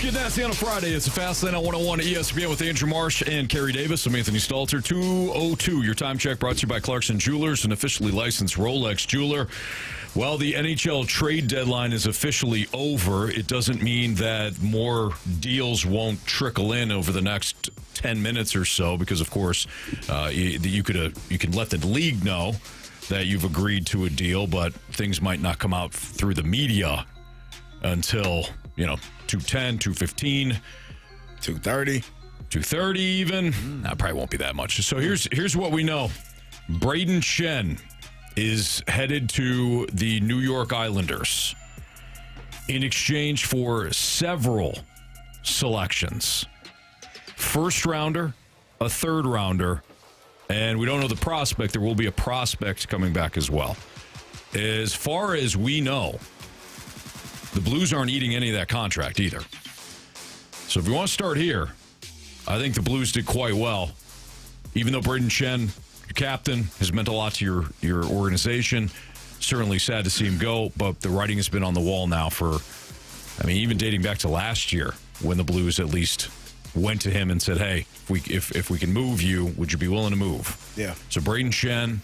Get nasty on a Friday. It's a Fast Lane on 101 ESPN with Andrew Marsh and Carey Davis. I'm Anthony Stalter. 2:02. Your time check brought to you by Clarkson Jewelers, an officially licensed Rolex jeweler. Well, the NHL Trade Deadline is officially over. It doesn't mean that more deals won't trickle in over the next 10 minutes or so, because, of course, you can let the league know that you've agreed to a deal, but things might not come out through the media until, 2:10, 2:15, 2:30 even. That probably won't be that much. So here's what we know. Brayden Schenn is headed to the New York Islanders in exchange for several selections. First rounder, a third rounder, and we don't know the prospect. There will be a prospect coming back as well. As far as we know, the Blues aren't eating any of that contract either. So if you want to start here, I think the Blues did quite well. Even though Brayden Schenn, your captain, has meant a lot to your organization. Certainly sad to see him go, but the writing has been on the wall now for, even dating back to last year when the Blues at least went to him and said, hey, if we can move you, would you be willing to move? Yeah. So Brayden Schenn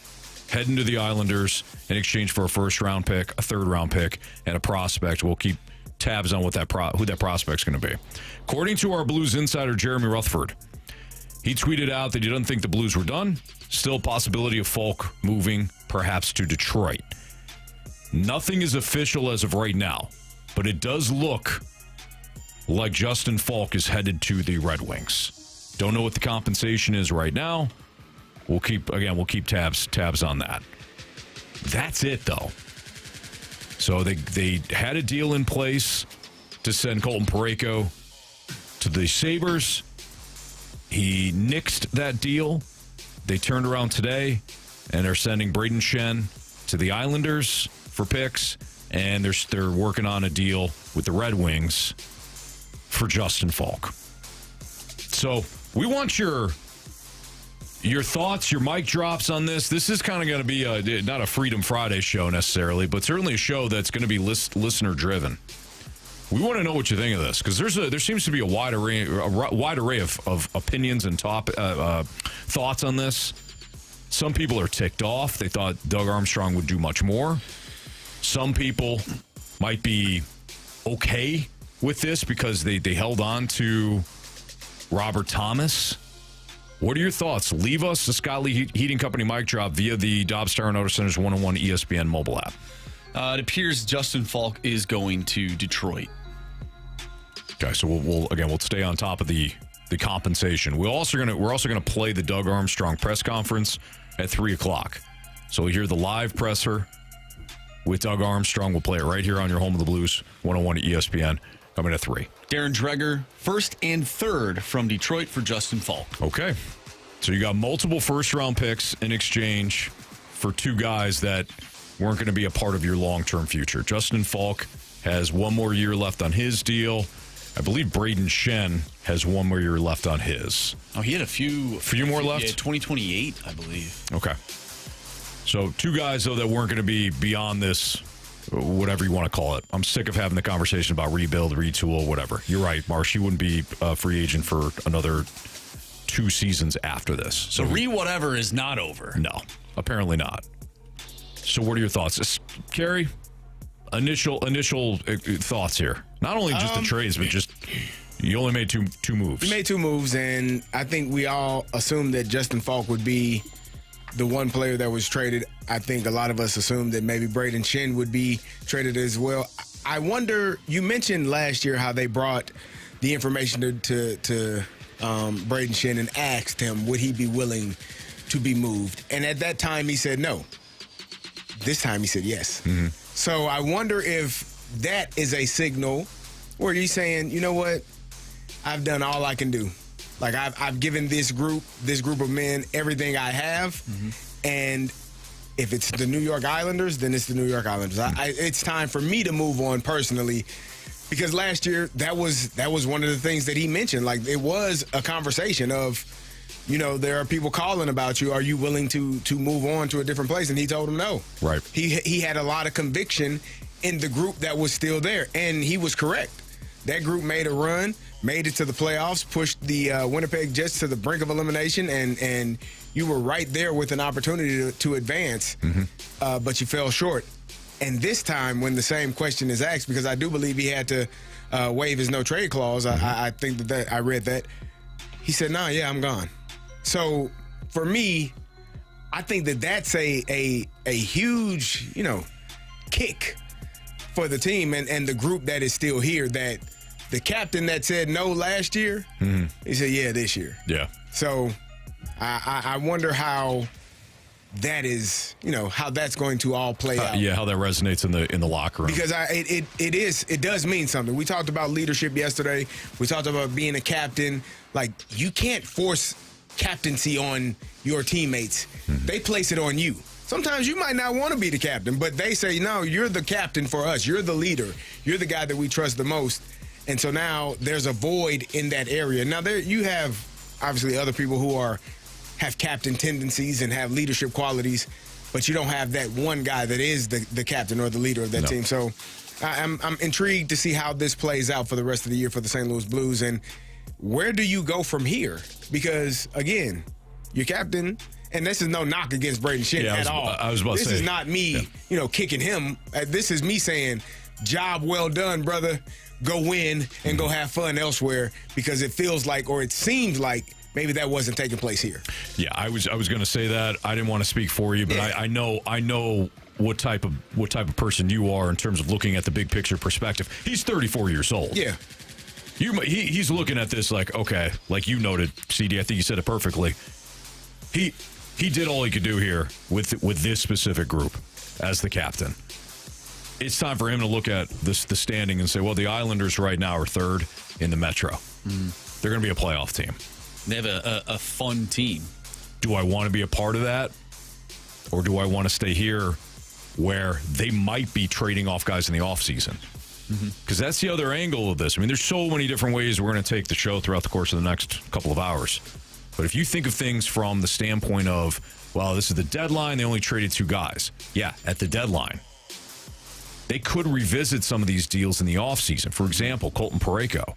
heading to the Islanders in exchange for a first-round pick, a third-round pick, and a prospect. We'll keep tabs on who that prospect's going to be. According to our Blues insider, Jeremy Rutherford, he tweeted out that he doesn't think the Blues were done. Still a possibility of Faulk moving, perhaps to Detroit. Nothing is official as of right now, but it does look like Justin Faulk is headed to the Red Wings. Don't know what the compensation is right now. We'll keep tabs on that. That's it, though. So they had a deal in place to send Colton Parayko to the Sabres. He nixed that deal. They turned around today and are sending Brayden Schenn to the Islanders for picks, and they're working on a deal with the Red Wings for Justin Faulk. So we want your thoughts, your mic drops on this. This is kind of going to be not a Freedom Friday show necessarily, but certainly a show that's going to be listener driven. We want to know what you think of this, because there seems to be a wide array of opinions and thoughts on this. Some people are ticked off. They thought Doug Armstrong would do much more. Some people might be okay with this because they held on to Robert Thomas. What are your thoughts? Leave us the Scott Lee Heating Company mic drop via the Dobbs Star Notice Center's 101 ESPN mobile app. It appears Justin Faulk is going to Detroit. Okay, so we'll stay on top of the compensation. We're also gonna play the Doug Armstrong press conference at 3:00. So we'll hear the live presser with Doug Armstrong. We'll play it right here on your home of the Blues, 101 ESPN, coming at 3. Darren Dreger, first and third from Detroit for Justin Faulk. Okay. So you got multiple first-round picks in exchange for two guys that weren't going to be a part of your long-term future. Justin Faulk has one more year left on his deal. I believe Brayden Schenn has one more year left on his. Oh, he had a few more left? Yeah, 2028, I believe. Okay. So two guys, though, that weren't going to be beyond this, whatever you want to call it. I'm sick of having the conversation about rebuild, retool, whatever. You're right, Marsh. He wouldn't be a free agent for another 2 seasons after this. So whatever is not over. No, apparently not. So what are your thoughts? Carey, initial thoughts here. Not only just the trades, but just you only made two moves. We made 2 moves, and I think we all assumed that Justin Faulk would be the one player that was traded. I think a lot of us assumed that maybe Brayden Schenn would be traded as well. I wonder, you mentioned last year how they brought the information to Brayden Schenn and asked him, would he be willing to be moved? And at that time, he said no. This time, he said yes. Mm-hmm. So I wonder if that is a signal where he's saying, you know what, I've done all I can do. Like, I've given this group of men everything I have, and if it's the New York Islanders, then it's the New York Islanders. It's time for me to move on personally, because last year that was one of the things that he mentioned. Like, it was a conversation of, there are people calling about you. Are you willing to move on to a different place? And he told them no. Right. He had a lot of conviction in the group that was still there, and he was correct. that group made a run, made it to the playoffs, pushed the Winnipeg Jets to the brink of elimination, and you were right there with an opportunity to advance, but you fell short. And this time, when the same question is asked, because I do believe he had to waive his no-trade clause, I think that I read that, he said, "Nah, yeah, I'm gone." So for me, I think that that's a huge, kick for the team and the group that is still here. That the captain that said no last year, he said, "Yeah, this year." Yeah. So I wonder how that is, how that's going to all play out. Yeah, how that resonates in the locker room. Because it does mean something. We talked about leadership yesterday. We talked about being a captain. Like, you can't force captaincy on your teammates. They place it on you. Sometimes you might not want to be the captain, but they say, "No, you're the captain for us. You're the leader. You're the guy that we trust the most." And so now there's a void in that area. Now you have obviously other people who have captain tendencies and have leadership qualities, but you don't have that one guy that is the captain or the leader of that team. So I'm intrigued to see how this plays out for the rest of the year for the St. Louis Blues. And where do you go from here? Because, again, your captain, and this is no knock against Brayden Schenn at all. I was about to say. This is not me, kicking him. This is me saying, job well done, brother. Go win and go have fun elsewhere, because it feels like, or it seems like, maybe that wasn't taking place here. Yeah, I was going to say that. I didn't want to speak for you, but I know what type of person you are in terms of looking at the big picture perspective. He's 34 years old. Yeah. He's looking at this like, okay, like you noted, CD, I think you said it perfectly. He did all he could do here with this specific group as the captain. It's time for him to look at the standing and say, well, the Islanders right now are third in the Metro. They're going to be a playoff team. They have a fun team. Do I want to be a part of that? Or do I want to stay here where they might be trading off guys in the offseason? Because that's the other angle of this. I mean, there's so many different ways we're going to take the show throughout the course of the next couple of hours. But if you think of things from the standpoint of, well, this is the deadline, they only traded 2 guys. Yeah, at the deadline. They could revisit some of these deals in the offseason. For example, Colton Parayko.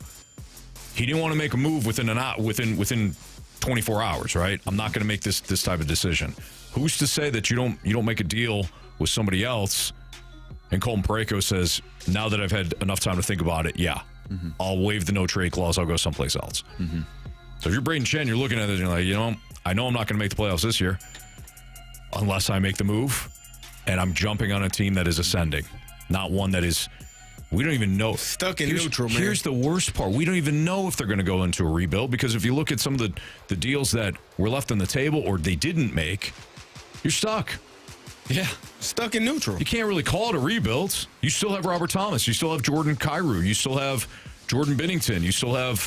He didn't want to make a move within 24 hours, right? I'm not going to make this type of decision. Who's to say that you don't make a deal with somebody else? And Colton Parayko says, now that I've had enough time to think about it, I'll waive the no trade clause. I'll go someplace else. So if you're Brayden Schenn, you're looking at it and you're like, I know I'm not going to make the playoffs this year unless I make the move, and I'm jumping on a team that is ascending, not one that is. We don't even know. Stuck in neutral, man. Here's the worst part. We don't even know if they're going to go into a rebuild, because if you look at some of the deals that were left on the table or they didn't make, you're stuck. Yeah. Stuck in neutral. You can't really call it a rebuild. You still have Robert Thomas. You still have Jordan Kyrou. You still have Jordan Binnington. You still have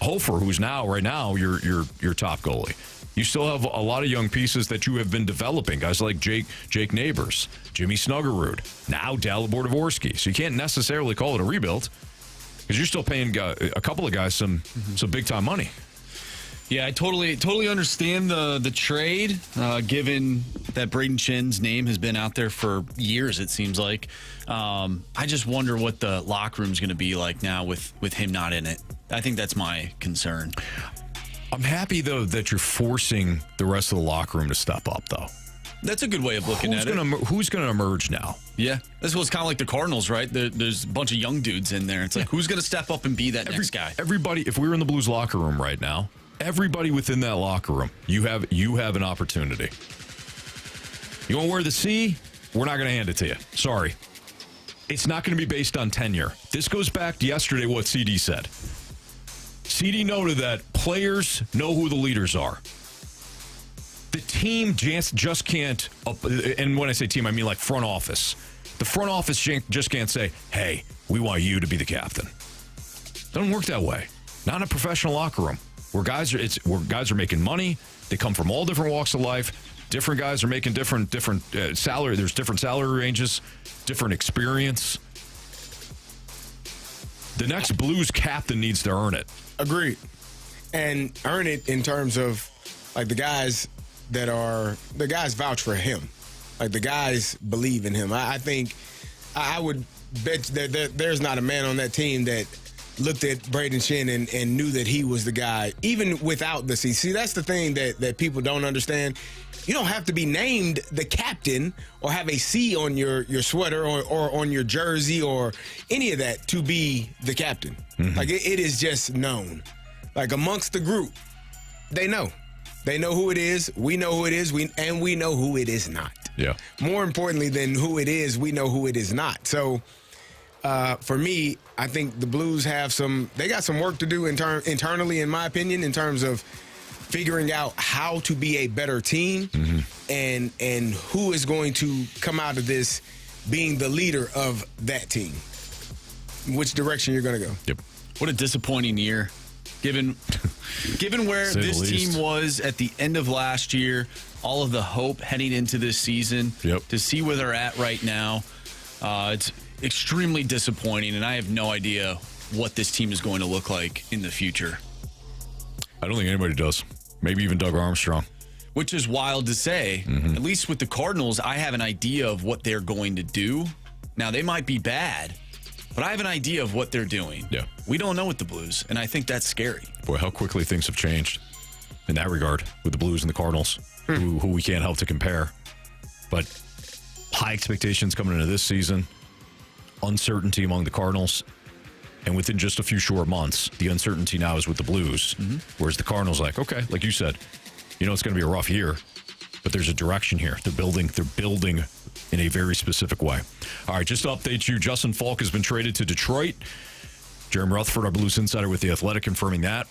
Hofer, who's right now your top goalie. You still have a lot of young pieces that you have been developing. Guys like Jake Neighbors, Jimmy Snuggerud, now Dalibor Dvorsky. So you can't necessarily call it a rebuild, because you're still paying a couple of guys some big time money. Yeah, I totally understand the trade, given that Brayden Schenn's name has been out there for years, it seems like. I just wonder what the locker room's going to be like now with him not in it. I think that's my concern. I'm happy, though, that you're forcing the rest of the locker room to step up, though. That's a good way of looking at it. Who's going to emerge now? Yeah. This was kind of like the Cardinals, right? There's a bunch of young dudes in there. It's like, who's going to step up and be that next guy? Everybody, if we were in the Blues locker room right now, everybody within that locker room, you have an opportunity. You want to wear the C? We're not going to hand it to you. Sorry. It's not going to be based on tenure. This goes back to yesterday, what CD said. CD noted that players know who the leaders are. The team just can't, and when I say team, I mean like front office. The front office just can't say, hey, we want you to be the captain. Doesn't work that way. Not in a professional locker room. Where guys are making money. They come from all different walks of life. Different guys are making different salary. There's different salary ranges, different experience. The next Blues captain needs to earn it. Agreed. And earn it in terms of, like, the guys vouch for him. Like, the guys believe in him. I think I would bet that there's not a man on that team that looked at Brayden Schenn and knew that he was the guy, even without the C. See, that's the thing that people don't understand. You don't have to be named the captain or have a C on your sweater or on your jersey or any of that to be the captain. Mm-hmm. Like, it is just known. Like, amongst the group, they know. They know who it is. We know who it is. And we know who it is not. Yeah. More importantly than who it is, we know who it is not. So, for me, I think the Blues they got some work to do internally, in my opinion, in terms of figuring out how to be a better team and who is going to come out of this being the leader of that team. Which direction you're going to go. Yep. What a disappointing year. Given where this team was at the end of last year, all of the hope heading into this season, to see where they're at right now, it's extremely disappointing, and I have no idea what this team is going to look like in the future. I don't think anybody does. Maybe even Doug Armstrong. Which is wild to say. At least with the Cardinals, I have an idea of what they're going to do. Now, they might be bad, but I have an idea of what they're doing. Yeah. We don't know with the Blues, and I think that's scary. Boy, how quickly things have changed in that regard with the Blues and the Cardinals, who we can't help to compare. But high expectations coming into this season, uncertainty among the Cardinals, and within just a few short months, the uncertainty now is with the Blues, whereas the Cardinals okay, like you said, it's going to be a rough year, but there's a direction here. They're building in a very specific way. All right, just to update you, Justin Faulk has been traded to Detroit. Jeremy Rutherford, our Blues insider with The Athletic, confirming that.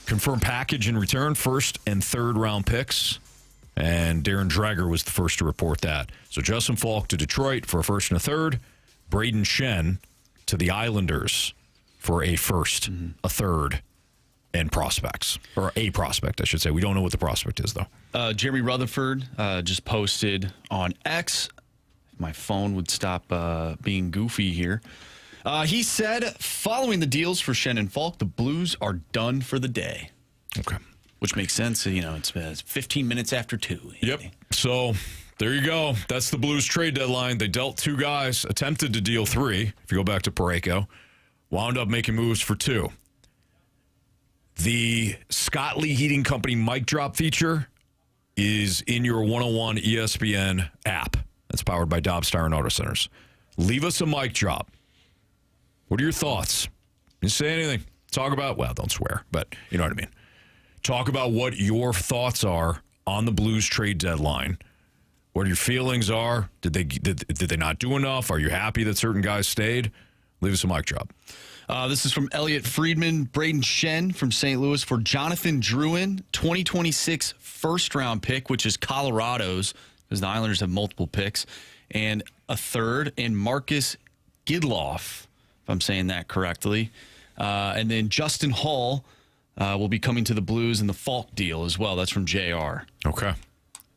Confirmed package in return, first and third round picks. And Darren Dreger was the first to report that. So Justin Faulk to Detroit for a first and a third. Brayden Schenn to the Islanders for a first, a third, and prospects. Or a prospect, I should say. We don't know what the prospect is, though. Jeremy Rutherford just posted on X. If my phone would stop being goofy here. He said, following the deals for Schenn and Faulk, the Blues are done for the day. Okay. Which makes sense. It's 15 minutes after 2. Yep. So there you go. That's the Blues trade deadline. They dealt 2 guys, attempted to deal 3, if you go back to Parayko. Wound up making moves for 2. The Scott Lee Heating Company mic drop feature is in your 101 ESPN app. That's powered by Dobbs Tire and Auto Centers. Leave us a mic drop. What are your thoughts? You say anything. Talk about, don't swear, but you know what I mean. Talk about what your thoughts are on the Blues trade deadline. What your feelings are. Did they not do enough? Are you happy that certain guys stayed? Leave us a mic drop. This is from Elliot Friedman, Brayden Schenn from St. Louis for Jonathan Drouin, 2026 first-round pick, which is Colorado's, because the Islanders have multiple picks, and a third, and Marcus Gidloff, if I'm saying that correctly. And then Justin Hall will be coming to the Blues in the Faulk deal as well. That's from JR. Okay.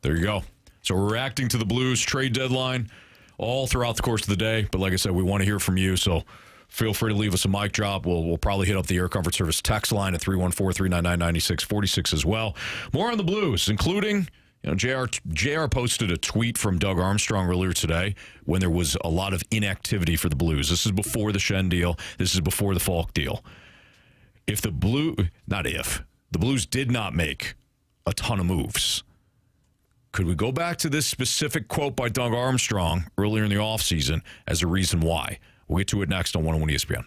There you go. So we're reacting to the Blues trade deadline all throughout the course of the day. But like I said, we want to hear from you. So feel free to leave us a mic drop. We'll probably hit up the Air Comfort Service text line at 314-399-9646 as well. More on the Blues, including, JR posted a tweet from Doug Armstrong earlier today when there was a lot of inactivity for the Blues. This is before the Schenn deal. This is before the Faulk deal. The Blues did not make a ton of moves. Could we go back to this specific quote by Doug Armstrong earlier in the offseason as a reason why? We'll get to it next on 101 ESPN.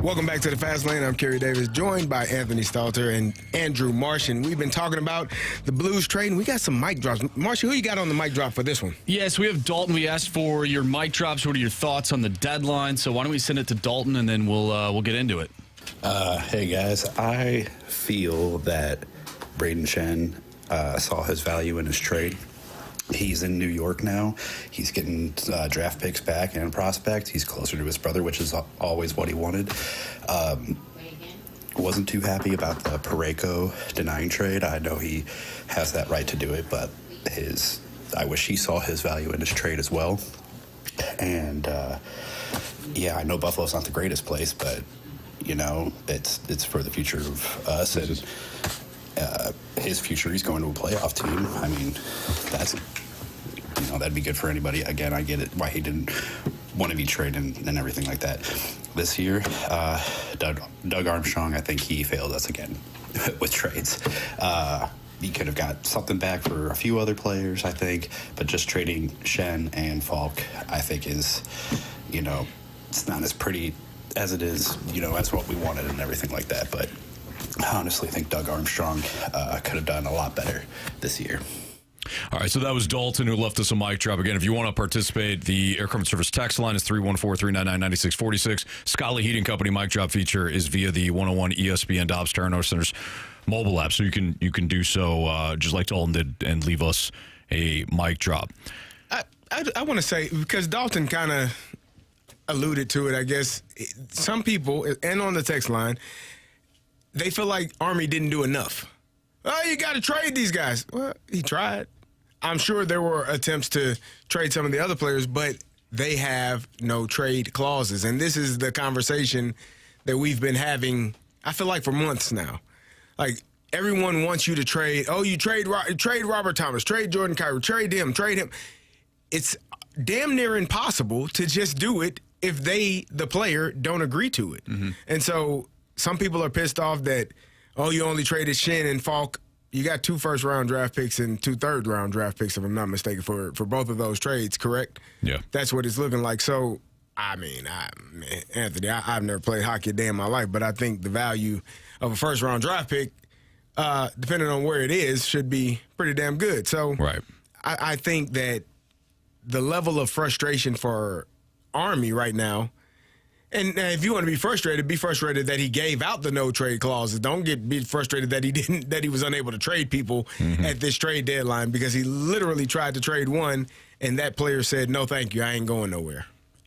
Welcome back to the Fast Lane. I'm Carey Davis, joined by Anthony Stalter and Andrew Marsh, and we've been talking about the Blues trade, and we got some mic drops. Marsh, who you got on the mic drop for this one? Yes, we have Dalton. We asked for your mic drops. What are your thoughts on the deadline? So why don't we send it to Dalton, and then we'll get into it. Hey, guys. I feel that Brayden Schenn saw his value in his trade. He's in New York now. He's getting draft picks back and prospect. He's closer to his brother, which is always what he wanted. Wasn't too happy about the Parayko denying trade. I know he has that right to do it, but I wish he saw his value in his trade as well. And yeah, I know Buffalo's not the greatest place, but you know, it's for the future of us and his future. He's going to a playoff team. I mean, that'd be good for anybody. Again, I get it why he didn't want to be traded and everything like that. This year, Doug Armstrong, I think he failed us again with trades. He could have got something back for a few other players, I think, but just trading Schenn and Faulk, I think is, it's not as pretty as it is, as what we wanted and everything like that. But I honestly think Doug Armstrong could have done a lot better this year. All right, so that was Dalton who left us a mic drop. Again, if you want to participate, the Aircraft Service text line is 314-399-9646. Scotty Heating Company mic drop feature is via the 101 ESPN Dobbs Tower Center's mobile app, so you can do so just like Dalton did and leave us a mic drop. I want to say, because Dalton kind of alluded to it, I guess, some people, and on the text line, they feel like Army didn't do enough. Oh, you got to trade these guys. Well, he tried. I'm sure there were attempts to trade some of the other players, but they have no trade clauses. And this is the conversation that we've been having, I feel like, for months now. Like, everyone wants you to trade. Oh, you trade Robert Thomas, trade Jordan Carey, trade him. It's damn near impossible to just do it if the player, don't agree to it. Mm-hmm. And so some people are pissed off that, oh, you only traded Schenn and Faulk. You got 2 first-round draft picks and 2 third-round draft picks, if I'm not mistaken, for both of those trades, correct? Yeah. That's what it's looking like. So, Anthony, I've never played hockey a day in my life, but I think the value of a first-round draft pick, depending on where it is, should be pretty damn good. So right. I think that the level of frustration for Army right now, and if you want to be frustrated that he gave out the no trade clauses. Don't be frustrated that he was unable to trade people at this trade deadline, because he literally tried to trade one, and that player said, no, thank you, I ain't going nowhere.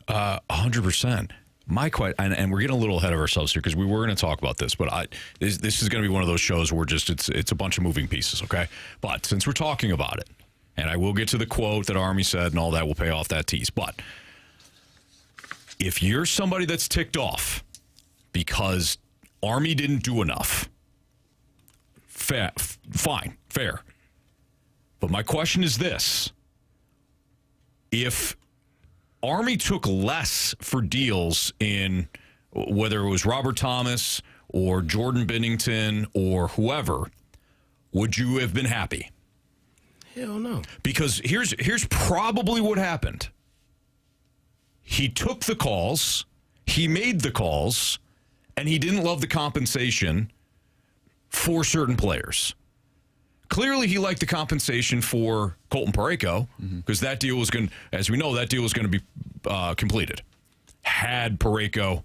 100%. And we're getting a little ahead of ourselves here because we were going to talk about this, but this is going to be one of those shows where it's a bunch of moving pieces, okay? But since we're talking about it, and I will get to the quote that Army said and all that, will pay off that tease, but if you're somebody that's ticked off because Army didn't do enough, fine, fair. But my question is this. If Army took less for deals in whether it was Robert Thomas or Jordan Binnington or whoever, would you have been happy? Hell no. Because here's probably what happened. He took the calls, he made the calls, and he didn't love the compensation for certain players. Clearly, he liked the compensation for Colton Parayko because that deal was going to, as we know, that deal was going to be completed had Parayko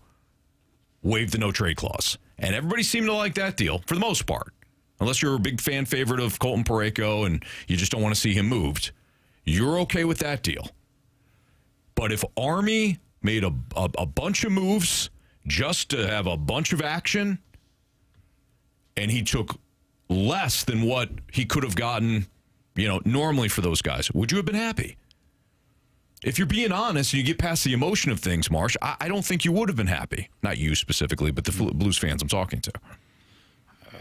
waived the no-trade clause. And everybody seemed to like that deal for the most part. Unless you're a big fan favorite of Colton Parayko and you just don't want to see him moved, you're okay with that deal. But if Army made a bunch of moves just to have a bunch of action, and he took less than what he could have gotten, normally for those guys, would you have been happy? If you're being honest and you get past the emotion of things, Marsh, I don't think you would have been happy. Not you specifically, but the Blues fans I'm talking to.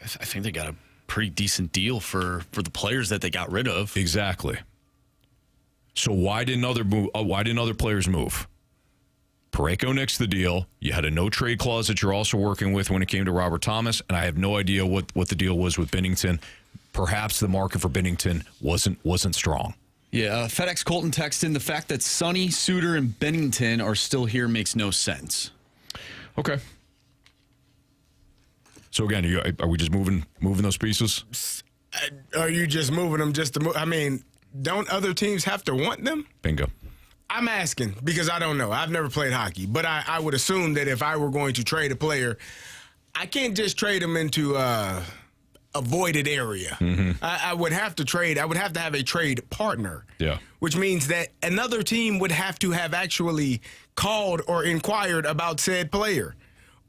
I think they got a pretty decent deal for the players that they got rid of. Exactly. So why didn't other players move? Parayko nixed the deal. You had a no-trade clause that you're also working with when it came to Robert Thomas, and I have no idea what the deal was with Binnington. Perhaps the market for Binnington wasn't strong. Yeah, FedEx Colton texted in, the fact that Sonny, Suter, and Binnington are still here makes no sense. Okay. So again, are we just moving those pieces? Are you just moving them just to move? I mean, don't other teams have to want them? Bingo. I'm asking because I don't know. I've never played hockey, but I would assume that if I were going to trade a player, I can't just trade him into a voided area. I would have to trade. I would have to have a trade partner. Yeah. Which means that another team would have to have actually called or inquired about said player.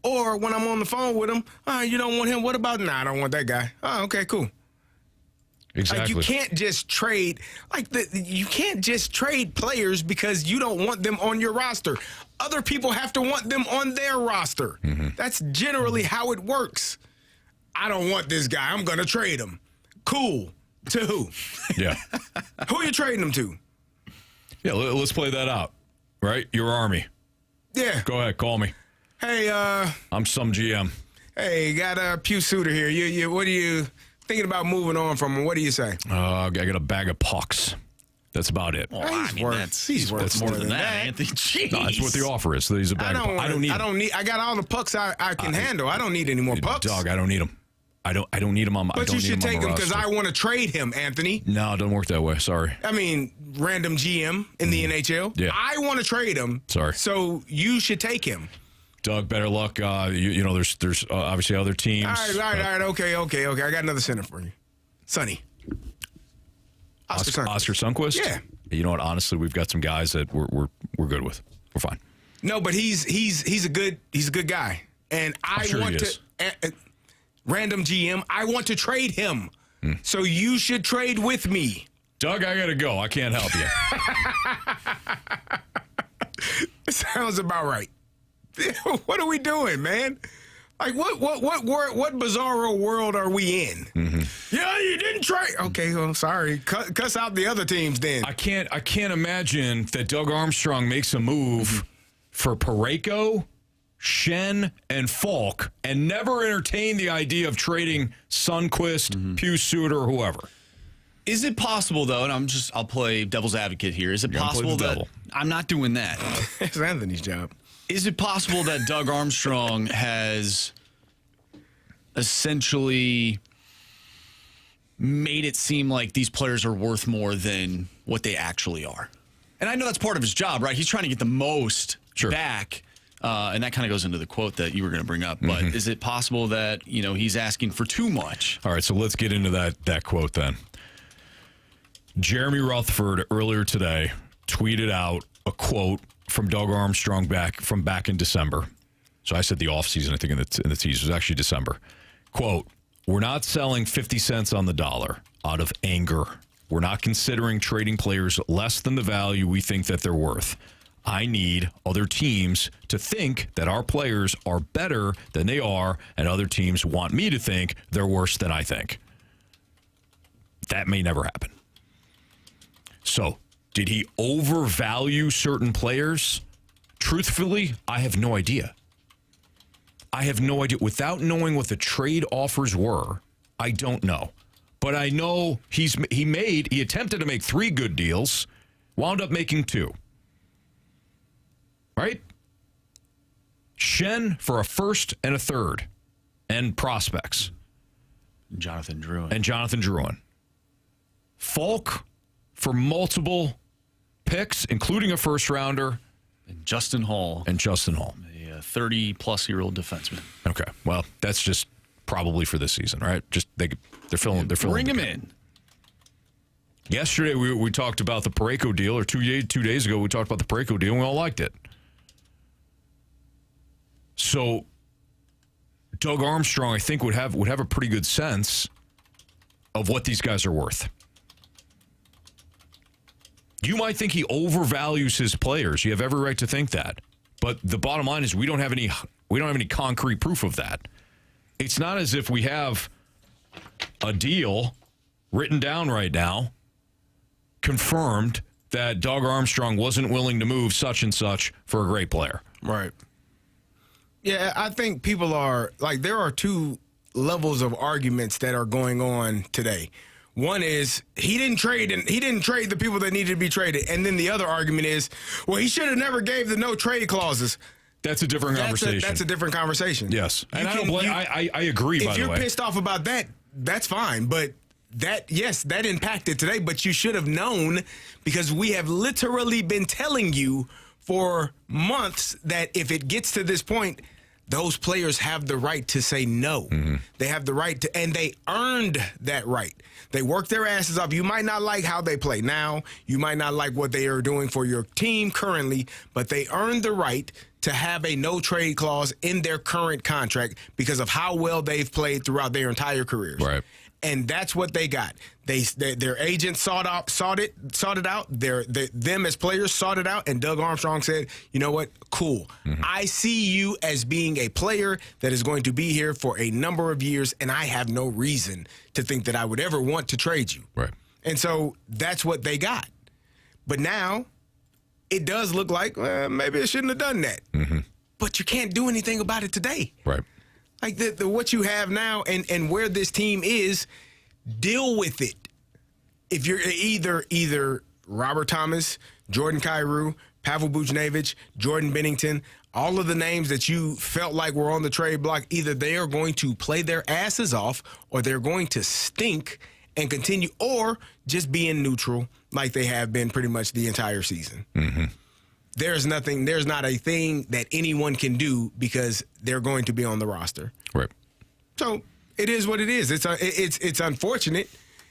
Or when I'm on the phone with him, you don't want him. What about? Nah, I don't want that guy. Oh, okay, cool. Exactly. Like you can't just trade. You can't just trade players because you don't want them on your roster. Other people have to want them on their roster. That's generally how it works. I don't want this guy. I'm going to trade him. Cool. To who? Yeah. Who are you trading him to? Yeah, let's play that out. Right? Your Army. Yeah. Go ahead. Call me. Hey, I'm some GM. Hey, got a Pew Suitor here. You what are you thinking about moving on from him? What do you say? I got a bag of pucks. That's about it. Well, I mean, he's worth more than that, Anthony. Jeez. No, that's what the offer is. He's a bag of pucks. I don't need I got all the pucks I can handle. I don't need any more pucks. Dog, I don't need them. I don't need them on my roster. But you should take him because I want to trade him, Anthony. No, it doesn't work that way. Sorry. I mean, random GM in the NHL. Yeah. I want to trade him. Sorry. So you should take him. Doug, better luck. You know, there's obviously other teams. All right. Okay. I got another center for you. Sonny. Oscar Sundqvist? Yeah. You know what? Honestly, we've got some guys that we're good with. We're fine. No, but he's a good guy, and I want to. Random GM, I want to trade him. So you should trade with me. Doug, I gotta go. I can't help you. Sounds about right. What are we doing, man? Like what bizarro world are we in? Yeah, you didn't trade. Okay, well, sorry. Cuss out the other teams then. I can't imagine that Doug Armstrong makes a move for Parayko, Schenn, and Faulk and never entertain the idea of trading Sundqvist, Pew Suitor, or whoever. Is it possible, though, and I'll play devil's advocate here. Is it possible that I'm not doing that? It's Anthony's job. Is it possible that Doug Armstrong has essentially made it seem like these players are worth more than what they actually are? And I know that's part of his job, right? He's trying to get the most back. And that kind of goes into the quote that you were going to bring up. But is it possible that, he's asking for too much? All right, so let's get into that quote then. Jeremy Rutherford earlier today tweeted out a quote from Doug Armstrong back in December. So I said the offseason, I think in the teaser. It was actually December. Quote, "We're not selling 50 cents on the dollar out of anger. We're not considering trading players less than the value we think that they're worth. I need other teams to think that our players are better than they are, and other teams want me to think they're worse than I think." That may never happen. So, did he overvalue certain players? Truthfully, I have no idea. Without knowing what the trade offers were, I don't know. But I know he attempted to make 3 good deals, wound up making 2. Right? Schenn for a first and a third, and prospects. Jonathan Drouin. Faulk for multiple picks, including a first rounder. And Justin Hall. A 30-plus-year-old defenseman. Okay. Well, that's just probably for this season, right? Just they're filling. Bring him in. Yesterday we talked about the Parayko deal, or 2 days ago we talked about the Parayko deal, and we all liked it. So Doug Armstrong, I think, would have a pretty good sense of what these guys are worth. You might think he overvalues his players. You have every right to think that. But the bottom line is we don't have any concrete proof of that. It's not as if we have a deal written down right now, confirmed that Doug Armstrong wasn't willing to move such and such for a great player. Right. Yeah, I think people are there are 2 levels of arguments that are going on today. One is he didn't trade the people that needed to be traded. And then the other argument is, well, he should have never gave the no trade clauses. That's a different conversation. That's a different conversation. Yes. And I agree, by the way. If you're pissed off about that, that's fine. But that impacted today. But you should have known, because we have literally been telling you for months that if it gets to this point, those players have the right to say no. Mm-hmm. They have the right to, and they earned that right. They worked their asses off. You might not like how they play now. You might not like what they are doing for your team currently, but they earned the right to have a no trade clause in their current contract because of how well they've played throughout their entire careers. Right. And that's what they got. Their agent sought it out. Them as players sought it out. And Doug Armstrong said, "You know what? Cool. Mm-hmm. I see you as being a player that is going to be here for a number of years, and I have no reason to think that I would ever want to trade you." Right. And so that's what they got. But now it does look like maybe it shouldn't have done that. Mm-hmm. But you can't do anything about it today. Right. Like what you have now and where this team is, deal with it. If you're either Robert Thomas, Jordan Kyrou, Pavel Buchnevich, Jordan Bennington, all of the names that you felt like were on the trade block, either they are going to play their asses off or they're going to stink and continue, or just be in neutral like they have been pretty much the entire season. Mm-hmm. There's not a thing that anyone can do because they're going to be on the roster. Right. So it is what it is. It's unfortunate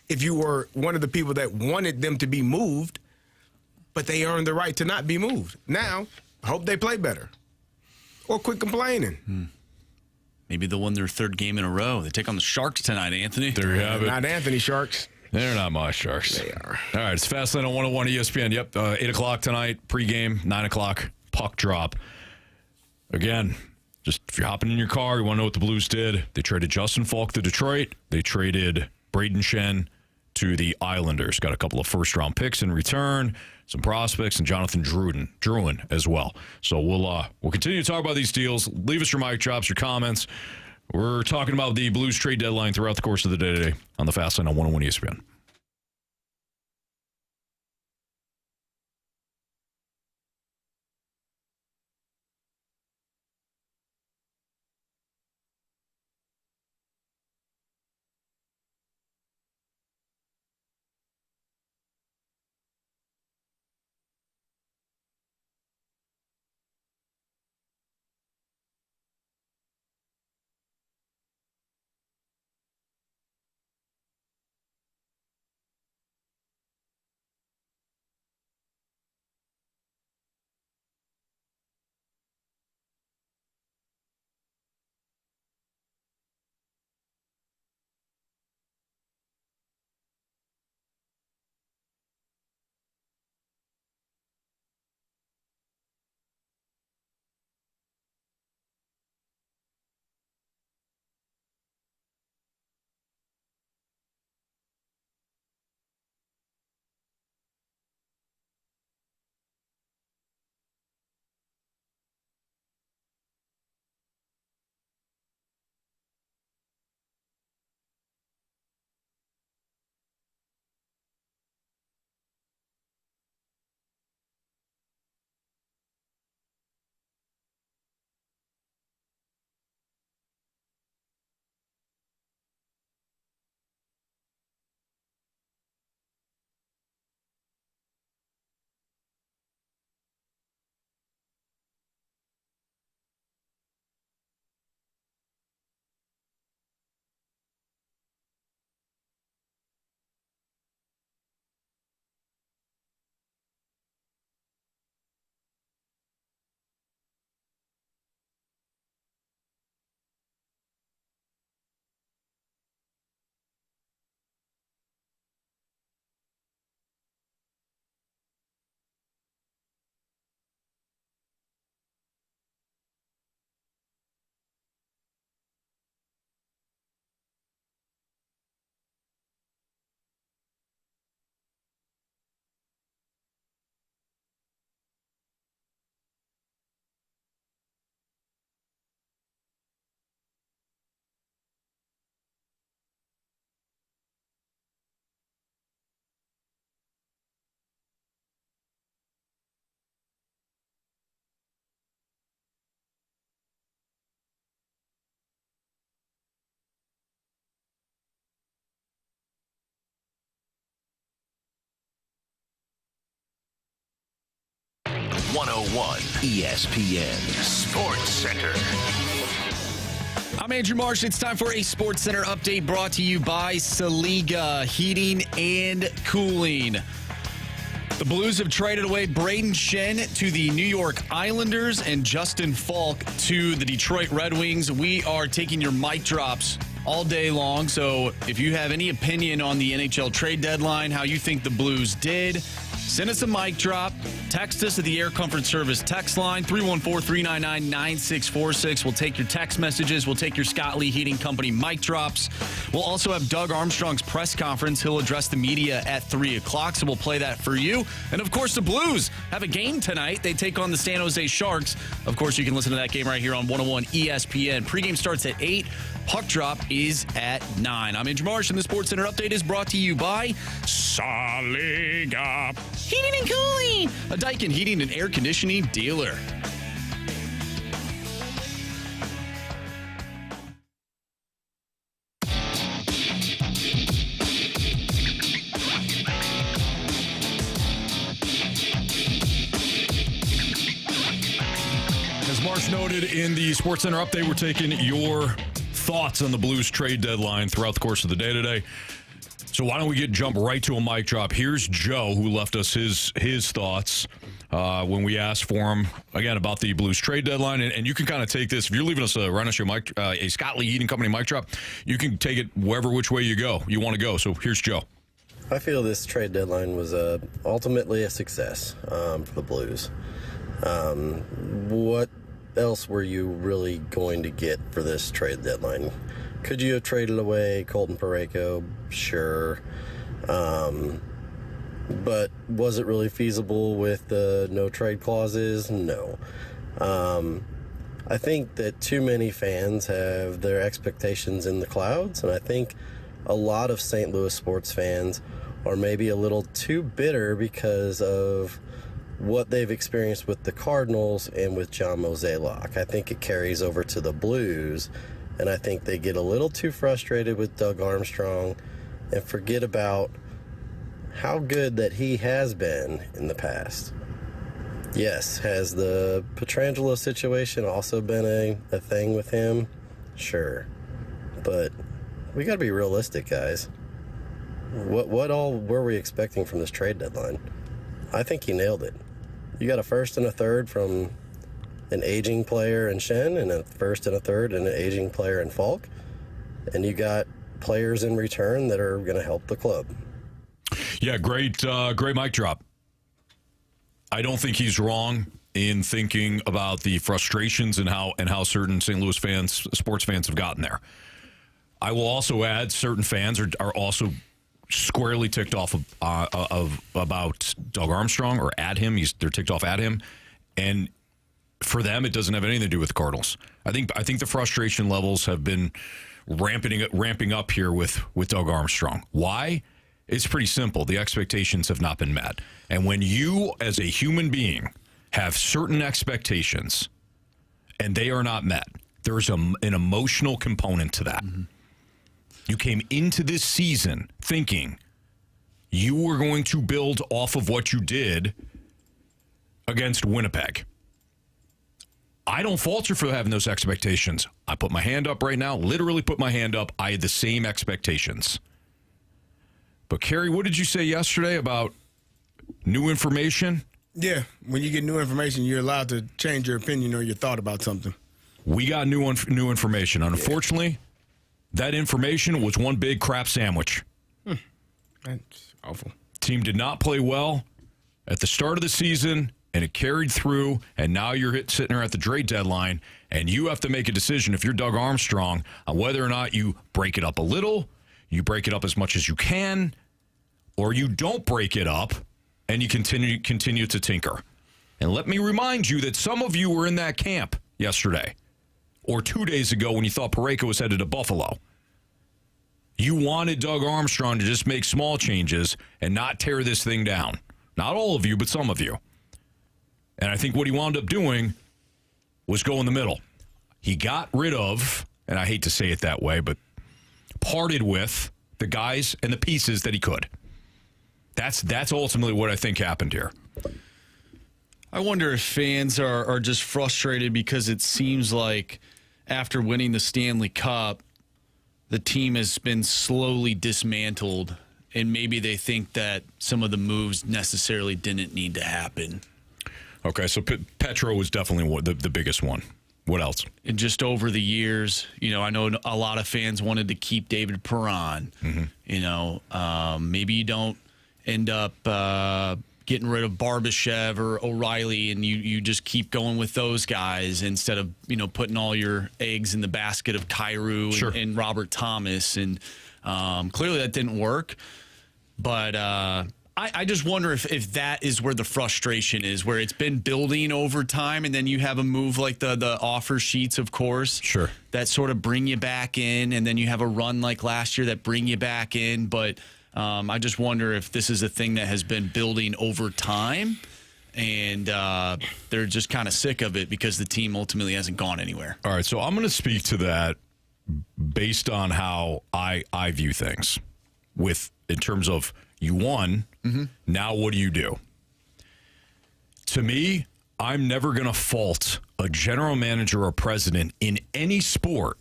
if you were one of the people that wanted them to be moved, but they earned the right to not be moved. Now, hope they play better or quit complaining. Maybe they'll win their third game in a row. They take on the Sharks tonight, Anthony. There you have it. Not Anthony Sharks. They're not my Sharks. They are. All right, it's Fastlane on 101 ESPN. Yep, 8 o'clock tonight, pregame, 9 o'clock, puck drop. Again, just if you're hopping in your car, you want to know what the Blues did. They traded Justin Faulk to Detroit. They traded Brayden Schenn to the Islanders. Got a couple of first-round picks in return, some prospects, and Jonathan Drouin as well. So we'll continue to talk about these deals. Leave us your mic drops, your comments. We're talking about the Blues trade deadline throughout the course of the day today on the Fastlane on 101 ESPN. 101 ESPN Sports Center. I'm Andrew Marsh. It's time for a Sports Center update brought to you by Saliga Heating and Cooling. The Blues have traded away Brayden Schenn to the New York Islanders and Justin Faulk to the Detroit Red Wings. We are taking your mic drops all day long, so if you have any opinion on the NHL Trade Deadline, how you think the Blues did, send us a mic drop. Text us at the Air Comfort Service text line, 314-399-9646. We'll take your text messages. We'll take your Scott Lee Heating Company mic drops. We'll also have Doug Armstrong's press conference. He'll address the media at 3 o'clock, so we'll play that for you. And, of course, the Blues have a game tonight. They take on the San Jose Sharks. Of course, you can listen to that game right here on 101 ESPN. Pregame starts at 8. Puck drop is at 9. I'm Andrew Marsh, and the Sports Center update is brought to you by Saliga Heating and Cooling, a Daikin heating and air conditioning dealer. As Marsh noted in the Sports Center update, we're taking your thoughts on the Blues trade deadline throughout the course of the day today. So why don't we jump right to a mic drop? Here's Joe, who left us his thoughts when we asked for him, again, about the Blues trade deadline. And you can kind of take this. If you're leaving us a Scott Lee Heating Company mic drop, you can take it which way you want to go. So here's Joe. I feel this trade deadline was ultimately a success for the Blues. What else were you really going to get for this trade deadline? Could you have traded away Colton Parayko? Sure. But was it really feasible with the no trade clauses? No. I think that too many fans have their expectations in the clouds, and I think a lot of St. Louis sports fans are maybe a little too bitter because of what they've experienced with the Cardinals and with John Mozeliak. I think it carries over to the Blues, and I think they get a little too frustrated with Doug Armstrong and forget about how good that he has been in the past. Yes, has the Pietrangelo situation also been a thing with him? Sure. But we got to be realistic, guys. What all were we expecting from this trade deadline? I think he nailed it. You got a first and a third from an aging player in Schenn and a first and a third and an aging player in Faulk. And you got players in return that are going to help the club. Yeah, great mic drop. I don't think he's wrong in thinking about the frustrations and how certain St. Louis fans, sports fans, have gotten there. I will also add certain fans are also squarely ticked off about Doug Armstrong or at him. They're ticked off at him, and for them, it doesn't have anything to do with the Cardinals. I think the frustration levels have been ramping up here with Doug Armstrong. Why? It's pretty simple. The expectations have not been met, and when you, as a human being, have certain expectations and they are not met, there's an emotional component to that. Mm-hmm. You came into this season thinking you were going to build off of what you did against Winnipeg. I don't fault you for having those expectations. I put my hand up right now, literally put my hand up. I had the same expectations. But, Carey, what did you say yesterday about new information? Yeah, when you get new information, you're allowed to change your opinion or your thought about something. We got new information. Unfortunately, that information was one big crap sandwich. That's awful. Team did not play well at the start of the season, and it carried through, and now you're sitting there at the trade deadline, and you have to make a decision if you're Doug Armstrong on whether or not you break it up a little, you break it up as much as you can, or you don't break it up and you continue to tinker. And let me remind you that some of you were in that camp yesterday or 2 days ago when you thought Parayko was headed to Buffalo. You wanted Doug Armstrong to just make small changes and not tear this thing down. Not all of you, but some of you. And I think what he wound up doing was go in the middle. He got rid of, and I hate to say it that way, but parted with the guys and the pieces that he could. That's ultimately what I think happened here. I wonder if fans are just frustrated because it seems like after winning the Stanley Cup, the team has been slowly dismantled, and maybe they think that some of the moves necessarily didn't need to happen. Okay, so Petro was definitely the biggest one. What else? And just over the years, I know a lot of fans wanted to keep David Perron. Maybe you don't end up getting rid of Barbashev or O'Reilly, and you just keep going with those guys instead of putting all your eggs in the basket of Kyrou and Robert Thomas. And clearly that didn't work. But I just wonder if that is where the frustration is, where it's been building over time, and then you have a move like the offer sheets, of course, that sort of bring you back in, and then you have a run like last year that bring you back in. But I just wonder if this is a thing that has been building over time, and they're just kind of sick of it because the team ultimately hasn't gone anywhere. All right, so I'm going to speak to that based on how I view things in terms of you won, now what do you do? To me, I'm never going to fault a general manager or president in any sport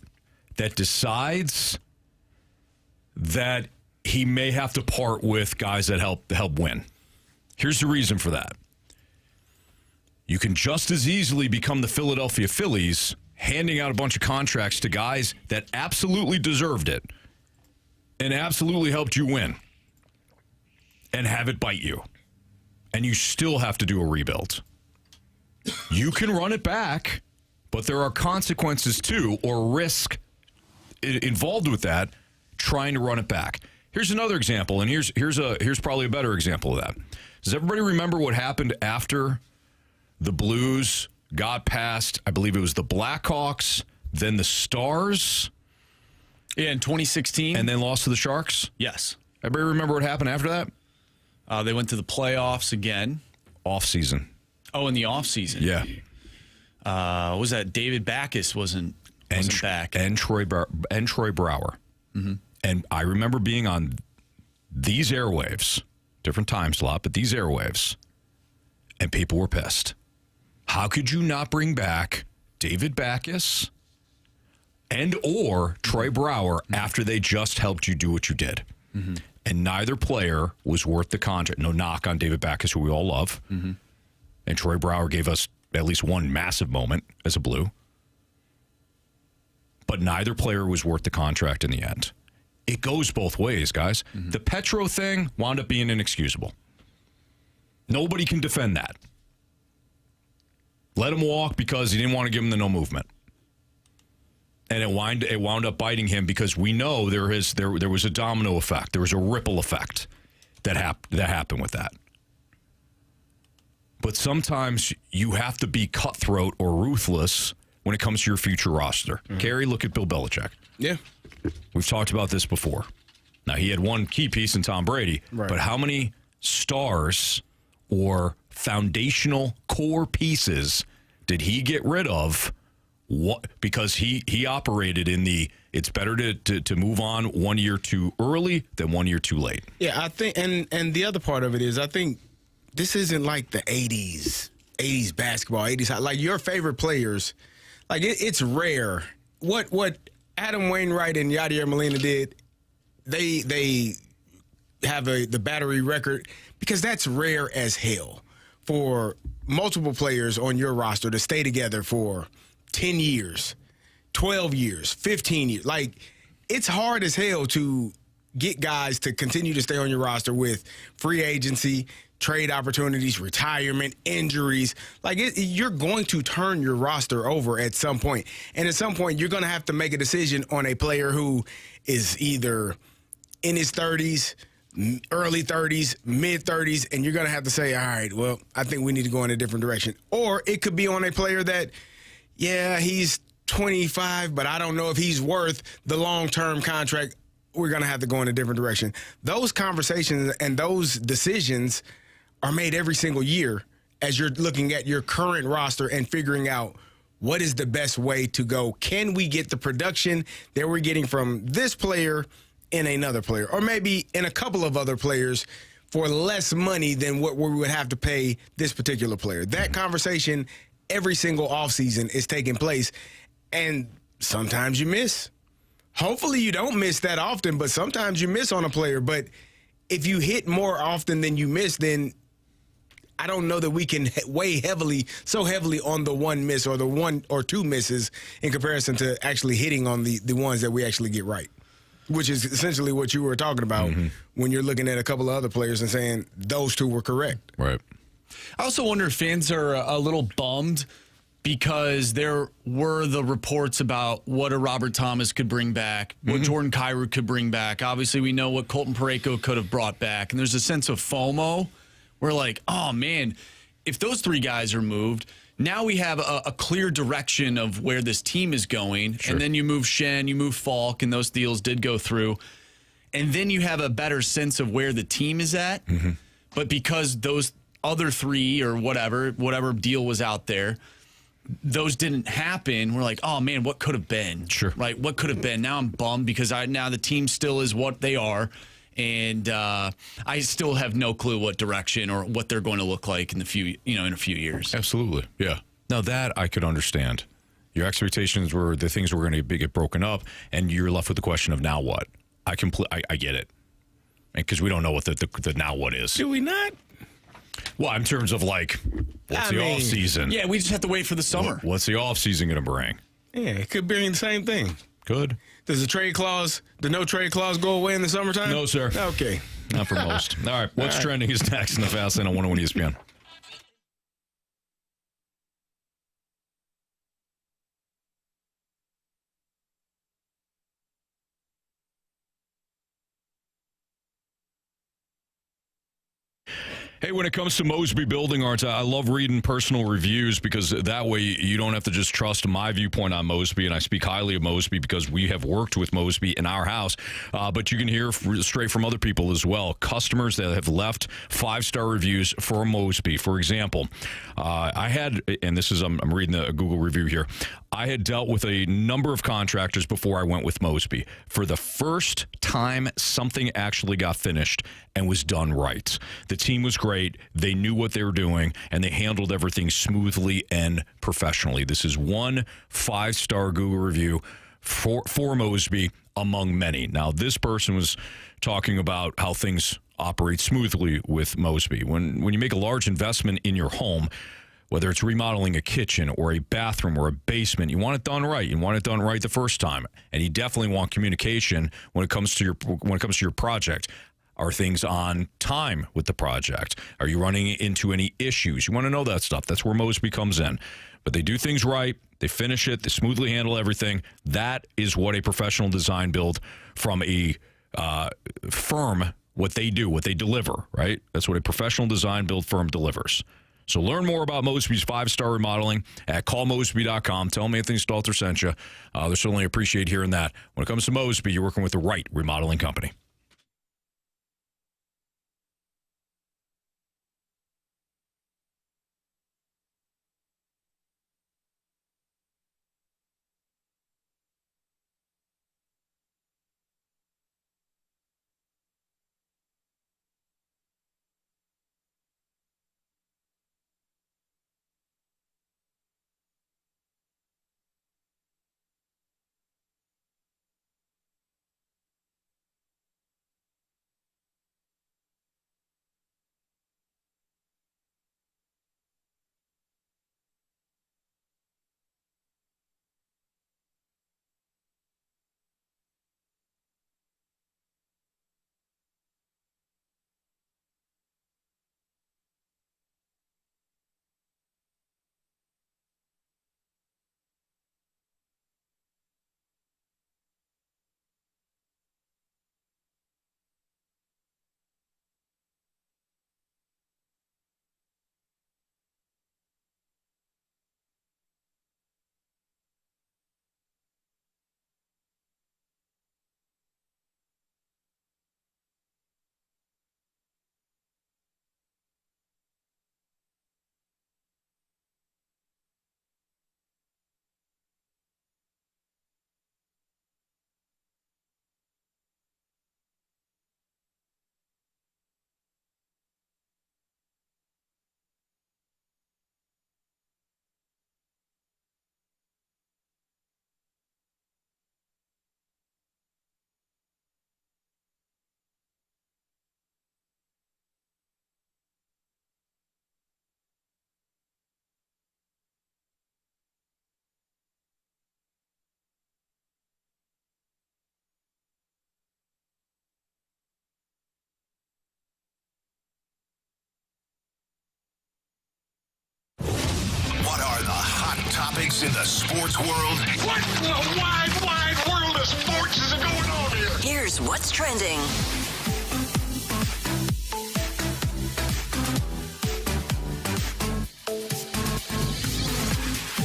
that decides that he may have to part with guys that help win. Here's the reason for that. You can just as easily become the Philadelphia Phillies, handing out a bunch of contracts to guys that absolutely deserved it and absolutely helped you win, and have it bite you. And you still have to do a rebuild. You can run it back, but there are consequences too, or risk involved with that, trying to run it back. Here's another example, and here's probably a better example of that. Does everybody remember what happened after the Blues got past, I believe it was the Blackhawks, then the Stars? Yeah, in 2016. And then lost to the Sharks? Yes. Everybody remember what happened after that? They went to the playoffs again. Off-season. Oh, in the off-season. Yeah. What was that? David Backes wasn't back. And Troy Brower. Mm-hmm. And I remember being on these airwaves, different time slot, but these airwaves, and people were pissed. How could you not bring back David Backes and or Troy Brower after they just helped you do what you did? Mm-hmm. And neither player was worth the contract. No knock on David Backes, who we all love. Mm-hmm. And Troy Brower gave us at least one massive moment as a Blue. But neither player was worth the contract in the end. It goes both ways, guys. Mm-hmm. The Petro thing wound up being inexcusable. Nobody can defend that. Let him walk because he didn't want to give him the no movement. And it wound up biting him because we know there was a domino effect. There was a ripple effect that happened with that. But sometimes you have to be cutthroat or ruthless when it comes to your future roster. Mm-hmm. Carey, look at Bill Belichick. Yeah. We've talked about this before. Now, he had one key piece in Tom Brady, but how many stars or foundational core pieces did he get rid of? What, because he operated in it's better to move on 1 year too early than 1 year too late. Yeah, I think, and the other part of it is, I think this isn't like the 80s basketball, 80s, like your favorite players, like it's rare. What Adam Wainwright and Yadier Molina did, they have the battery record, because that's rare as hell for multiple players on your roster to stay together for 10 years, 12 years, 15 years. Like, it's hard as hell to get guys to continue to stay on your roster with free agency, trade opportunities, retirement, injuries. Like, you're going to turn your roster over at some point. And at some point, you're going to have to make a decision on a player who is either in his 30s, early 30s, mid 30s, and you're going to have to say, all right, well, I think we need to go in a different direction. Or it could be on a player that, yeah, he's 25, but I don't know if he's worth the long-term contract. We're going to have to go in a different direction. Those conversations and those decisions are made every single year as you're looking at your current roster and figuring out what is the best way to go. Can we get the production that we're getting from this player in another player, or maybe in a couple of other players for less money than what we would have to pay this particular player. That conversation every single offseason is taking place, and sometimes you miss. Hopefully you don't miss that often, but sometimes you miss on a player. But if you hit more often than you miss, then I don't know that we can weigh so heavily on the one miss or the one or two misses in comparison to actually hitting on the ones that we actually get right, which is essentially what you were talking about when you're looking at a couple of other players and saying those two were correct. Right. I also wonder if fans are a little bummed because there were the reports about what a Robert Thomas could bring back, what Jordan Kyrou could bring back. Obviously, we know what Colton Parayko could have brought back, and there's a sense of FOMO. We're like, oh, man, if those three guys are moved, now we have a clear direction of where this team is going. Sure. And then you move Schenn, you move Faulk, and those deals did go through. And then you have a better sense of where the team is at. But because those other three or whatever deal was out there, those didn't happen, we're like, oh, man, what could have been? Sure. Right? What could have been? Now I'm bummed because now the team still is what they are. And I still have no clue what direction or what they're going to look like in a few years. Absolutely, yeah. Now that I could understand. Your expectations were the things were going to get broken up, and you're left with the question of now what. I get it, because we don't know what the now what is. Do we not? Well, in terms of like, what's the off season? Yeah, we just have to wait for the summer. What's the off season going to bring? Yeah, it could bring the same thing. Good. Does the no trade clause go away in the summertime? No, sir. Okay. Not for most. All right. What's trending is next in the Fast Lane on 101 ESPN. Hey, when it comes to Mosby Building Arts, I love reading personal reviews because that way you don't have to just trust my viewpoint on Mosby, and I speak highly of Mosby because we have worked with Mosby in our house, but you can hear straight from other people as well. Customers that have left 5-star reviews for Mosby. For example, I had, and this is, I'm reading a Google review here, I had dealt with a number of contractors before I went with Mosby. For the first time, something actually got finished and was done right. The team was great. They knew what they were doing, and they handled everything smoothly and professionally. This is one 5-star Google review for Mosby among many. Now, this person was talking about how things operate smoothly with Mosby. When you make a large investment in your home, whether it's remodeling a kitchen or a bathroom or a basement, you want it done right. You want it done right the first time, and you definitely want communication when it comes to your project. Are things on time with the project? Are you running into any issues? You want to know that stuff. That's where Mosby comes in. But they do things right. They finish it. They smoothly handle everything. That is what a professional design build from a firm, what they do, what they deliver, right? That's what a professional design build firm delivers. So learn more about Mosby's 5-star remodeling at callmosby.com. Tell them Anthony Stalter sent you. They certainly appreciate hearing that. When it comes to Mosby, you're working with the right remodeling company. in the sports world. What in the wide, wide world of sports is going on here? Here's what's trending.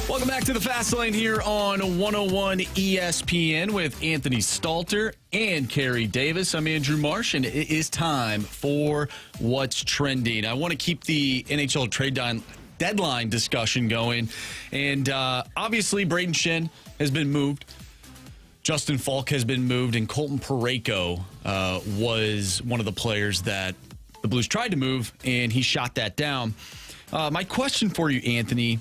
Welcome back to the Fast Lane here on 101 ESPN with Anthony Stalter and Carey Davis. I'm Andrew Marsh, and it is time for What's Trending. I want to keep the NHL Trade Deadline discussion going. And obviously, Brayden Schenn has been moved. Justin Faulk has been moved, and Colton Parayko was one of the players that the Blues tried to move, and he shot that down. My question for you, Anthony,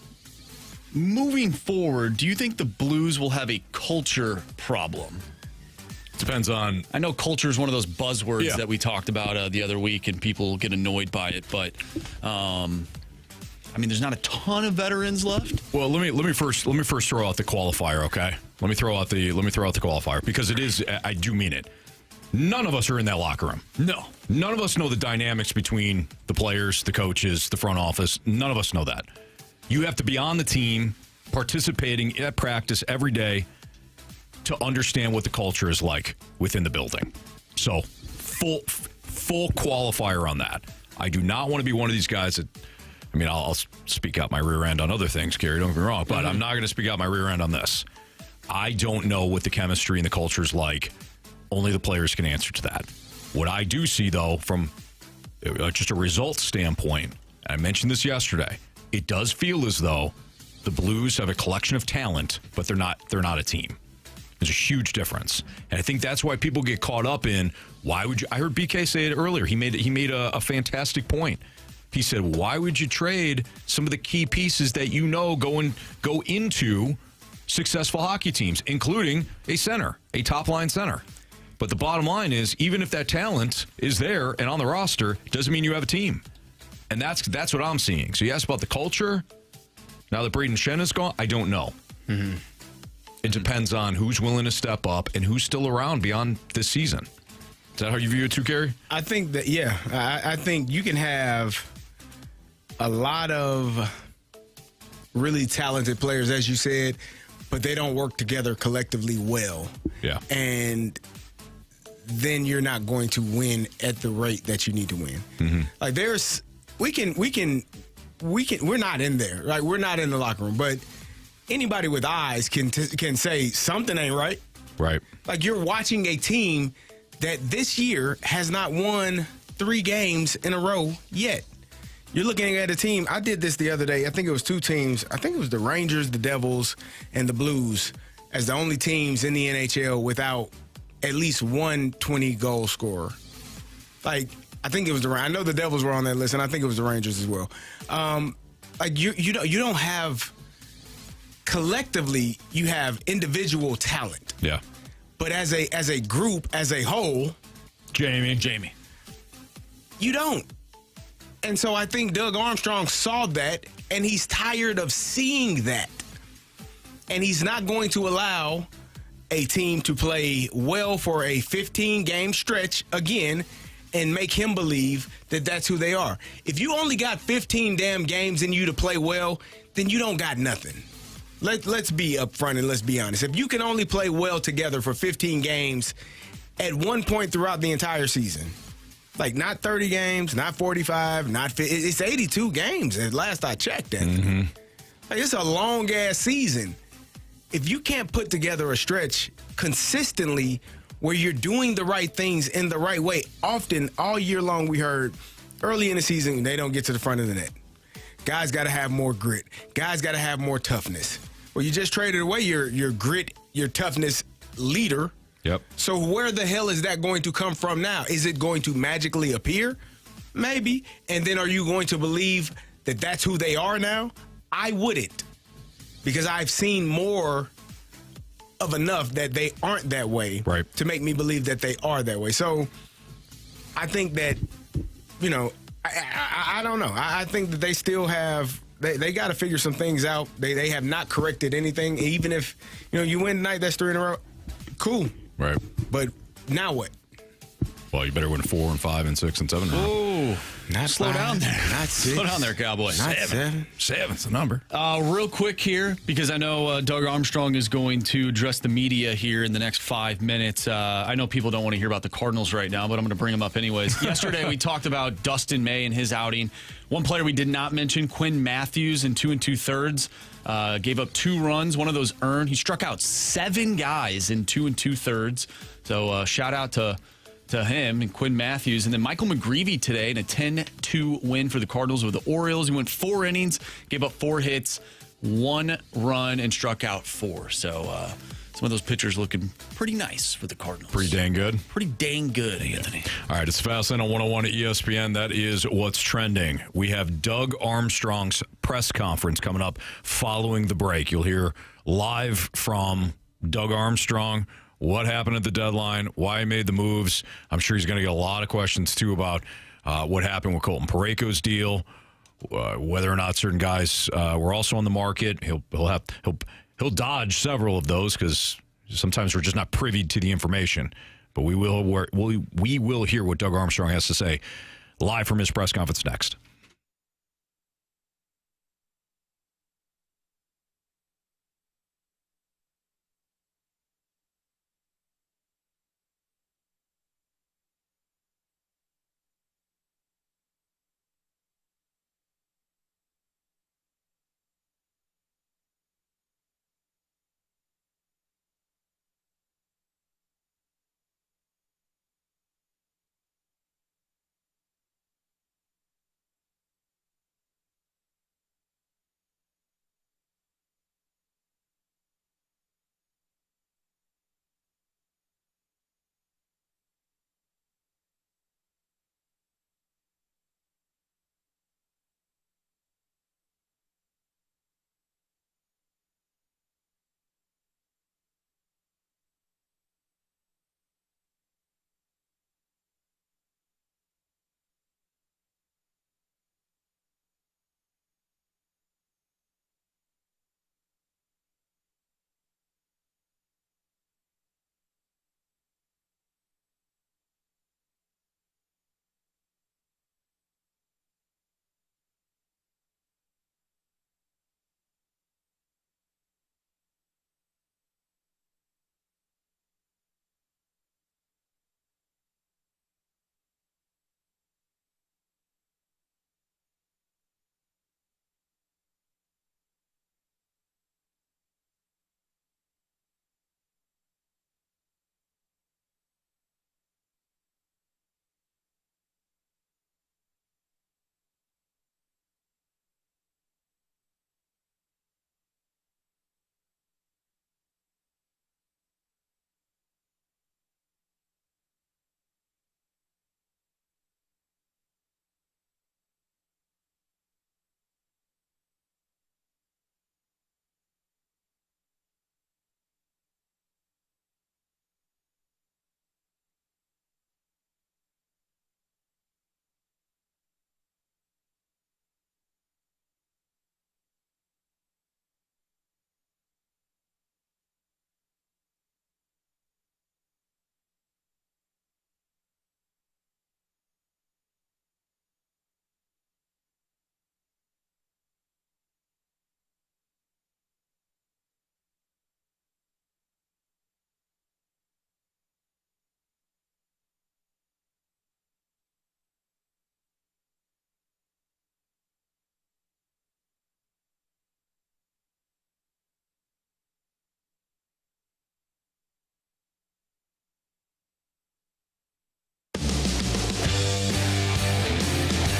moving forward, do you think the Blues will have a culture problem? Depends on. I know culture is one of those buzzwords that we talked about the other week, and people get annoyed by it. But I mean, there's not a ton of veterans left. Well, let me first throw out the qualifier, okay? Let me throw out the qualifier, because it is. I do mean it. None of us are in that locker room. No, none of us know the dynamics between the players, the coaches, the front office. None of us know that. You have to be on the team, participating at practice every day to understand what the culture is like within the building. So, full qualifier on that. I do not want to be one of these guys that, I mean, I'll speak out my rear end on other things, Carey, don't get me wrong, but I'm not going to speak out my rear end on this. I don't know what the chemistry and the culture is like. Only the players can answer to that. What I do see, though, from just a results standpoint, and I mentioned this yesterday, it does feel as though the Blues have a collection of talent, but they're not a team. There's a huge difference. And I think that's why people get caught up in, why would you, I heard BK say it earlier. He made a fantastic point. He said, why would you trade some of the key pieces that you know go into successful hockey teams, including a center, a top-line center? But the bottom line is, even if that talent is there and on the roster, doesn't mean you have a team. And that's what I'm seeing. So you asked about the culture. Now that Brayden Schenn is gone, I don't know. Mm-hmm. It depends on who's willing to step up and who's still around beyond this season. Is that how you view it too, Carey? I think that, yeah. I think you can have a lot of really talented players, as you said, but they don't work together collectively well. Yeah. And then you're not going to win at the rate that you need to win. Mm-hmm. Like we're not in there. Right? We're not in the locker room, but anybody with eyes can say something ain't right. Right. Like, you're watching a team that this year has not won 3 games in a row yet. You're looking at a team. I did this the other day. I think it was 2 teams. I think it was the Rangers, the Devils, and the Blues as the only teams in the NHL without at least one 20-goal scorer. Like, I think it was I know the Devils were on that list, and I think it was the Rangers as well. Like, you don't have collectively. You have individual talent. Yeah. But as a group, as a whole, Jamie, you don't. And so I think Doug Armstrong saw that, and he's tired of seeing that. And he's not going to allow a team to play well for a 15-game stretch again and make him believe that that's who they are. If you only got 15 damn games in you to play well, then you don't got nothing. Let's be upfront and let's be honest. If you can only play well together for 15 games at one point throughout the entire season, like not 30 games, not 45, not 50, it's 82 games at last I checked. Mm-hmm. Like, it's a long-ass season. If you can't put together a stretch consistently where you're doing the right things in the right way, often all year long we heard early in the season they don't get to the front of the net. Guys got to have more grit. Guys got to have more toughness. Well, you just traded away your grit, your toughness leader. Yep. So where the hell is that going to come from now? Is it going to magically appear? Maybe. And then are you going to believe that that's who they are now? I wouldn't. Because I've seen more of enough that they aren't that way to make me believe that they are that way. So I think that, I don't know. I think that they still have they got to figure some things out. They have not corrected anything. Even if, you win tonight, that's 3 in a row. Cool. Right. But now what? Well, you better win 4 and 5 and 6 and 7 now. Oh, Not slow five, down there. Not 6. Slow down there, Cowboy. Not 7. 7's the number. Real quick here, because I know Doug Armstrong is going to address the media here in the next 5 minutes. I know people don't want to hear about the Cardinals right now, but I'm going to bring them up anyways. Yesterday, we talked about Dustin May and his outing. One player we did not mention, Quinn Matthews, in 2 2/3, gave up 2 runs. One of those earned. He struck out 7 guys in 2 2/3. So shout out to him and Quinn Matthews. And then Michael McGreevy today in a 10-2 win for the Cardinals over the Orioles. He went 4 innings, gave up 4 hits, 1 run, and struck out 4. So some of those pitchers looking pretty nice for the Cardinals. Pretty dang good. Pretty dang good, Anthony. All right, it's Fast Lane on 101 at ESPN. That is what's trending. We have Doug Armstrong's press conference coming up following the break. You'll hear live from Doug Armstrong what happened at the deadline, why he made the moves. I'm sure he's going to get a lot of questions, too, about what happened with Colton Parayko's deal, whether or not certain guys were also on the market. He'll dodge several of those because sometimes we're just not privy to the information. But we will hear what Doug Armstrong has to say live from his press conference next.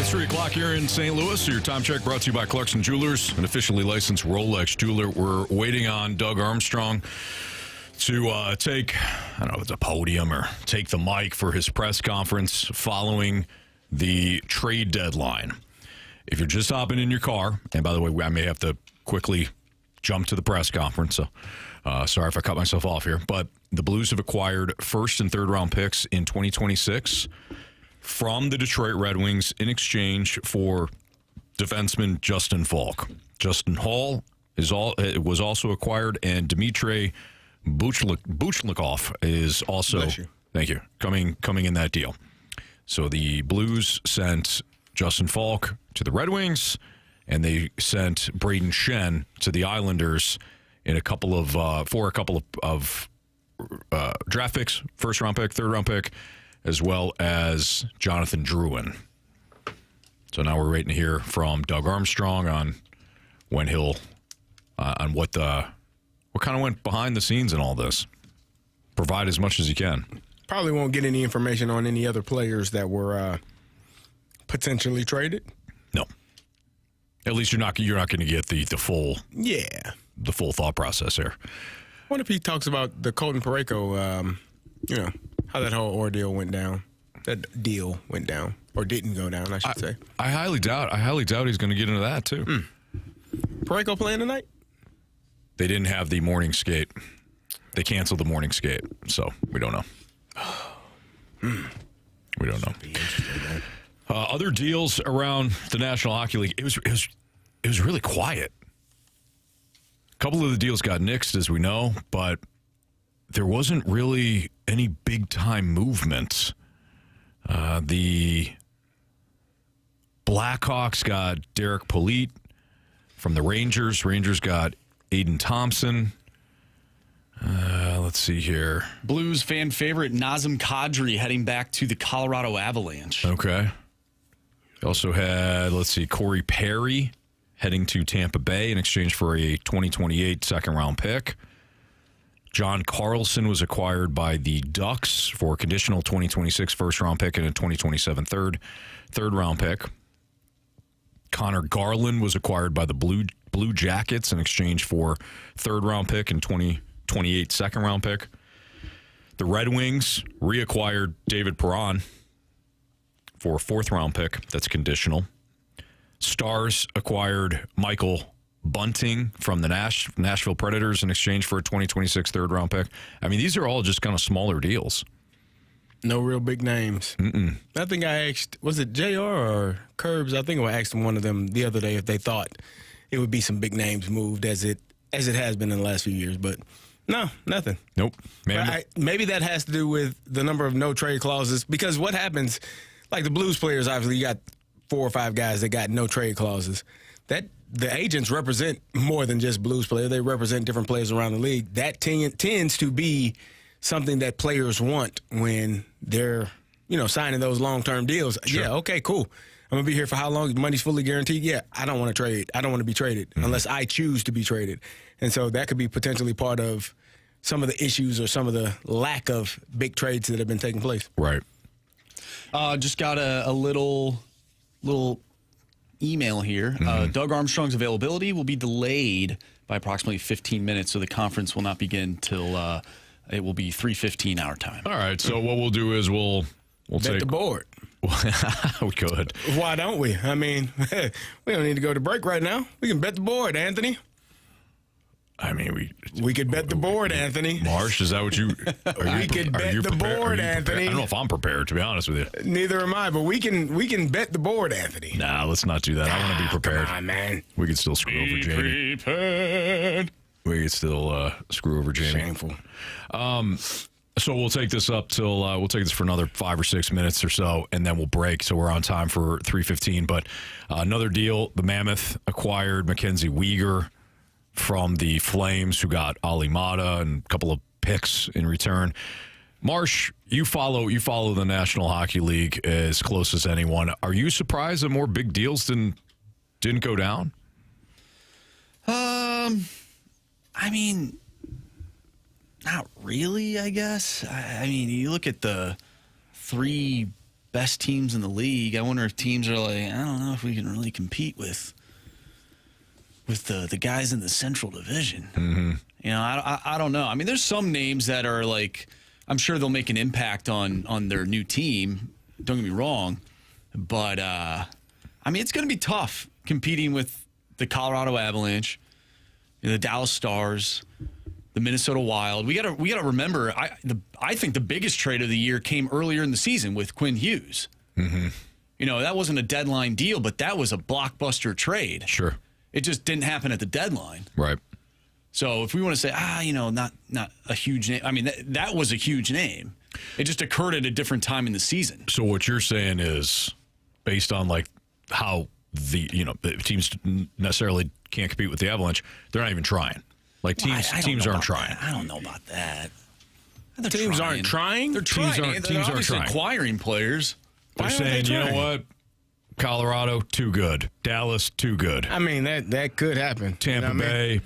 It's 3 o'clock here in St. Louis. Your time check brought to you by Clarkson Jewelers, an officially licensed Rolex jeweler. We're waiting on Doug Armstrong to take, I don't know if it's a podium or take the mic for his press conference following the trade deadline. If you're just hopping in your car, and by the way, I may have to quickly jump to the press conference, so sorry if I cut myself off here, but the Blues have acquired first and third round picks in 2026 from the Detroit Red Wings in exchange for defenseman Justin Faulk. Justin Hall was also acquired, and Dmitry Buchlikov is also Thank you. Coming in that deal. So the Blues sent Justin Faulk to the Red Wings, and they sent Brayden Schenn to the Islanders in a couple of draft picks, first-round pick, third-round pick, as well as Jonathan Drouin. So now we're waiting to hear from Doug Armstrong on when he'll on what kind of went behind the scenes in all this. Provide as much as he can. Probably won't get any information on any other players that were potentially traded. No. At least you're not going to get the full thought process here. What if he talks about the Colton Parayko, how that whole ordeal went down, that deal went down, or didn't go down, I should say. I highly doubt he's going to get into that too. Parayko playing tonight? They didn't have the morning skate. They canceled the morning skate, so we don't know. We don't know. Other deals around the National Hockey League. It was really quiet. A couple of the deals got nixed, as we know, but there wasn't really any big time movement. The Blackhawks got Derek Polite from the Rangers. Rangers got Aiden Thompson. Let's see here. Blues fan favorite Nazem Kadri heading back to the Colorado Avalanche. Okay. Also had, Corey Perry heading to Tampa Bay in exchange for a 2028 second-round pick. John Carlson was acquired by the Ducks for a conditional 2026 first-round pick and a 2027 third-round pick. Connor Garland was acquired by the Blue Jackets in exchange for third-round pick and 2028 second-round pick. The Red Wings reacquired David Perron for a fourth-round pick. That's conditional. Stars acquired Michael Bunting from the Nashville Predators in exchange for a 2026 third-round pick. I mean, these are all just kind of smaller deals. No real big names. I think I asked, was it JR or Curbs? I think I asked one of them the other day if they thought it would be some big names moved as it has been in the last few years, but no, nothing. Nope. Man, maybe that has to do with the number of no trade clauses, because what happens, like the Blues players, obviously you got 4 or 5 guys that got no trade clauses. That the agents represent more than just Blues players. They represent different players around the league. That tends to be something that players want when they're, signing those long-term deals. Sure. Yeah, okay, cool. I'm going to be here for how long? Money's fully guaranteed? Yeah, I don't want to trade. I don't want to be traded unless I choose to be traded. And so that could be potentially part of some of the issues or some of the lack of big trades that have been taking place. Right. Just got a little email here. Doug Armstrong's availability will be delayed by approximately 15 minutes, so the conference will not begin till it will be 3:15 our time. All right. So what we'll do is we'll Bet take the board. We could. Why don't we? I mean, we don't need to go to break right now. We can bet the board, Anthony. I mean, we could bet the board, Anthony. Marsh, is that what you? We could bet the board, Anthony. I don't know if I'm prepared, to be honest with you. Neither am I, but we can bet the board, Anthony. Nah, let's not do that. I want to be prepared. Come on, man. We could still screw over Jamie. Prepared. We could still screw over Jamie. Shameful. So we'll take this up till we'll take this for another 5 or 6 minutes or so, and then we'll break. So we're on time for 3:15. But another deal: the Mammoth acquired Mackenzie Weegar from the Flames, who got Ali Mata and a couple of picks in return. Marsh, you follow the National Hockey League as close as anyone. Are you surprised that more big deals didn't go down? I mean, not really, I guess. I mean, you look at the 3 best teams in the league. I wonder if teams are like, I don't know if we can really compete with the guys in the Central Division. Mm-hmm. I don't know. I mean, there's some names that are like, I'm sure they'll make an impact on their new team. Don't get me wrong. But, I mean, it's going to be tough competing with the Colorado Avalanche, the Dallas Stars, the Minnesota Wild. We got to remember. I think the biggest trade of the year came earlier in the season with Quinn Hughes. Mm-hmm. That wasn't a deadline deal, but that was a blockbuster trade. Sure, it just didn't happen at the deadline. Right. So if we want to say, not a huge name. I mean, that was a huge name. It just occurred at a different time in the season. So what you're saying is, based on like how the teams necessarily can't compete with the Avalanche, they're not even trying. Like teams aren't trying. I don't know about that. Teams aren't trying? They're trying. Teams aren't obviously trying. acquiring players. They're saying, you know what? Colorado, too good. Dallas, too good. I mean, that could happen. Tampa Bay,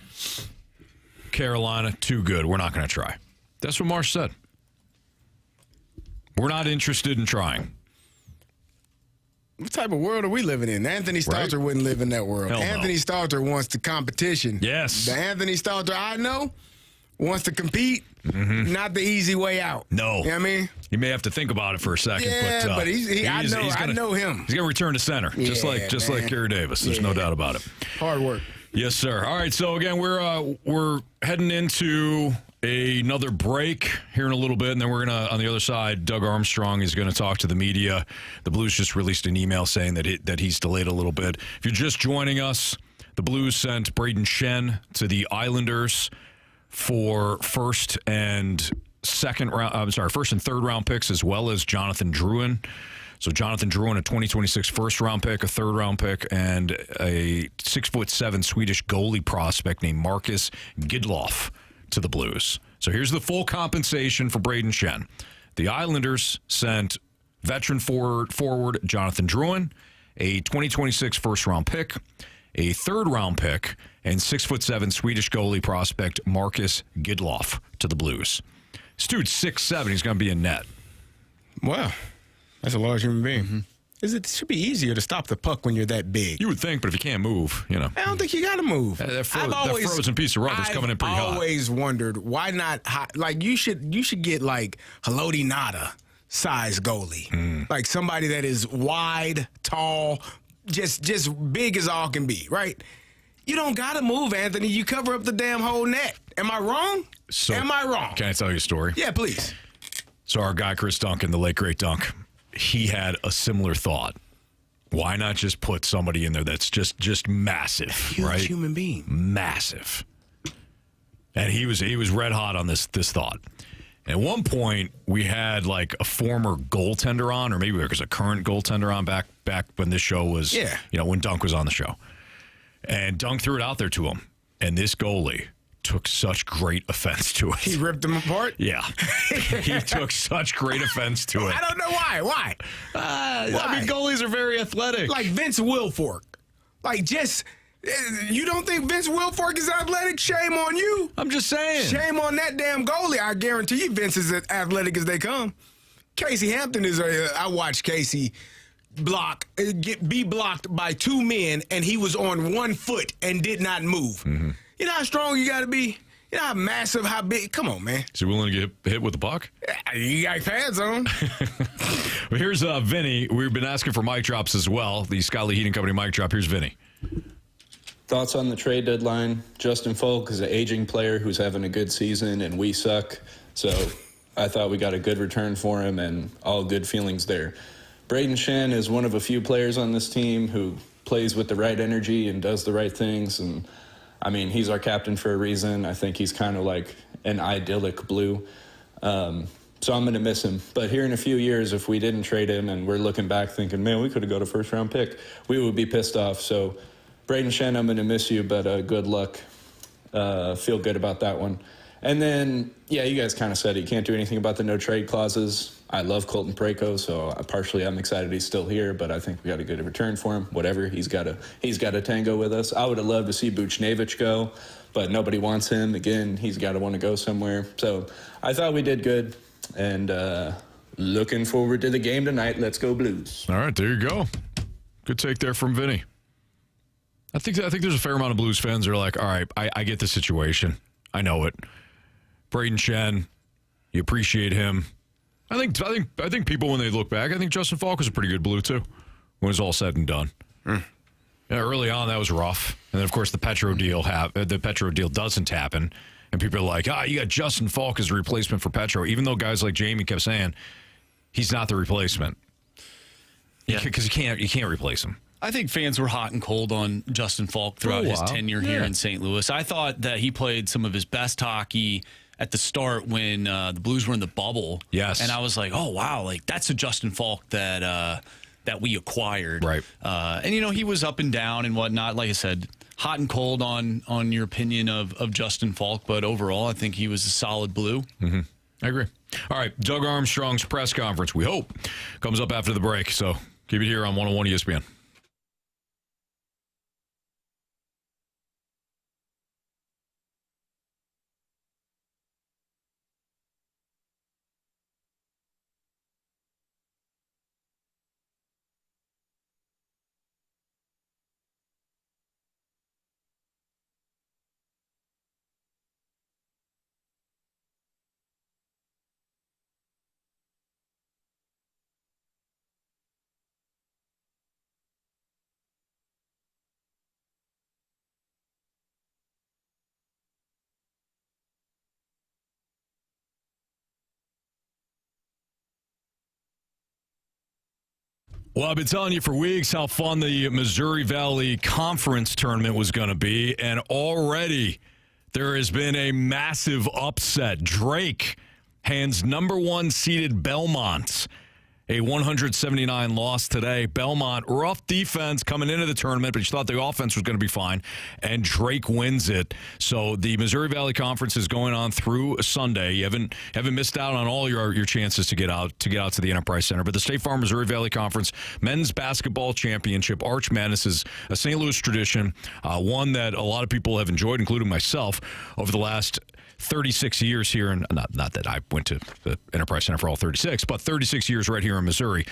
Carolina, too good. We're not going to try. That's what Marsh said. We're not interested in trying. What type of world are we living in? Anthony Stalter wouldn't live in that world. Hell no. Anthony Stalter wants the competition. Yes. The Anthony Stalter I know wants to compete, not the easy way out. No. You know what I mean? You may have to think about it for a second. Yeah, but I know him. He's going to return to center, just like Carey Davis. There's no doubt about it. Hard work. Yes, sir. All right, so again, we're heading into another break here in a little bit, and then we're gonna, on the other side, Doug Armstrong is going to talk to the media. The Blues just released an email saying that he's delayed a little bit. If you're just joining us, the Blues sent Brayden Schenn to the Islanders for first and third round picks, as well as Jonathan Drouin. So Jonathan Drouin, a 2026 first-round pick, a third-round pick, and a 6'7" Swedish goalie prospect named Marcus Gidloff to the Blues. So here's the full compensation for Brayden Schenn. The Islanders sent veteran forward Jonathan Drouin, a 2026 first-round pick, a third-round pick, and 6'7" Swedish goalie prospect Marcus Gidloff to the Blues. This dude's 6'7". He's going to be in net. Wow. That's a large human being. It should be easier to stop the puck when you're that big. You would think, but if you can't move, I don't think you got to move. That frozen piece of rock is coming in pretty hot. I've always wondered why not. Like you should get like Haloti Nada size goalie, like somebody that is wide, tall, just big as all can be. Right? You don't got to move, Anthony. You cover up the damn whole net. Am I wrong? Am I wrong? Can I tell you a story? Yeah, please. So our guy Chris Duncan, the late great Dunk, he had a similar thought. Why not just put somebody in there that's just massive, Huge right? human being. Massive. And he was red hot on this thought. At one point, we had like a former goaltender on, or maybe there was a current goaltender on back when this show was, when Dunk was on the show. And Dunk threw it out there to him. And this goalie took such great offense to it. He ripped him apart? Yeah. He took such great offense to it. I don't know why. Why? I mean, goalies are very athletic. Like Vince Wilfork. You don't think Vince Wilfork is athletic? Shame on you. I'm just saying. Shame on that damn goalie. I guarantee you Vince is as athletic as they come. Casey Hampton I watched Casey be blocked by two men, and he was on 1 foot and did not move. You know how strong you got to be? You know how massive, how big? Come on, man. Is he willing to get hit with the puck? You got pads on. Well, here's Vinny. We've been asking for mic drops as well. The Scott Lee Heating Company mic drop. Here's Vinny. Thoughts on the trade deadline? Justin Faulk is an aging player who's having a good season, and we suck. So I thought we got a good return for him, and all good feelings there. Brayden Schenn is one of a few players on this team who plays with the right energy and does the right things, and I mean, he's our captain for a reason. I think he's kind of like an idyllic Blue. So I'm going to miss him. But here in a few years, if we didn't trade him and we're looking back thinking, man, we could have got a first-round pick, we would be pissed off. So, Brayden Schenn, I'm going to miss you, but good luck. Feel good about that one. And then, yeah, you guys kind of said it. You can't do anything about the no-trade clauses. I love Colton Parayko, so partially I'm excited he's still here, but I think we got a good return for him. Whatever, he's got a tango with us. I would have loved to see Buchnevich go, but nobody wants him. Again, he's got to want to go somewhere. So I thought we did good, and looking forward to the game tonight. Let's go Blues. All right, there you go. Good take there from Vinny. I think there's a fair amount of Blues fans that are like, all right, I get the situation. I know it. Brayden Schenn, you appreciate him. I think people, when they look back, I think Justin Faulk was a pretty good Blue too, when it's all said and done. Yeah, early on that was rough, and then of course the Petro deal doesn't happen, and people are like, you got Justin Faulk as a replacement for Petro, even though guys like Jamie kept saying he's not the replacement. Yeah, because you can't replace him. I think fans were hot and cold on Justin Faulk throughout his tenure here in St. Louis. I thought that he played some of his best hockey at the start when the Blues were in the bubble. Yes. And I was like, oh, wow, like that's a Justin Faulk that we acquired. Right. And, he was up and down and whatnot. Like I said, hot and cold on your opinion of Justin Faulk. But overall, I think he was a solid Blue. Mm-hmm. I agree. All right, Doug Armstrong's press conference, we hope, comes up after the break. So keep it here on 101 ESPN. Well, I've been telling you for weeks how fun the Missouri Valley Conference tournament was going to be, and already there has been a massive upset. Drake hands number 1 seeded Belmont a 179 loss today. Belmont, rough defense coming into the tournament, but you thought the offense was going to be fine, and Drake wins it. So the Missouri Valley Conference is going on through Sunday. You haven't missed out on all your chances to get out to the Enterprise Center. But the State Farm Missouri Valley Conference Men's Basketball Championship, Arch Madness, is a St. Louis tradition, one that a lot of people have enjoyed, including myself, over the last 36 years here, and not that I went to the Enterprise Center for all 36, but 36 years right here in Missouri.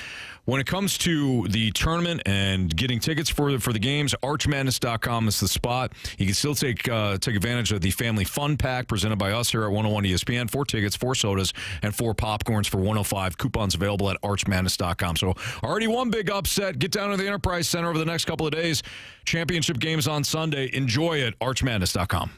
When it comes to the tournament and getting tickets for the games, archmadness.com is the spot. You can still take advantage of the Family Fun Pack presented by us here at 101 ESPN. 4 tickets, 4 sodas, and 4 popcorns for $105. Coupons available at archmadness.com. So already one big upset. Get down to the Enterprise Center over the next couple of days. Championship games on Sunday. Enjoy it. archmadness.com.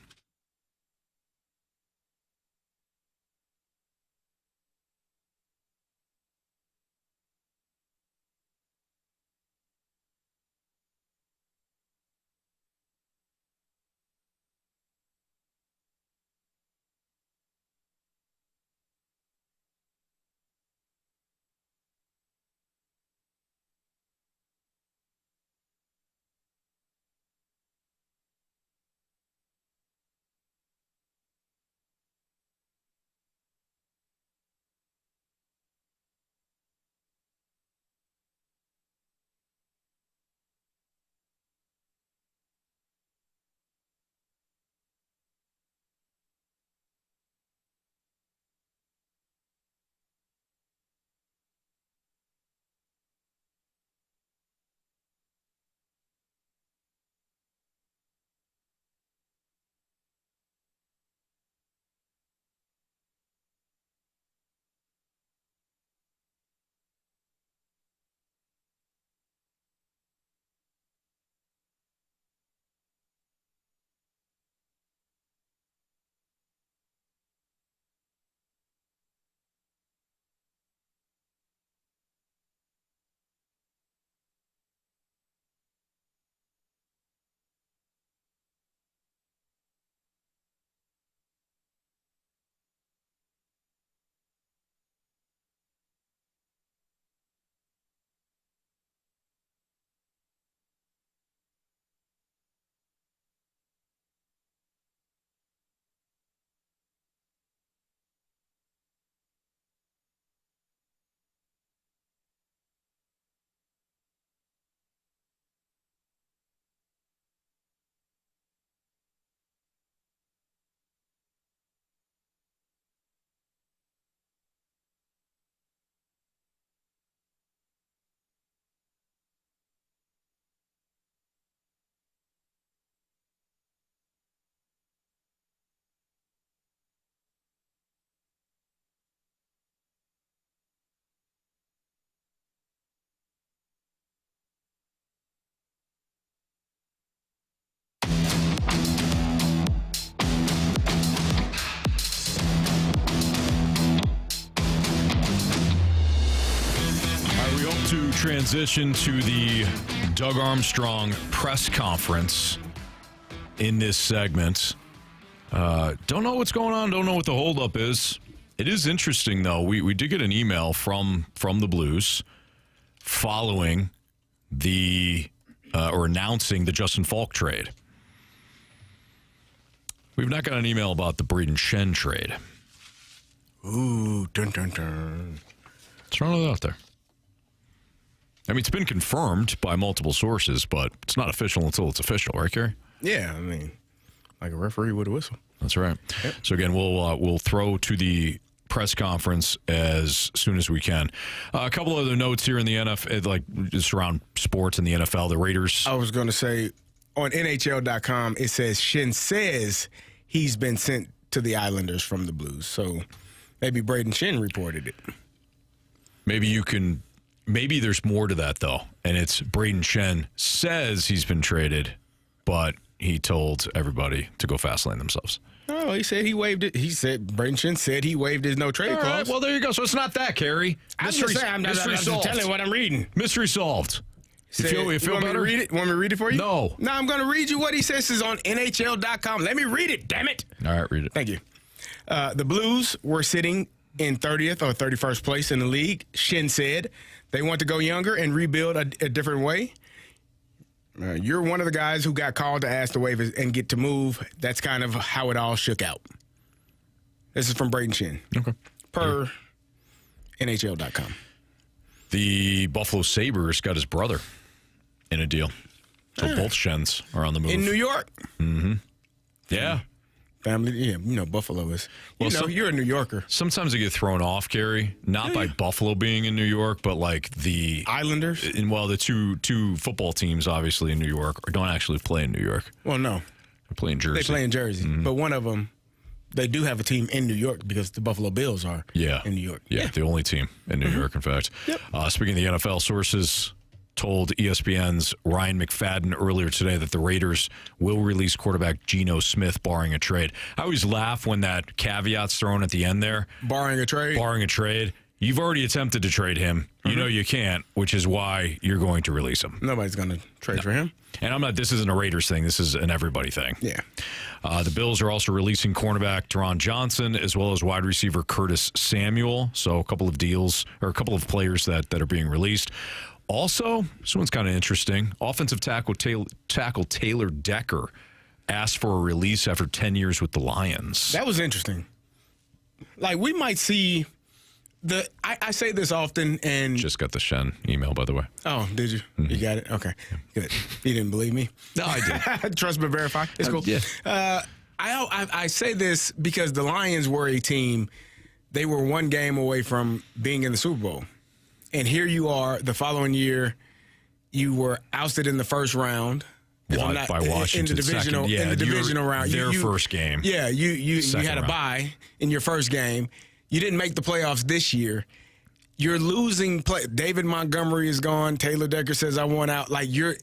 To transition to the Doug Armstrong press conference in this segment. Don't know what's going on. Don't know what the holdup is. It is interesting, though. We did get an email from the Blues following the or announcing the Justin Faulk trade. We've not got an email about the Brayden Schenn trade. Ooh, dun dun dun. Let's run it out there. I mean, it's been confirmed by multiple sources, but it's not official until it's official, right, Carey? Yeah, I mean, like a referee with a whistle. That's right. Yep. So again, we'll throw to the press conference as soon as we can. A couple other notes here in the NFL, like just around sports and the NFL. The Raiders. I was going to say on NHL.com, it says Schenn says he's been sent to the Islanders from the Blues. So maybe Brayden Schenn reported it. Maybe there's more to that, though. And it's Brayden Schenn says he's been traded, but he told everybody to go fast lane themselves. Oh, he said he waived it. He said Brayden Schenn said he waived his no trade All clause. right, well, there you go. So it's not that, Carey. I'm just saying, I'm just telling you what I'm reading. Mystery solved. You feel want better? Me to read it? Want me to read it for you? No. No, I'm going to read you what he says is on NHL.com. Let me read it, damn it. All right, read it. Thank you. The Blues were sitting in 30th or 31st place in the league. Schenn said they want to go younger and rebuild a different way. You're one of the guys who got called to ask to waive and get to move. That's kind of how it all shook out. This is from Brayden Schenn. Okay. Per NHL.com. The Buffalo Sabres got his brother in a deal. So both Schenns are on the move. In New York? Mm-hmm. Yeah. Family, yeah, you know Buffalo is. You're a New Yorker. Sometimes I get thrown off, Carey, not by Buffalo being in New York, but like the Islanders. The two football teams, obviously in New York, don't actually play in New York. Well, no, they play in Jersey. They play in Jersey, but one of them, they do have a team in New York because the Buffalo Bills are in New York. Yeah, the only team in New York, in fact. Yep. Speaking of the NFL, sources told ESPN's Ryan McFadden earlier today that the Raiders will release quarterback Geno Smith barring a trade. I always laugh when that caveat's thrown at the end there. Barring a trade? Barring a trade. You've already attempted to trade him. You know you can't, which is why you're going to release him. Nobody's going to trade for him. And this isn't a Raiders thing. This is an everybody thing. Yeah. The Bills are also releasing cornerback Teron Johnson as well as wide receiver Curtis Samuel. So a couple of deals or a couple of players that are being released. Also, this one's kind of interesting. Offensive tackle Taylor Decker asked for a release after 10 years with the Lions. That was interesting. Like, we might see I say this often, and just got the Schenn email, by the way. Oh, did you? Mm-hmm. You got it? Okay, good. You didn't believe me? No, I did. Trust but verify. It's cool. Yeah. I say this because the Lions were a team. They were one game away from being in the Super Bowl. And here you are, the following year, you were ousted in the first round. By Washington. In the divisional round. Their first game. Yeah, you had a bye in your first game. You didn't make the playoffs this year. You're losing play. David Montgomery is gone. Taylor Decker says, I want out. Like, your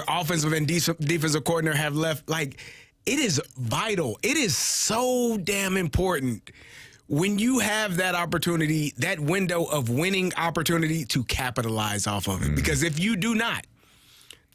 offensive and defensive coordinator have left. Like, it is vital. It is so damn important when you have that opportunity, that window of winning opportunity, to capitalize off of it. Because if you do not,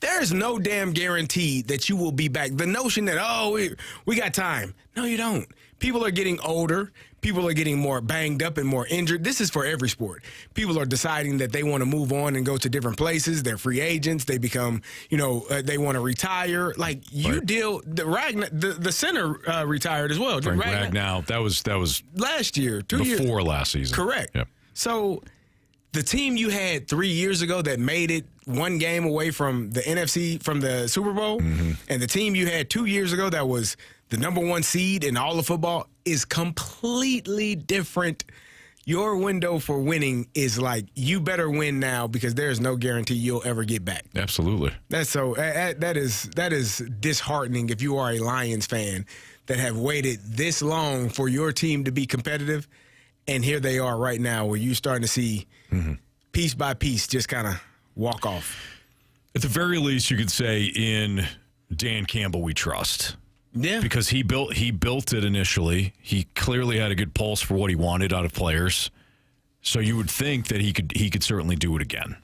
there's no damn guarantee that you will be back. The notion that, we got time. No, you don't. People are getting older. People are getting more banged up and more injured. This is for every sport. People are deciding that they want to move on and go to different places. They're free agents. They become, they want to retire. Like, you deal, the center retired as well. Frank Ragnow, that was last year, 2 years. Before last season. Correct. Yep. So the team you had 3 years ago that made it one game away from the NFC, from the Super Bowl, and the team you had 2 years ago that was the number one seed in all of football is completely different. Your window for winning is like, you better win now because there's no guarantee you'll ever get back. Absolutely. That is disheartening if you are a Lions fan that have waited this long for your team to be competitive, and here they are right now where you're starting to see piece by piece just kind of walk off. At the very least, you could say in Dan Campbell we trust. Yeah, because he built it initially. He clearly had a good pulse for what he wanted out of players. So you would think that he could certainly do it again.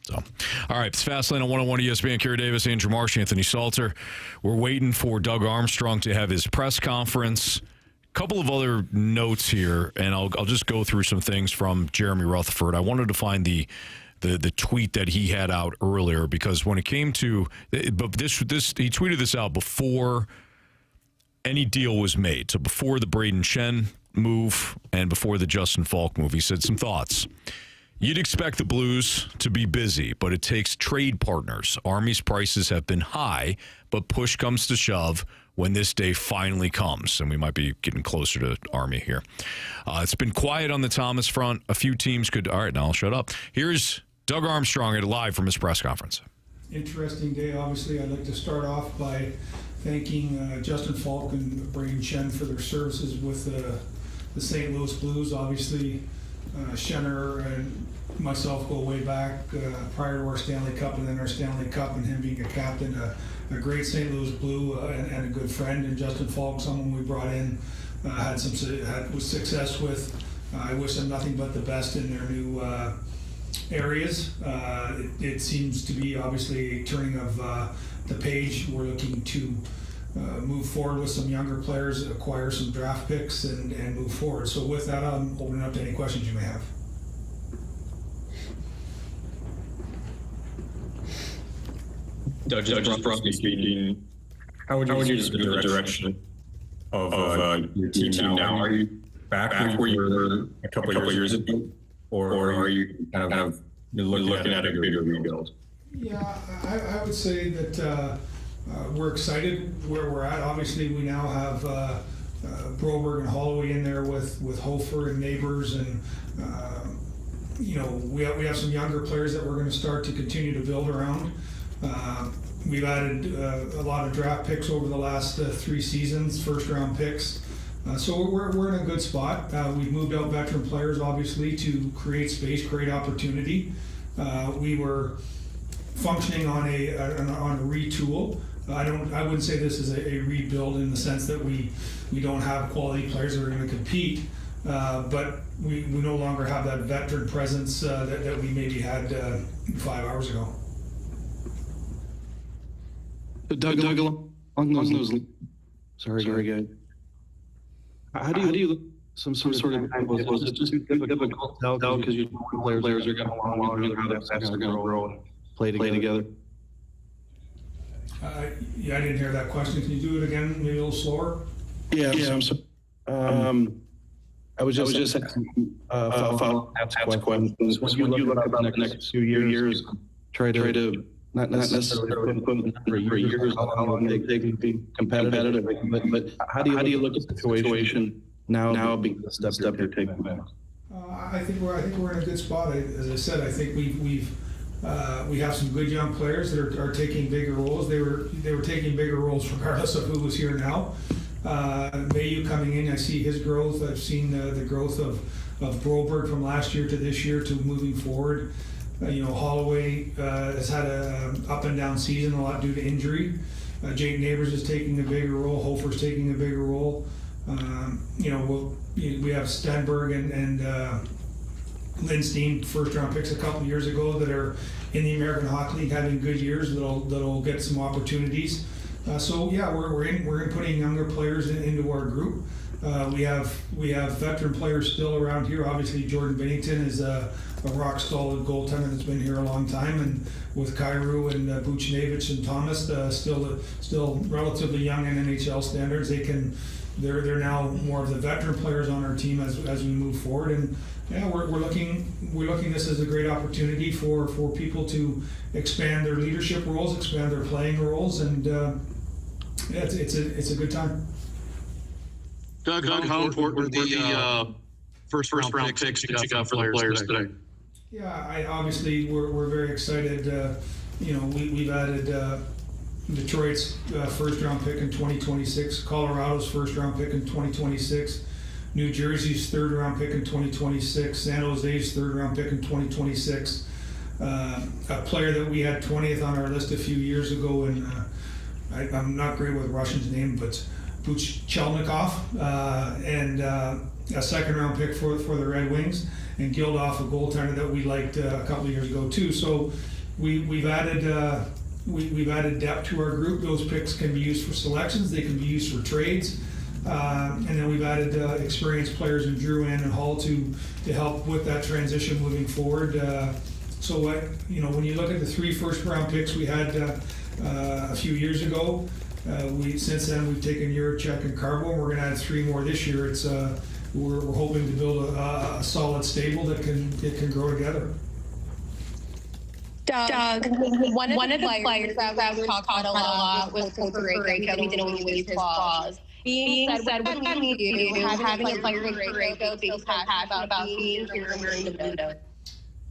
So, all right, it's Fastlane on 101 ESPN. Carey Davis, Andrew Marsh, Anthony Stalter. We're waiting for Doug Armstrong to have his press conference. Couple of other notes here, and I'll just go through some things from Jeremy Rutherford. I wanted to find the tweet that he had out earlier, because when it came to but this he tweeted this out before any deal was made. So before the Brayden Schenn move and before the Justin Faulk move, he said some thoughts. You'd expect the Blues to be busy, but it takes trade partners. Army's prices have been high, but push comes to shove when this day finally comes, and we might be getting closer to Army here. It's been quiet on the Thomas front. A few teams could... All right, now I'll shut up. Here's Doug Armstrong live from his press conference. Interesting day. Obviously, I'd like to start off by thanking Justin Faulk and Brayden Schenn for their services with the St. Louis Blues. Obviously, Schenner and myself go way back prior to our Stanley Cup and then our Stanley Cup, and him being a captain, a great St. Louis Blue and a good friend. And Justin Faulk, someone we brought in, had success with. I wish them nothing but the best in their new areas. It seems to be obviously a turning of the page. We're looking to move forward with some younger players, acquire some draft picks, and move forward. So with that, I'm opening up to any questions you may have. Doug, just broadly speaking, how would you describe the direction of your team now? Are you back where you were a couple of years ago, or are you kind of looking at a bigger rebuild? Yeah, I would say that we're excited where we're at. Obviously, we now have Broberg and Holloway in there with Hofer and Neighbors, and we have some younger players that we're going to start to continue to build around. We've added a lot of draft picks over the last 3 seasons, first-round picks. So we're in a good spot. We've moved out veteran players, obviously, to create space, create opportunity. We were functioning on a retool. I wouldn't say this is a rebuild in the sense that we don't have quality players that are going to compete, but we no longer have that veteran presence that we maybe had 5 hours ago. Doug, along those sorry, guys. How do you look some sort of was it just difficult to tell because you know players are going to want to how they're going to grow and play together? Yeah, I didn't hear that question. Can you do it again, maybe a little slower? Yeah, I'm sorry. I was just asking questions. When you look at the next few years, try to not necessarily put in for years how long they can be competitive, but how do you look at the situation now being the step they're taking back? I think we're in a good spot. As I said, I think we have some good young players that are taking bigger roles. They were taking bigger roles regardless of who was here now. Mayu coming in, I see his growth. I've seen the growth of Broberg from last year to this year to moving forward. Holloway has had a up and down season, a lot due to injury. Jake Neighbors is taking a bigger role. Hofer's taking a bigger role. We have Stenberg and Lindstein, first round picks a couple years ago, that are in the American Hockey League having good years that'll get some opportunities. We're putting younger players into our group. We have veteran players still around here. Obviously, Jordan Bennington is a rock solid goaltender that's been here a long time, and with Kyrou and Buchnevich and Thomas, still relatively young in NHL standards. They're now more of the veteran players on our team as we move forward. And yeah, we're looking this as a great opportunity for people to expand their leadership roles, expand their playing roles, and it's a good time. Doug, how important were the first round picks that you got for the players today? Yeah, obviously we're very excited. We've added Detroit's first round pick in 2026, Colorado's first round pick in 2026, New Jersey's third round pick in 2026, San Jose's third round pick in 2026. A player that we had 20th on our list a few years ago, and I'm not great with Russian's name, but Buchelnikov, and a second round pick for the Red Wings, and Gildoff, a goaltender that we liked a couple of years ago too. So, we've added depth to our group. Those picks can be used for selections. They can be used for trades. And then we've added experienced players in Drew and Hall to help with that transition moving forward. So when you look at the 3 first-round picks we had a few years ago, since then we've taken Juracek and Carbo, and we're going to add 3 more this year. It's we're hoping to build a solid stable that can grow together. Doug, one of the players that was talked about a lot was Parayko. He didn't use his clause. Being said, what do you do having a player like Parayko being passionate about being here in the window?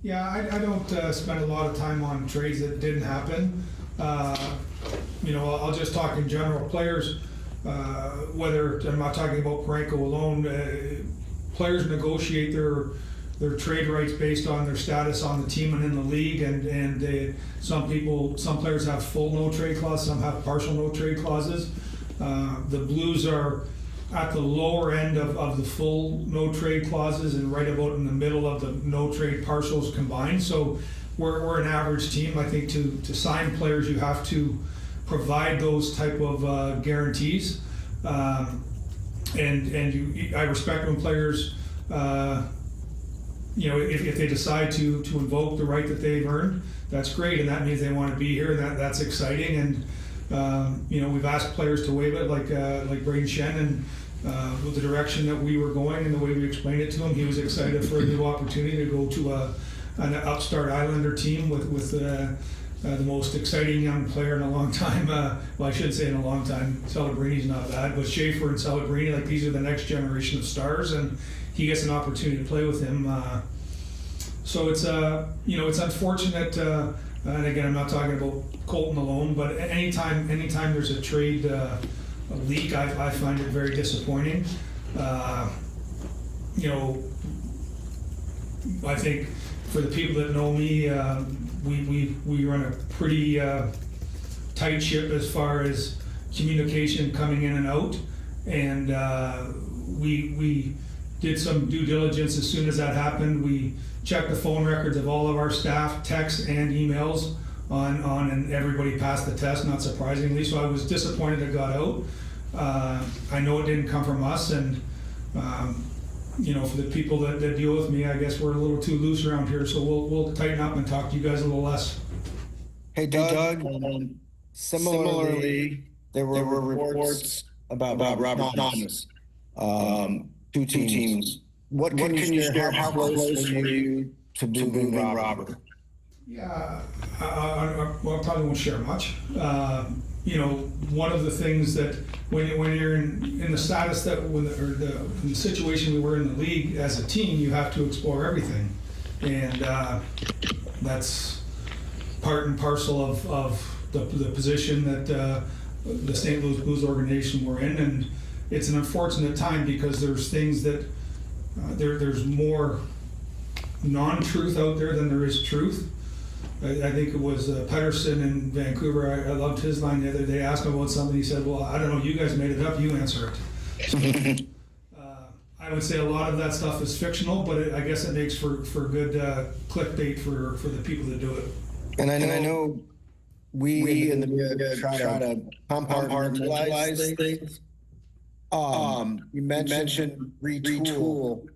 Yeah, I don't spend a lot of time on trades that didn't happen. I'll just talk in general. Players, whether I'm not talking about Parayko alone, players negotiate their trade rights based on their status on the team and in the league, and some players have full no trade clause, some have partial no trade clauses. The Blues are at the lower end of the full no trade clauses and right about in the middle of the no trade partials combined. So we're an average team. I think to sign players you have to provide those type of guarantees, and I respect when players if they decide to invoke the right that they've earned, that's great, and that means they want to be here. That's exciting, and we've asked players to waive it, like Brayden Schenn, and with the direction that we were going and the way we explained it to him, he was excited for a new opportunity to go to an upstart Islander team with the most exciting young player in a long time. Well, I shouldn't say in a long time. Celebrini is not bad, but Schaefer and Celebrini, these are the next generation of stars, and he gets an opportunity to play with him. So it's it's unfortunate. And again, I'm not talking about Colton alone, but anytime there's a trade a leak, I find it very disappointing. I think for the people that know me, we run a pretty tight ship as far as communication coming in and out, and we did some due diligence as soon as that happened. We checked the phone records of all of our staff, texts and emails and everybody passed the test, not surprisingly. So I was disappointed it got out. I know it didn't come from us, and for the people that deal with me, I guess we're a little too loose around here. So we'll tighten up and talk to you guys a little less. Hey Doug, similarly, there were reports about Robert Thomas. Two teams. What can you share? How close were you to moving Robert? Yeah, I probably won't share much. One of the things that when you're in the status in the situation we were in the league as a team, you have to explore everything, and that's part and parcel of the position that the St. Louis Blues organization we're in, and it's an unfortunate time because there's things that there's more non-truth out there than there is truth. I think it was Pedersen in Vancouver. I loved his line the other day. Asked him about something. He said, "Well, I don't know. You guys made it up. You answer it." So, I would say a lot of that stuff is fictional, but I guess it makes for good clickbait for the people that do it. And I know we in the media try to compartmentalize things. You mentioned retool.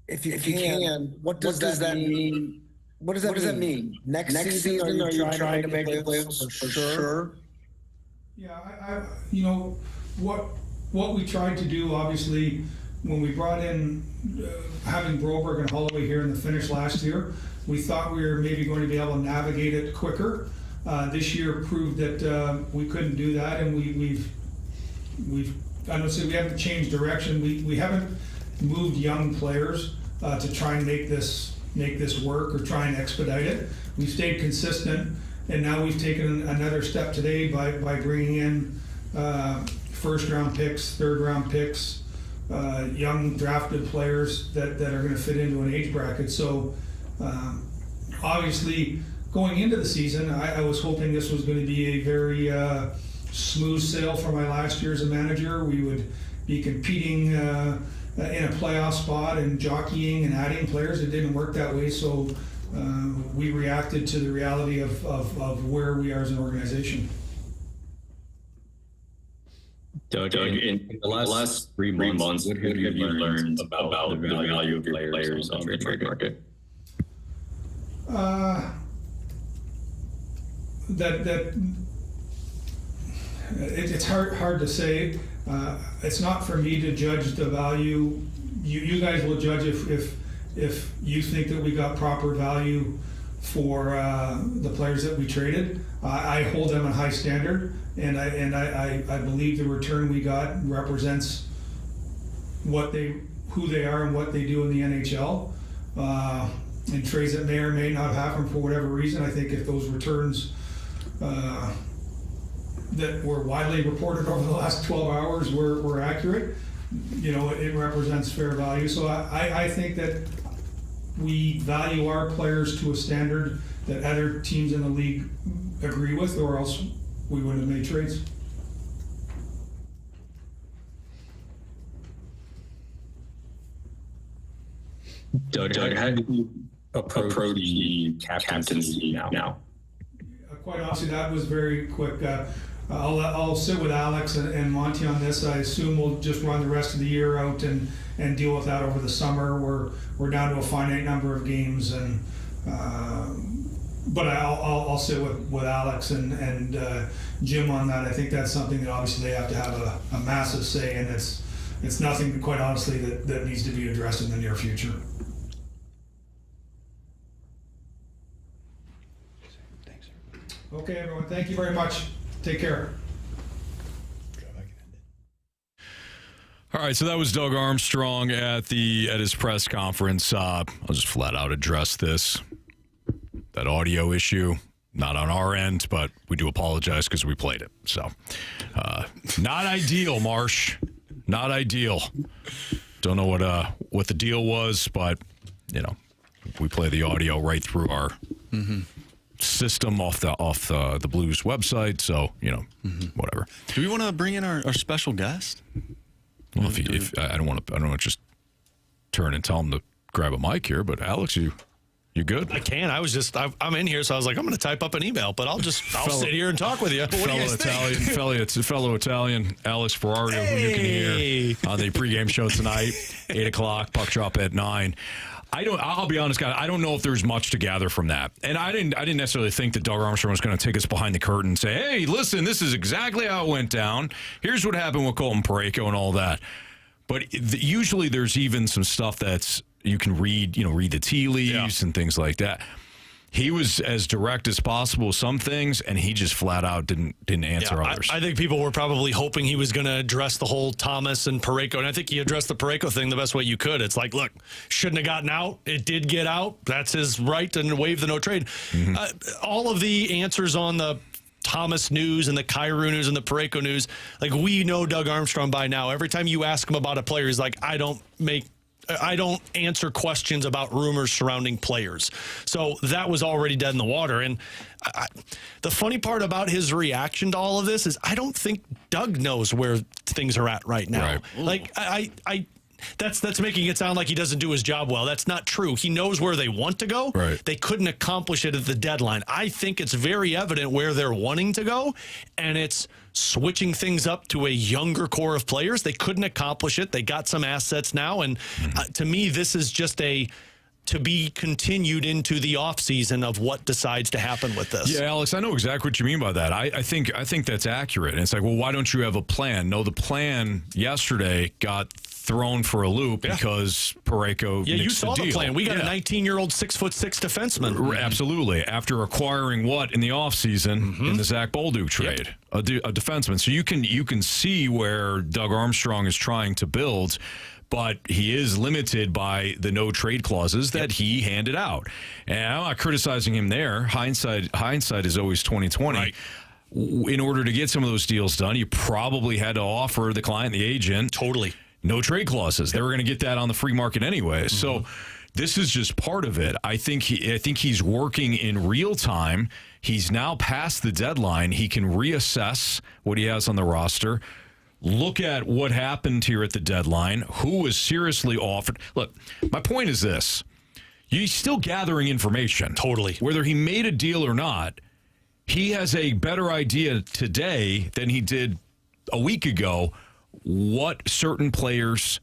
If you can, what does that mean? What does that mean? Next season, are you trying to make the playoffs for sure? Yeah, what we tried to do, obviously, when we brought in having Broberg and Holloway here in the finish last year, we thought we were maybe going to be able to navigate it quicker. This year proved that we couldn't do that, and we've I don't say we haven't changed direction. We haven't moved young players to try and make this work or try and expedite it. We've stayed consistent, and now we've taken another step today by bringing in first-round picks, third-round picks, young drafted players that are going to fit into an age bracket. So obviously, going into the season, I was hoping this was going to be a very smooth sail for my last year as a manager. We would be competing in a playoff spot and jockeying and adding players. It didn't work that way, so we reacted to the reality of where we are as an organization. Doug, in the last 3 months, what have you learned about the value of your players on the trade market? It's hard to say. It's not for me to judge the value. You guys will judge if you think that we got proper value for the players that we traded. I hold them in high standard, and I believe the return we got represents who they are and what they do in the NHL. And trades that may or may not happen for whatever reason, I think if those returns that were widely reported over the last 12 hours were accurate, it represents fair value. So I think that we value our players to a standard that other teams in the league agree with, or else we wouldn't have made trades. Doug, how do you approach the captaincy now? Quite honestly, that was very quick. I'll sit with Alex and Monty on this. I assume we'll just run the rest of the year out and deal with that over the summer. We're down to a finite number of games, and but I'll sit with Alex and Jim on that. I think that's something that obviously they have to have a massive say in. It's nothing, quite honestly, that needs to be addressed in the near future. Okay, everyone. Thank you very much. Take care. All right, so that was Doug Armstrong at his press conference. I'll just flat out address this. That audio issue, not on our end, but we do apologize because we played it. So, not ideal, Marsh. Not ideal. Don't know what the deal was, but we play the audio right through our system off the Blues website. So whatever. Do we want to bring in our special guest? Well, if I don't want to just turn and tell him to grab a mic here, but Alex, you good? I can. I'm in here, so I was like, I'm going to type up an email, but I'll sit here and talk with you. What do you guys think? Fellow Italian, Alex Ferrario, who you can hear on the pregame show tonight, 8 o'clock, puck drop at 9. I'll be honest, guys, I don't know if there's much to gather from that. And I didn't necessarily think that Doug Armstrong was going to take us behind the curtain and say, hey, listen, this is exactly how it went down. Here's what happened with Colton Parayko and all that. But usually there's even some stuff that's you can read the tea leaves and things like that. He was as direct as possible with some things, and he just flat out didn't answer others. I think people were probably hoping he was going to address the whole Thomas and Parayko, and I think he addressed the Parayko thing the best way you could. It's like, look, shouldn't have gotten out. It did get out. That's his right to waive the no trade. All of the answers on the Thomas news and the Kyrou news and the Parayko news, like, we know Doug Armstrong by now. Every time you ask him about a player, he's like, I don't answer questions about rumors surrounding players. So that was already dead in the water. And the funny part about his reaction to all of this is I don't think Doug knows where things are at right now. Right. Like, that's making it sound like he doesn't do his job well. That's not true. He knows where they want to go. Right. They couldn't accomplish it at the deadline. I think it's very evident where they're wanting to go, and it's switching things up to a younger core of players. They couldn't accomplish it. They got some assets now, and to me, this is just to be continued into the offseason of what decides to happen with this. Yeah, Alex, I know exactly what you mean by that. I think that's accurate. And it's like, well, why don't you have a plan? No, the plan yesterday got thrown for a loop because Parayko you saw the plan. We got a 19-year-old 6'6" defenseman. Absolutely. After acquiring what in the offseason in the Zach Bolduc trade, a defenseman. So you can see where Doug Armstrong is trying to build, but he is limited by the no trade clauses that he handed out. And I'm not criticizing him there. Hindsight is always 20/20. Right. In order to get some of those deals done, you probably had to offer the client, the agent, no trade clauses. They were going to get that on the free market anyway. So this is just part of it. I think he's working in real time. He's now past the deadline. He can reassess what he has on the roster. Look at what happened here at the deadline. Who was seriously offered? Look, my point is this. He's still gathering information. Totally. Whether he made a deal or not, he has a better idea today than he did a week ago what certain players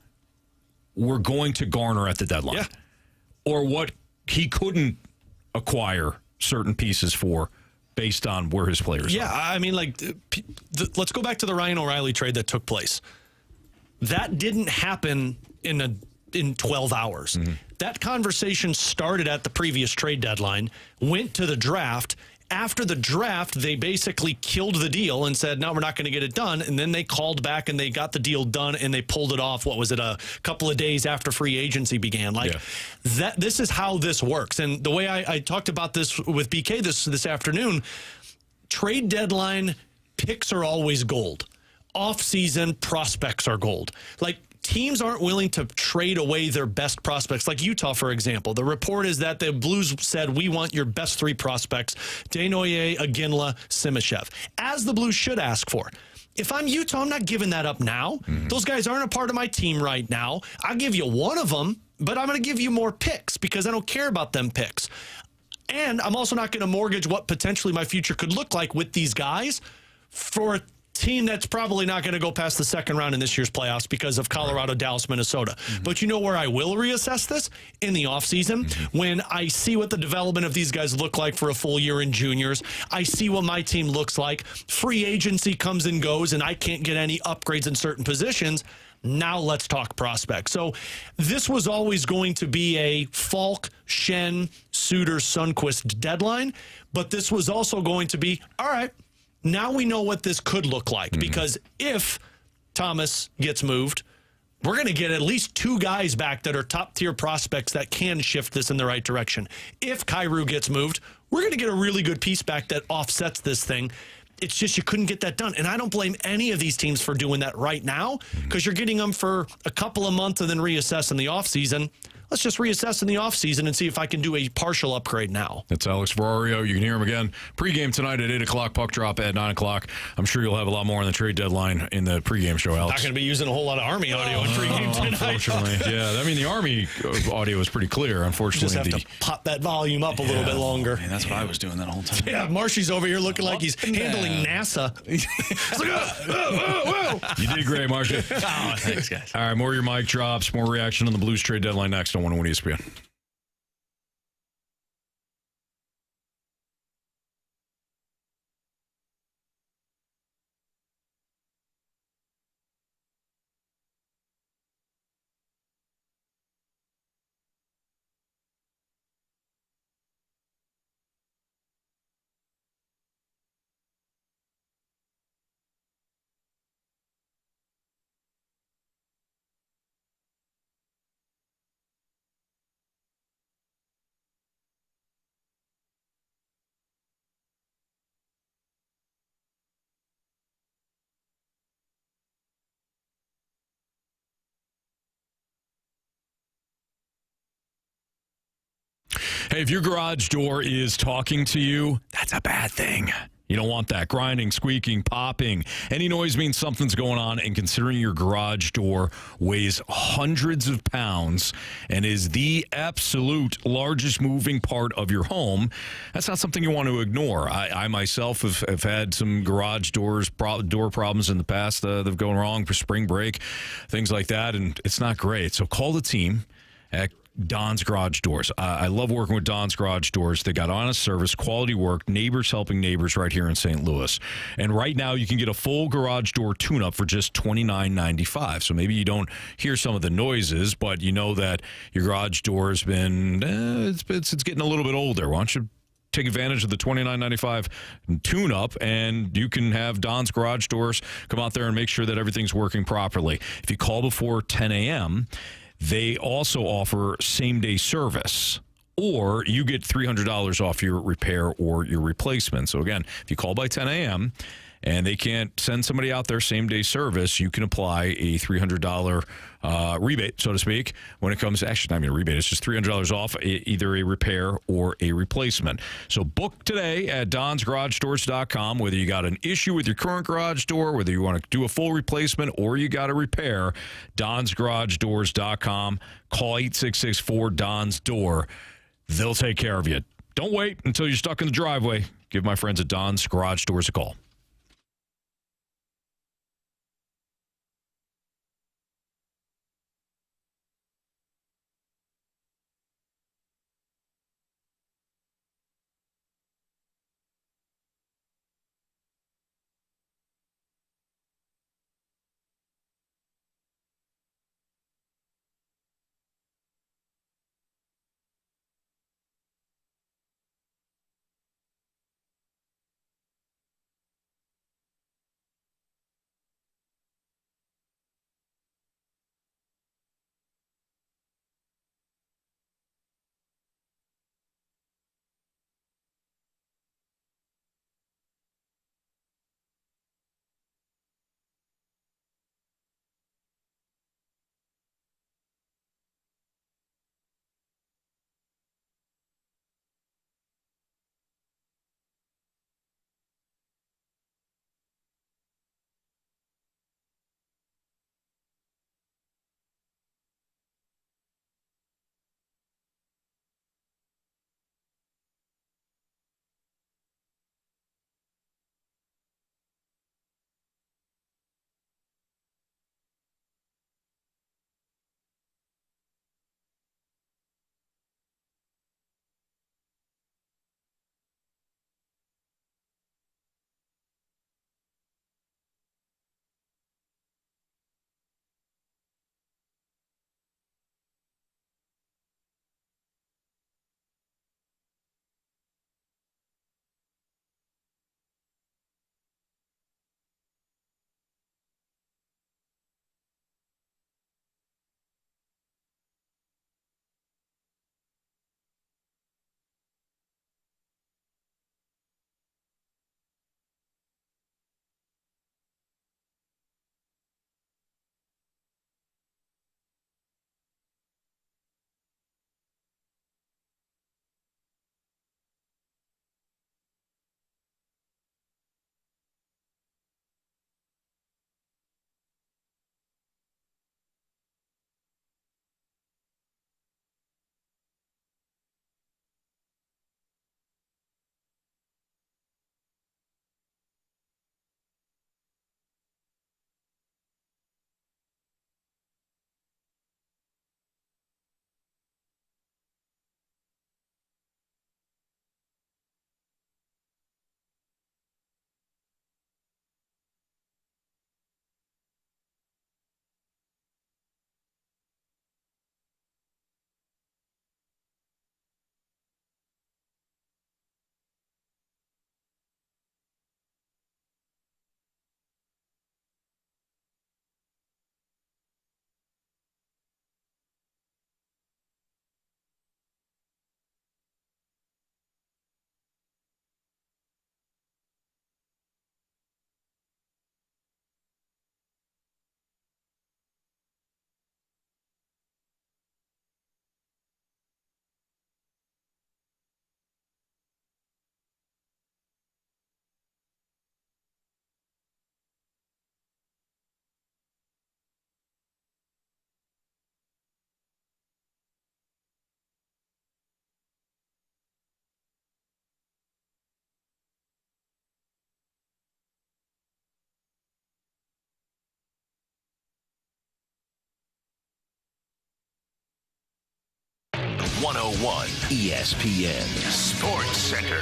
were going to garner at the deadline. Yeah. Or what he couldn't acquire certain pieces for based on where his players are. I mean, let's go back to the Ryan O'Reilly trade that took place. That didn't happen in 12 hours. Mm-hmm. That conversation started at the previous trade deadline, went to the draft. After the draft, they basically killed the deal and said, no, we're not going to get it done. And then they called back and they got the deal done and they pulled it off. What was it, a couple of days after free agency began? This is how this works. And the way I talked about this with BK this afternoon, trade deadline picks are always gold. Off-season prospects are gold. Teams aren't willing to trade away their best prospects. Like Utah, for example. The report is that the Blues said, we want your best 3 prospects, Desnoyers, Iginla, Simashev, as the Blues should ask for. If I'm Utah, I'm not giving that up now. Mm-hmm. Those guys aren't a part of my team right now. I'll give you one of them, but I'm going to give you more picks because I don't care about them picks. And I'm also not going to mortgage what potentially my future could look like with these guys for a team that's probably not going to go past the second round in this year's playoffs because of Colorado, Dallas, Minnesota. Mm-hmm. But you know where I will reassess this? In the offseason, when I see what the development of these guys look like for a full year in juniors. I see what my team looks like. Free agency comes and goes, and I can't get any upgrades in certain positions. Now let's talk prospects. So this was always going to be a Faulk, Schenn, Suter, Sundqvist deadline, but this was also going to be, all right, now we know what this could look like, because if Thomas gets moved, we're going to get at least 2 guys back that are top-tier prospects that can shift this in the right direction. If Kyrou gets moved, we're going to get a really good piece back that offsets this thing. It's just you couldn't get that done. And I don't blame any of these teams for doing that right now, because you're getting them for a couple of months and then reassess in the offseason. Let's just reassess in the offseason and see if I can do a partial upgrade now. That's Alex Ferrario. You can hear him again. Pre-game tonight at 8 o'clock, puck drop at 9 o'clock. I'm sure you'll have a lot more on the trade deadline in the pre-game show, Alex. Not going to be using a whole lot of Army audio in pre-game tonight. Unfortunately. Yeah, I mean, the Army audio was pretty clear. Unfortunately, just have to pop that volume up a little bit longer. Man, that's what I was doing that whole time. Yeah, Marshy's over here looking like he's handling NASA. He's like, whoa. You did great, Marshy. Oh, thanks, guys. All right, more of your mic drops, more reaction on the Blues trade deadline next on 101 ESPN. Hey, if your garage door is talking to you, that's a bad thing. You don't want that. Grinding, squeaking, popping. Any noise means something's going on, and considering your garage door weighs hundreds of pounds and is the absolute largest moving part of your home, that's not something you want to ignore. I myself have had some garage door problems in the past that have gone wrong for spring break, things like that, and it's not great. So call the team at Don's Garage Doors. I love working with Don's Garage Doors. They got honest service, quality work, neighbors helping neighbors right here in St. Louis. And right now you can get a full garage door tune-up for just $29.95. So maybe you don't hear some of the noises, but you know that your garage door has been, it's getting a little bit older. Why don't you take advantage of the $29.95 tune-up, and you can have Don's Garage Doors come out there and make sure that everything's working properly. If you call before 10 a.m., they also offer same-day service, or you get $300 off your repair or your replacement. So, again, if you call by 10 a.m. and they can't send somebody out there same-day service, you can apply a $300 rebate, so to speak, when it comes, actually not even a rebate, it's just $300 off either a repair or a replacement. So book today at donsgaragedoors.com, whether you got an issue with your current garage door, whether you want to do a full replacement or you got a repair, donsgaragedoors.com. Call 866-4-DONS-DOOR. they'll take care of you. Don't wait until you're stuck in the driveway. Give my friends at Don's Garage Doors a call. ESPN Sports Center.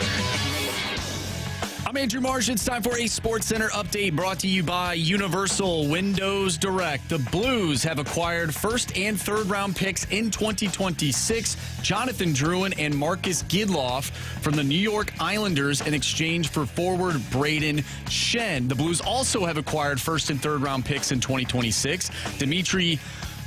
I'm Andrew Marsh. It's time for a Sports Center update brought to you by Universal Windows Direct. The Blues have acquired first and third round picks in 2026. Jonathan Drouin and Marcus Gidloff from the New York Islanders in exchange for forward Brayden Schenn. The Blues also have acquired first and third round picks in 2026. Dmitry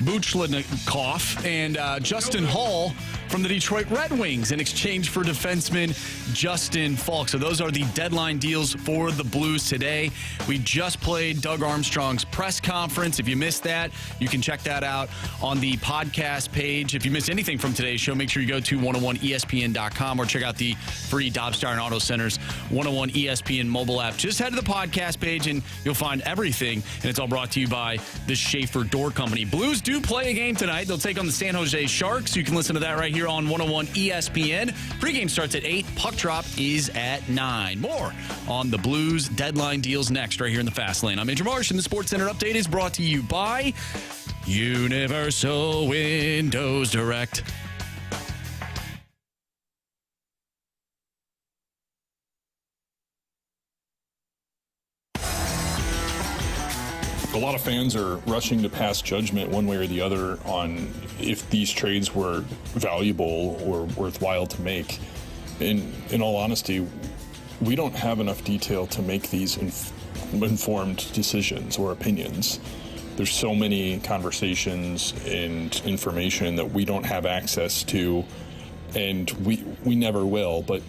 Buchladnikov and Justin Hall from the Detroit Red Wings in exchange for defenseman Justin Faulk. So those are the deadline deals for the Blues today. We just played Doug Armstrong's press conference. If you missed that, you can check that out on the podcast page. If you missed anything from today's show, make sure you go to 101ESPN.com or check out the free Dobstar and Auto Center's 101 ESPN mobile app. Just head to the podcast page and you'll find everything. And it's all brought to you by the Schaefer Door Company. Blues do play a game tonight. They'll take on the San Jose Sharks. You can listen to that right here here on 101 ESPN. Pregame starts at 8. Puck drop is at 9. More on the Blues deadline deals next right here in the Fast Lane. I'm Andrew Marsh, and the Sports Center update is brought to you by Universal Windows Direct. A lot of fans are rushing to pass judgment one way or the other on if these trades were valuable or worthwhile to make. In all honesty, we don't have enough detail to make these informed decisions or opinions. There's so many conversations and information that we don't have access to, and we never will. But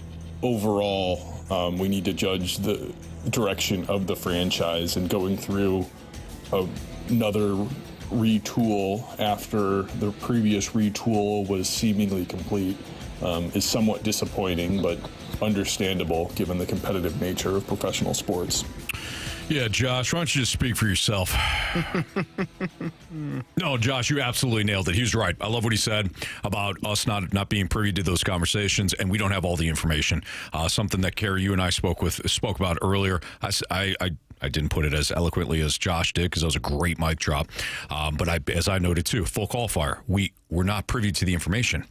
overall, we need to judge the direction of the franchise, and going through another retool after the previous retool was seemingly complete is somewhat disappointing, but understandable given the competitive nature of professional sports. Yeah, Josh, why don't you just speak for yourself? No, Josh, you absolutely nailed it. He was right. I love what he said about us not being privy to those conversations, and we don't have all the information. Something that Carey, you and I spoke about earlier. I didn't put it as eloquently as Josh did because that was a great mic drop. But as I noted too, full qualifier, we're not privy to the information.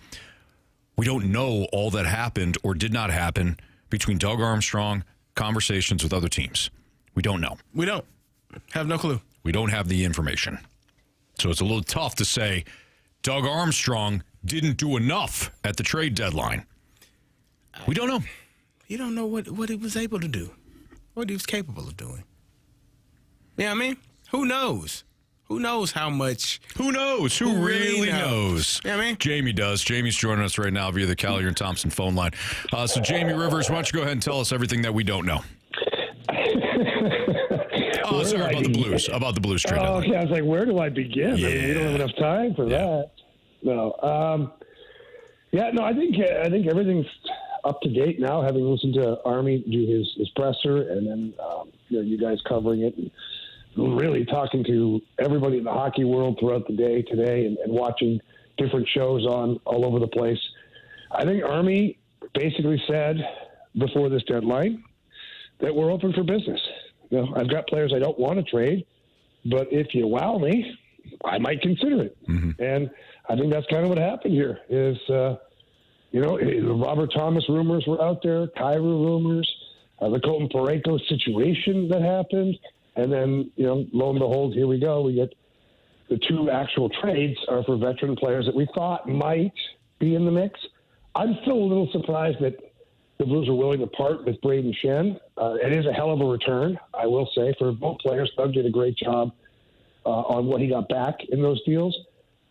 We don't know all that happened or did not happen between Doug Armstrong, conversations with other teams. We don't know. We don't. Have no clue. We don't have the information. So it's a little tough to say Doug Armstrong didn't do enough at the trade deadline. We don't know. You don't know what he was able to do, what he was capable of doing. You know what I mean? Who knows? Who knows how much? Who knows? Who really knows? You know what I mean? Jamie does. Jamie's joining us right now via the Collier and Thompson phone line. So Jamie Rivers, why don't you go ahead and tell us everything that we don't know? Sorry, about the Blues trade. Oh, okay. I was like, where do I begin? Yeah. I mean, we don't have enough time for that. No. I think everything's up to date now, having listened to Army do his presser, and then you guys covering it, and really talking to everybody in the hockey world throughout the day today, and watching different shows on all over the place. I think Army basically said before this deadline that we're open for business. I've got players I don't want to trade, but if you wow me, I might consider it. Mm-hmm. And I think that's kind of what happened here is, the Robert Thomas rumors were out there, Kyra rumors, the Colton Parayko situation that happened. And then, lo and behold, here we go. We get the two actual trades are for veteran players that we thought might be in the mix. I'm still a little surprised that the Blues are willing to part with Brayden Schenn. It is a hell of a return, I will say, for both players. Doug did a great job on what he got back in those deals.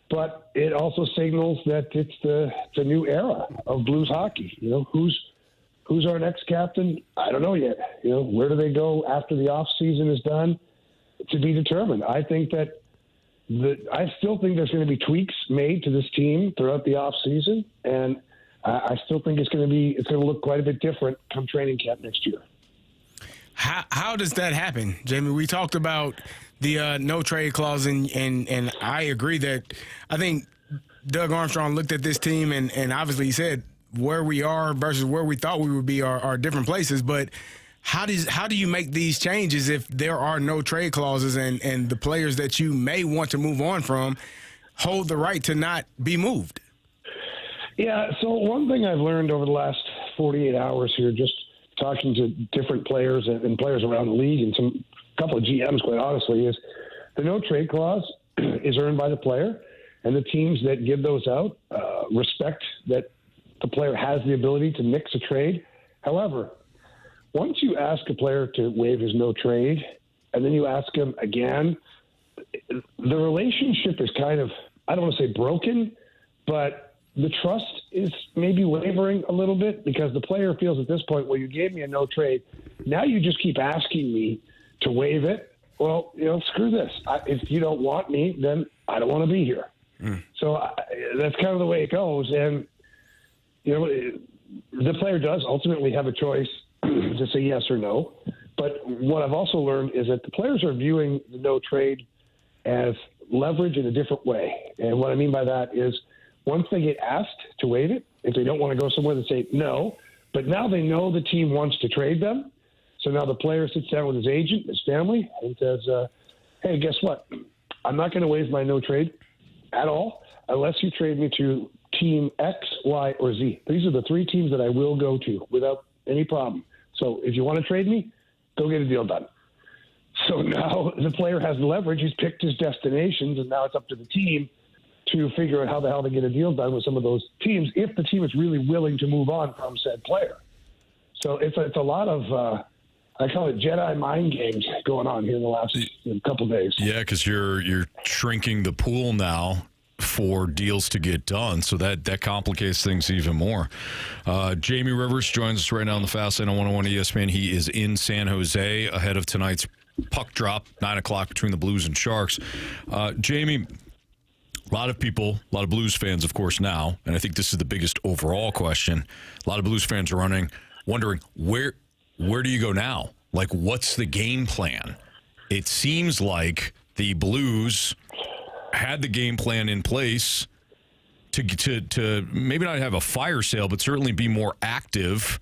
But it also signals that it's a new era of Blues hockey. Who's our next captain? I don't know yet. Where do they go after the off season is done? To be determined. I think that I still think there's going to be tweaks made to this team throughout the off season, and I still think it's going to look quite a bit different come training camp next year. How does that happen, Jamie? We talked about the no trade clause, and I agree that I think Doug Armstrong looked at this team and obviously he said where we are versus where we thought we would be are different places. But how do you make these changes if there are no trade clauses and the players that you may want to move on from hold the right to not be moved? Yeah, so one thing I've learned over the last 48 hours here, just talking to different players and players around the league and a couple of GMs, quite honestly, is the no trade clause is earned by the player, and the teams that give those out respect that the player has the ability to mix a trade. However, once you ask a player to waive his no trade, and then you ask him again, the relationship is kind of, I don't want to say broken, but the trust is maybe wavering a little bit because the player feels at this point, well, you gave me a no trade. Now you just keep asking me to waive it. Well, screw this. If you don't want me, then I don't want to be here. So that's kind of the way it goes. And, the player does ultimately have a choice to say yes or no. But what I've also learned is that the players are viewing the no trade as leverage in a different way. And what I mean by that is once they get asked to waive it, if they don't want to go somewhere, they say no. But now they know the team wants to trade them. So now the player sits down with his agent, his family, and says, hey, guess what? I'm not going to waive my no trade at all unless you trade me to team X, Y, or Z. These are the 3 teams that I will go to without any problem. So if you want to trade me, go get a deal done. So now the player has the leverage. He's picked his destinations, and now it's up to the team to figure out how the hell to get a deal done with some of those teams if the team is really willing to move on from said player. So it's a lot of I call it Jedi mind games going on here in the last couple of days. Yeah, because you're shrinking the pool now for deals to get done, so that complicates things even more. Jamie Rivers joins us right now on the Fast Lane on 101 ESPN. He is in San Jose ahead of tonight's puck drop, 9 o'clock between the Blues and Sharks. Jamie, a lot of people, a lot of Blues fans, of course, now, and I think this is the biggest overall question, a lot of Blues fans are wondering, where do you go now? Like, what's the game plan? It seems like the Blues had the game plan in place to maybe not have a fire sale, but certainly be more active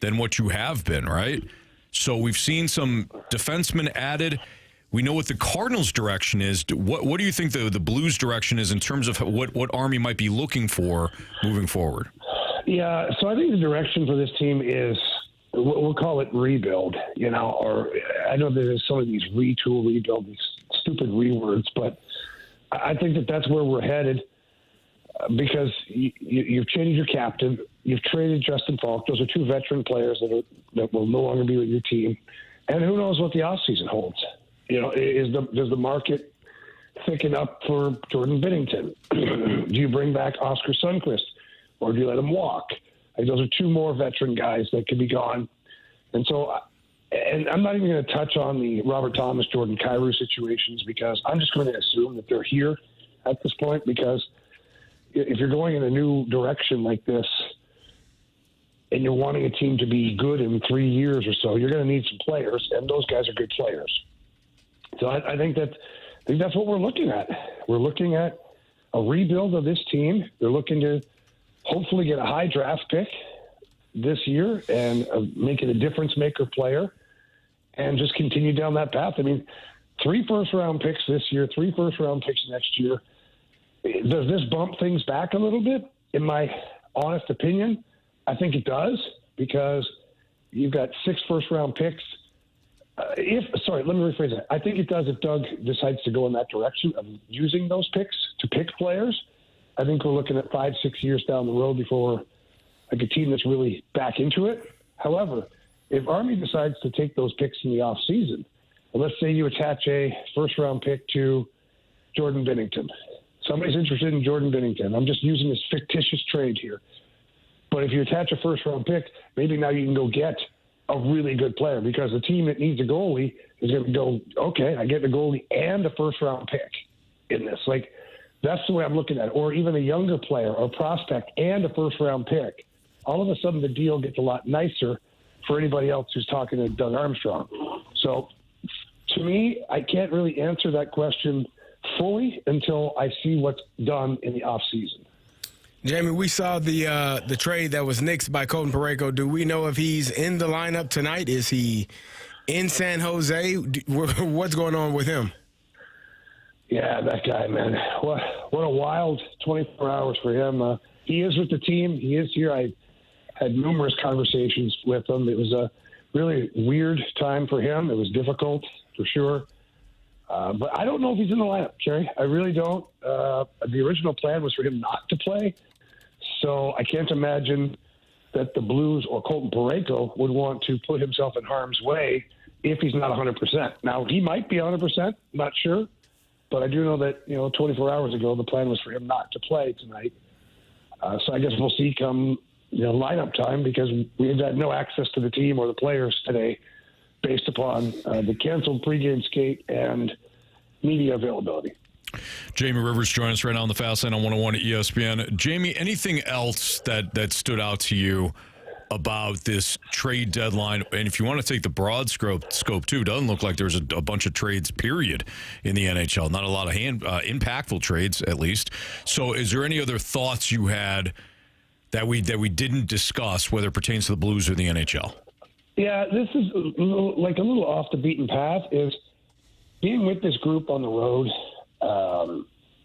than what you have been, right? So we've seen some defensemen added. We know what the Cardinals' direction is. What do you think the Blues' direction is in terms of what Army might be looking for moving forward? Yeah, so I think the direction for this team is, we'll call it rebuild, or I know there's some of these retool, rebuild, these stupid rewords, but I think that's where we're headed because you've changed your captain. You've traded Justin Faulk. Those are 2 veteran players that will no longer be with your team. And who knows what the offseason holds? Does the market thicken up for Jordan Binnington? Do you bring back Oscar Sundqvist, or do you let him walk? Those are 2 more veteran guys that could be gone. And so, and I'm not even going to touch on the Robert Thomas, Jordan Kyrou situations because I'm just going to assume that they're here at this point, because if you're going in a new direction like this and you're wanting a team to be good in 3 years or so, you're going to need some players, and those guys are good players. So I think that's what we're looking at. We're looking at a rebuild of this team. They're looking to hopefully get a high draft pick this year and make it a difference maker player and just continue down that path. I mean, 3 first-round picks this year, 3 first-round picks next year. Does this bump things back a little bit? In my honest opinion, I think it does, because you've got 6 first-round picks. Let me rephrase that. I think it does if Doug decides to go in that direction of using those picks to pick players. I think we're looking at 5-6 years down the road before a team that's really back into it. However, if Army decides to take those picks in the offseason, and let's say you attach a first-round pick to Jordan Binnington. Somebody's interested in Jordan Binnington. I'm just using this fictitious trade here. But if you attach a first-round pick, maybe now you can go get a really good player, because the team that needs a goalie is going to go, okay, I get the goalie and a first-round pick in this. Like, that's the way I'm looking at it. Or even a younger player or prospect and a first-round pick. All of a sudden, the deal gets a lot nicer for anybody else who's talking to Doug Armstrong. So, to me, I can't really answer that question fully until I see what's done in the offseason. Jamie, we saw the trade that was nixed by Colton Parayko. Do we know if he's in the lineup tonight? Is he in San Jose? What's going on with him? Yeah, that guy, man. What a wild 24 hours for him. He is with the team. He is here. I had numerous conversations with him. It was a really weird time for him. It was difficult, for sure. But I don't know if he's in the lineup, Carey. I really don't. The original plan was for him not to play. So I can't imagine that the Blues or Colton Parayko would want to put himself in harm's way if he's not 100%. Now, he might be 100%, not sure. But I do know that, 24 hours ago, the plan was for him not to play tonight. So I guess we'll see come, lineup time, because we've had no access to the team or the players today based upon the canceled pregame skate and media availability. Jamie Rivers joins us right now on the Fast Lane on 101 ESPN. Jamie, anything else that stood out to you about this trade deadline. And if you want to take the broad scope too, it doesn't look like there's a bunch of trades, period, in the NHL. Not a lot of impactful trades, at least. So is there any other thoughts you had that we didn't discuss, whether it pertains to the Blues or the NHL? Yeah, this is a little off the beaten path. Is being with this group on the road,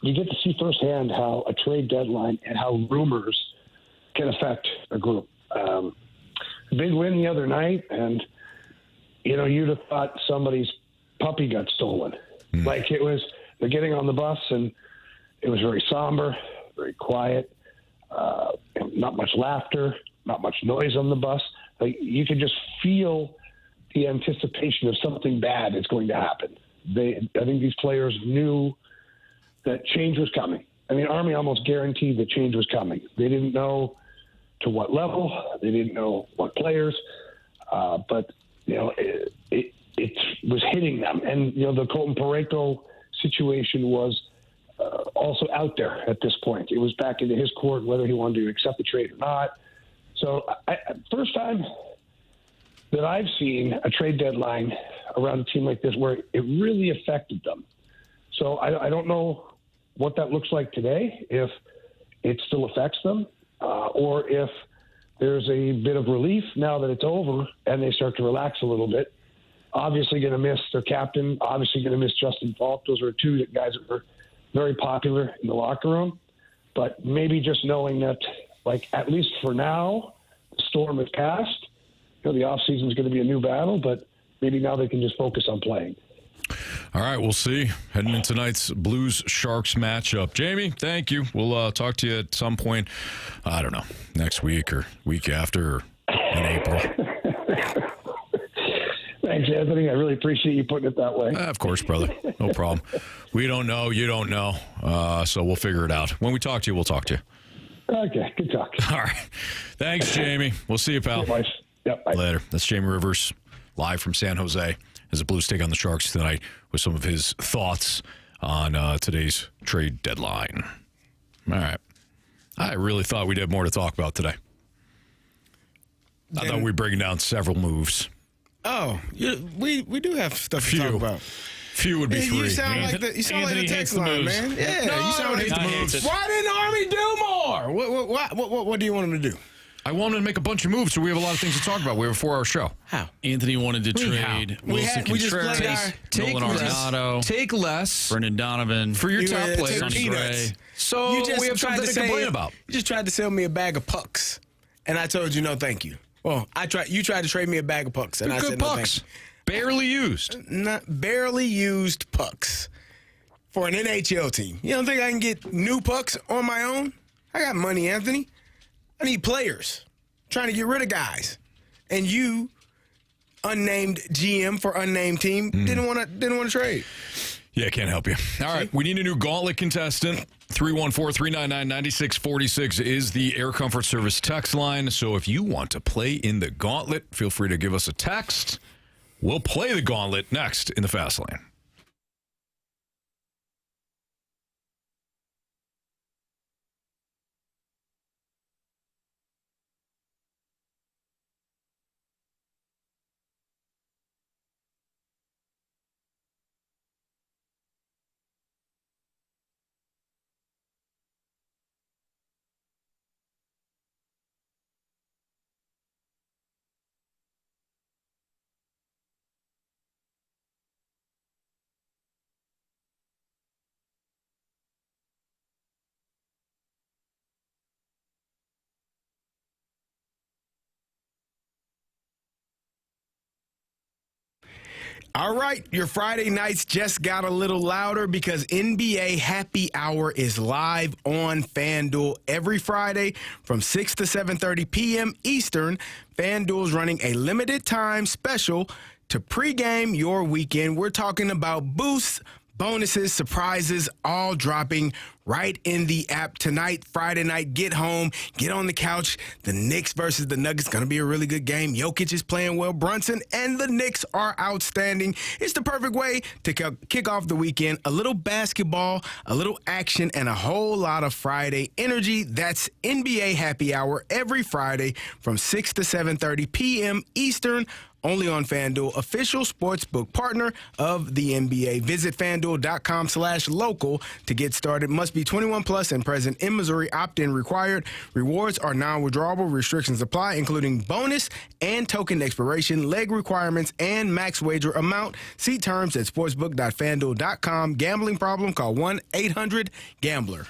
you get to see firsthand how a trade deadline and how rumors can affect a group. Big win the other night, and you'd have thought somebody's puppy got stolen. Like they're getting on the bus, and it was very somber, very quiet, not much laughter, not much noise on the bus. Like, you could just feel the anticipation of something bad is going to happen. I think these players knew that change was coming. I mean, Army almost guaranteed that change was coming. They didn't know to what level. They didn't know what players. But, it was hitting them. And, the Colton Parayko situation was also out there at this point. It was back into his court whether he wanted to accept the trade or not. So, first time that I've seen a trade deadline around a team like this where it really affected them. So I don't know what that looks like today, if it still affects them, or if there's a bit of relief now that it's over and they start to relax a little bit. Obviously going to miss their captain, obviously going to miss Justin Faulk. Those are two guys that were very popular in the locker room. But maybe just knowing that, at least for now, the storm has passed. The offseason is going to be a new battle, but maybe now they can just focus on playing. All right, we'll see. Heading into tonight's Blues-Sharks matchup. Jamie, thank you. We'll talk to you at some point, I don't know, next week or week after or in April. Thanks, Anthony. I really appreciate you putting it that way. Of course, brother. No problem. We don't know. You don't know. So we'll figure it out. When we talk to you, we'll talk to you. Okay, good talk. All right. Thanks, Jamie. We'll see you, pal. Yep, bye. Later. That's Jamie Rivers, live from San Jose, as the Blues take on the Sharks tonight with some of his thoughts on today's trade deadline. All right. I really thought we'd have more to talk about today. I thought we'd bring down several moves. Oh, we do have stuff to talk about. Few would be three. You sound like the text line, man. Yeah, no, you sound like the moves. Why didn't Army do more? What do you want him to do? I want him to make a bunch of moves, so we have a lot of things to talk about. We have a 4-hour show. How? Anthony wanted to trade Wilson Contreras, Nolan Arenado, take less, Brendan Donovan for your top players. Sonny Gray. So we have something to complain about. You just tried to sell me a bag of pucks, and I told you no, thank you. Well, you tried to trade me a bag of pucks, and I said no, thank you. Barely used. Not barely used pucks for an NHL team. You don't think I can get new pucks on my own? I got money, Anthony. I need players. I'm trying to get rid of guys. And you, unnamed GM for unnamed team, didn't want to trade. Yeah, can't help you. All right, we need a new Gauntlet contestant. 314-399-9646 is the Air Comfort Service text line. So if you want to play in the Gauntlet, feel free to give us a text. We'll play the Gauntlet next in the Fast Lane. All right, your Friday nights just got a little louder because NBA Happy Hour is live on FanDuel every Friday from 6 to 7:30 p.m. Eastern. FanDuel's running a limited time special to pregame your weekend. We're talking about boosts, bonuses, surprises, all dropping right in the app tonight, Friday night. Get home, get on the couch. The Knicks versus the Nuggets, going to be a really good game. Jokic is playing well. Brunson and the Knicks are outstanding. It's the perfect way to kick off the weekend. A little basketball, a little action, and a whole lot of Friday energy. That's NBA Happy Hour every Friday from 6 to 7:30 p.m. Eastern, only on FanDuel, official sportsbook partner of the NBA. Visit FanDuel.com/local to get started. Must be 21 plus and present in Missouri. Opt-in required. Rewards are non-withdrawable. Restrictions apply, including bonus and token expiration, leg requirements, and max wager amount. See terms at sportsbook.fanduel.com. Gambling problem? Call 1-800-GAMBLER.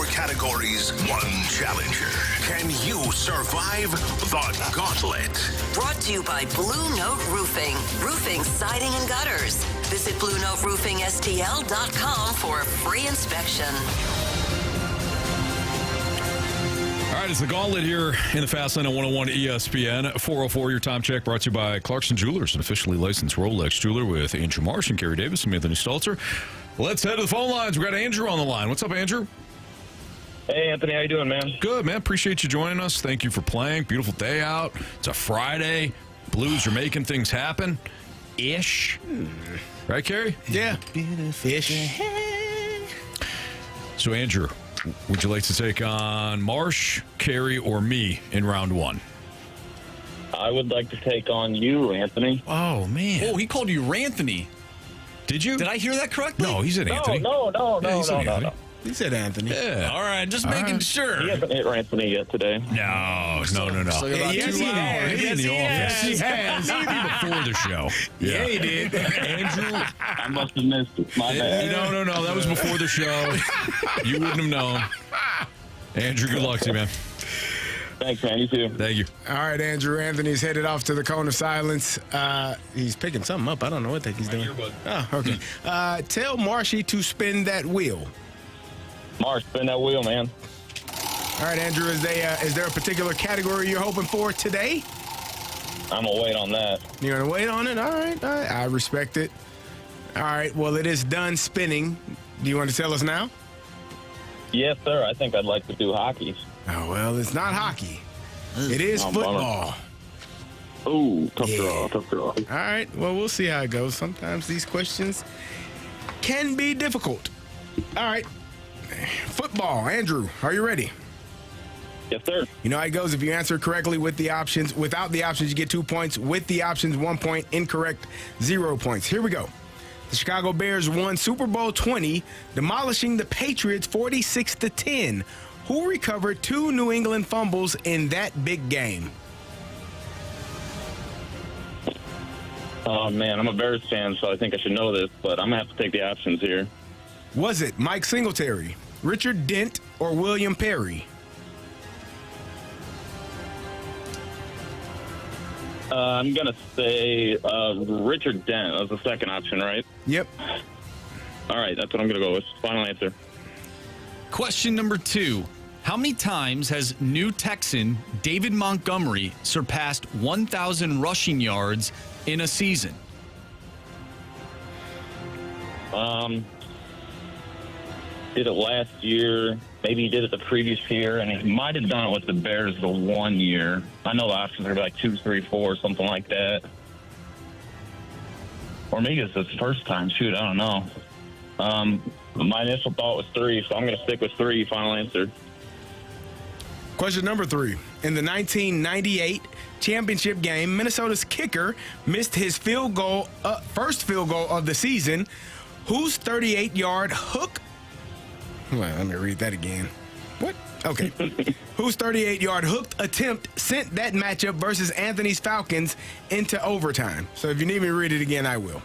categories, one challenger. Can you survive the gauntlet? Brought to you by Blue Note Roofing. Roofing, siding, and gutters. Visit BlueNoteRoofingSTL.com for a free inspection. All right, it's the Gauntlet here in the Fast Lane on 101 ESPN. 404, your time check brought to you by Clarkson Jewelers, an officially licensed Rolex jeweler with Andrew Marsh and Carey Davis and Anthony Stalter. Let's head to the phone lines. We got Andrew on the line. What's up, Andrew? Hey, Anthony. How you doing, man? Good, man. Appreciate you joining us. Thank you for playing. Beautiful day out. It's a Friday. Blues are making things happen. Ish. Right, Carey? Yeah. Ish. So, Andrew, would you like to take on Marsh, Carey, or me in round one? I would like to take on you, Anthony. Oh, man. Oh, he called you Ranthony. Did you? Did I hear that correctly? No, he said Anthony. No. He said Anthony. Yeah. All right, just making sure. He hasn't hit Anthony yet today. No. Yes, he has. Yes, he has. Maybe before the show. Yeah, he did. Andrew. I must have missed it. My bad. No. That was before the show. You wouldn't have known. Andrew, good luck to you, man. Thanks, man. You too. Thank you. All right, Andrew. Anthony's headed off to the cone of silence. He's picking something up. I don't know what the heck he's doing. Oh, okay. Tell Marshy to spin that wheel. Marsh, spin that wheel, man. All right, Andrew. Is there a particular category you're hoping for today? I'm going to wait on that. You're going to wait on it? All right. I respect it. All right. Well, it is done spinning. Do you want to tell us now? Yes, sir. I think I'd like to do hockey. Oh, well, it's not hockey. It is football. Ooh, tough draw. All right. Well, we'll see how it goes. Sometimes these questions can be difficult. All right. Football. Andrew, are you ready? Yes, sir. You know how it goes. If you answer correctly with the options, without the options, you get 2 points. With the options, 1 point. Incorrect, 0 points. Here we go. The Chicago Bears won Super Bowl 20, demolishing the Patriots 46-10. Who recovered 2 New England fumbles in that big game? Oh, man, I'm a Bears fan, so I think I should know this, but I'm going to have to take the options here. Was it Mike Singletary, Richard Dent, or William Perry? I'm going to say Richard Dent. That was the second option, right? Yep. All right, that's what I'm going to go with. Final answer. Question number 2. How many times has new Texan David Montgomery surpassed 1,000 rushing yards in a season? Did it last year. Maybe he did it the previous year, and he might have done it with the Bears the one year. I know the options are like 2, 3, 4, something like that. Or maybe it's his first time. Shoot, I don't know. My initial thought was 3, so I'm going to stick with 3. Final answer. Question number 3. In the 1998 championship game, Minnesota's kicker missed his first field goal of the season. Whose 38-yard hook? Well, let me read that again. What? Okay. Whose 38-yard hooked attempt sent that matchup versus Anthony's Falcons into overtime? So if you need me to read it again, I will.